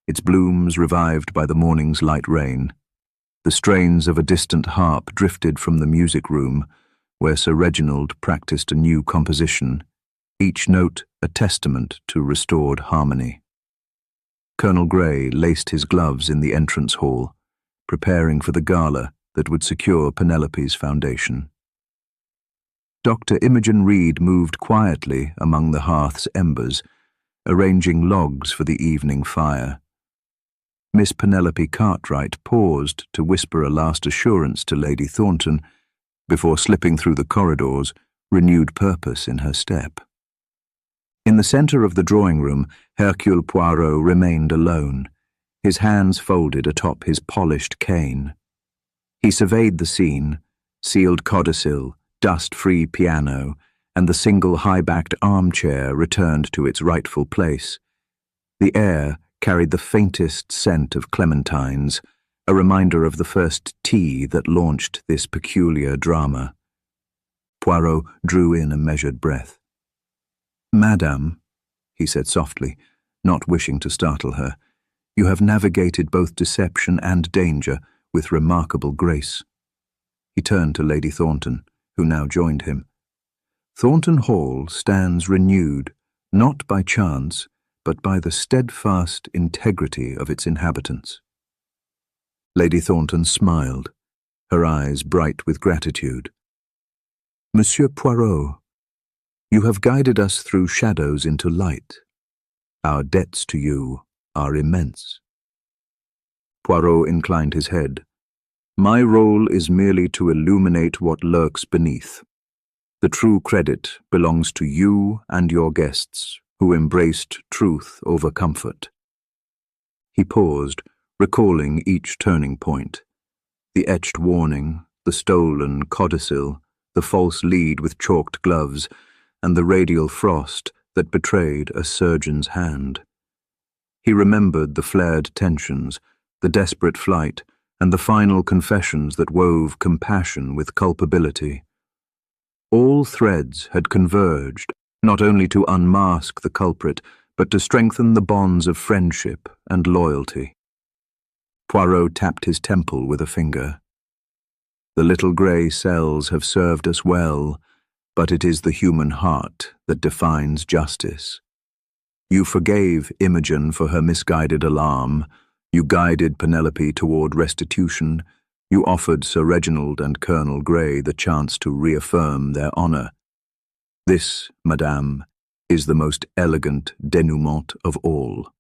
its blooms revived by the morning's light rain. The strains of a distant harp drifted from the music room, where Sir Reginald practiced a new composition, each note a testament to restored harmony. Colonel Grey laced his gloves in the entrance hall, preparing for the gala that would secure Penelope's foundation. Dr. Imogen Reed moved quietly among the hearth's embers, arranging logs for the evening fire. Miss Penelope Cartwright paused to whisper a last assurance to Lady Thornton before slipping through the corridors, renewed purpose in her step. In the centre of the drawing-room, Hercule Poirot remained alone, his hands folded atop his polished cane. He surveyed the scene, sealed codicil, dust-free piano, and the single high-backed armchair returned to its rightful place. The air carried the faintest scent of clementines, a reminder of the first tea that launched this peculiar drama. Poirot drew in a measured breath. "Madame," he said softly, not wishing to startle her, "you have navigated both deception and danger with remarkable grace." He turned to Lady Thornton, who now joined him. "Thornton Hall stands renewed, not by chance, but by the steadfast integrity of its inhabitants." Lady Thornton smiled, her eyes bright with gratitude. "Monsieur Poirot, you have guided us through shadows into light. Our debts to you are immense." Poirot inclined his head. "My role is merely to illuminate what lurks beneath. The true credit belongs to you and your guests, who embraced truth over comfort." He paused, recalling each turning point. The etched warning, the stolen codicil, the false lead with chalked gloves, and the radial frost that betrayed a surgeon's hand. He remembered the flared tensions, the desperate flight, and the final confessions that wove compassion with culpability. All threads had converged, not only to unmask the culprit, but to strengthen the bonds of friendship and loyalty. Poirot tapped his temple with a finger. "The little grey cells have served us well, but it is the human heart that defines justice. You forgave Imogen for her misguided alarm. You guided Penelope toward restitution. You offered Sir Reginald and Colonel Grey the chance to reaffirm their honour. This, madame, is the most elegant denouement of all."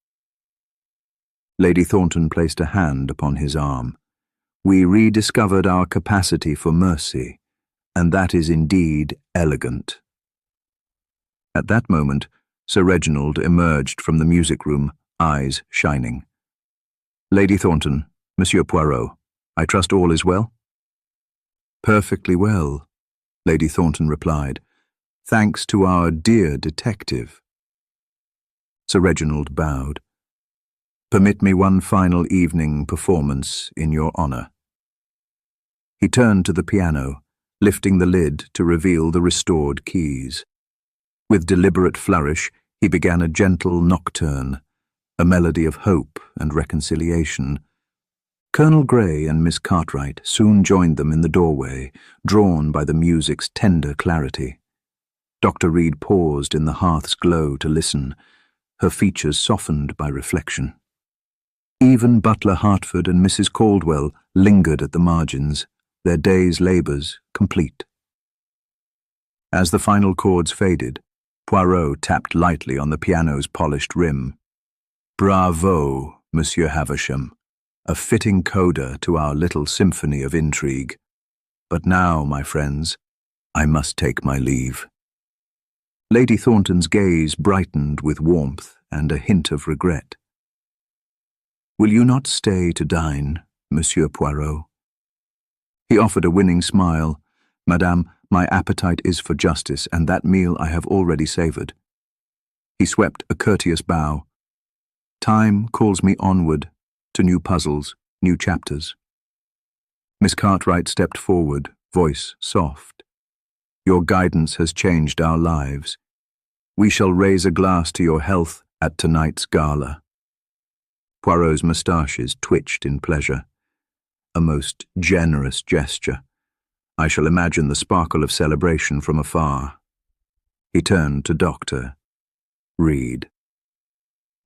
Lady Thornton placed a hand upon his arm. "We rediscovered our capacity for mercy, and that is indeed elegant." At that moment, Sir Reginald emerged from the music room, eyes shining. "Lady Thornton, Monsieur Poirot, I trust all is well?" "Perfectly well," Lady Thornton replied, "thanks to our dear detective." Sir Reginald bowed. "Permit me one final evening performance in your honour." He turned to the piano, lifting the lid to reveal the restored keys. With deliberate flourish, he began a gentle nocturne, a melody of hope and reconciliation. Colonel Grey and Miss Cartwright soon joined them in the doorway, drawn by the music's tender clarity. Dr. Reed paused in the hearth's glow to listen, her features softened by reflection. Even Butler Hartford and Mrs. Caldwell lingered at the margins, their day's labours complete. As the final chords faded, Poirot tapped lightly on the piano's polished rim. "Bravo, Monsieur Havisham, a fitting coda to our little symphony of intrigue. But now, my friends, I must take my leave. Lady Thornton's gaze brightened with warmth and a hint of regret. Will you not stay to dine, Monsieur Poirot? He offered a winning smile. Madame, my appetite is for justice, and that meal I have already savoured. He swept a courteous bow. Time calls me onward, to new puzzles, new chapters. Miss Cartwright stepped forward, voice soft. Your guidance has changed our lives. We shall raise a glass to your health at tonight's gala. Poirot's moustaches twitched in pleasure. A most generous gesture. I shall imagine the sparkle of celebration from afar. He turned to Dr. Reed.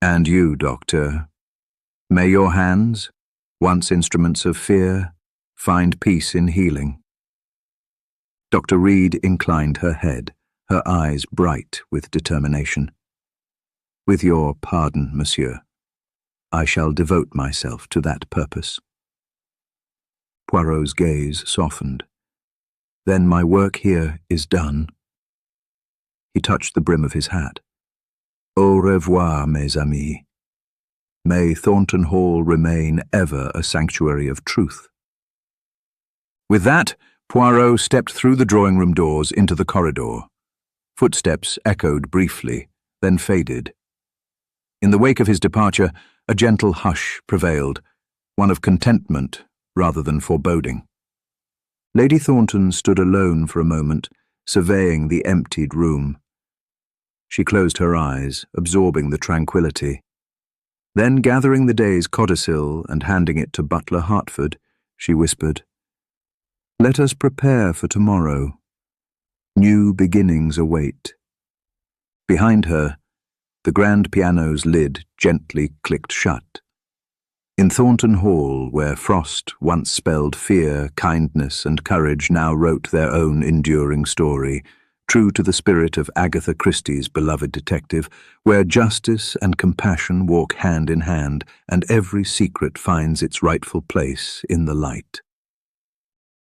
And you, Doctor, may your hands, once instruments of fear, find peace in healing. Dr. Reed inclined her head, her eyes bright with determination. With your pardon, monsieur, I shall devote myself to that purpose. Poirot's gaze softened. Then my work here is done. He touched the brim of his hat. Au revoir, mes amis. May Thornton Hall remain ever a sanctuary of truth. With that, Poirot stepped through the drawing-room doors into the corridor. Footsteps echoed briefly, then faded. In the wake of his departure, a gentle hush prevailed, one of contentment rather than foreboding. Lady Thornton stood alone for a moment, surveying the emptied room. She closed her eyes, absorbing the tranquility. Then, gathering the day's codicil and handing it to butler Hertford, she whispered, "Let us prepare for tomorrow. New beginnings await." Behind her, the grand piano's lid gently clicked shut. In Thornton Hall, where frost once spelled fear, kindness, and courage now wrote their own enduring story, true to the spirit of Agatha Christie's beloved detective, where justice and compassion walk hand in hand, and every secret finds its rightful place in the light.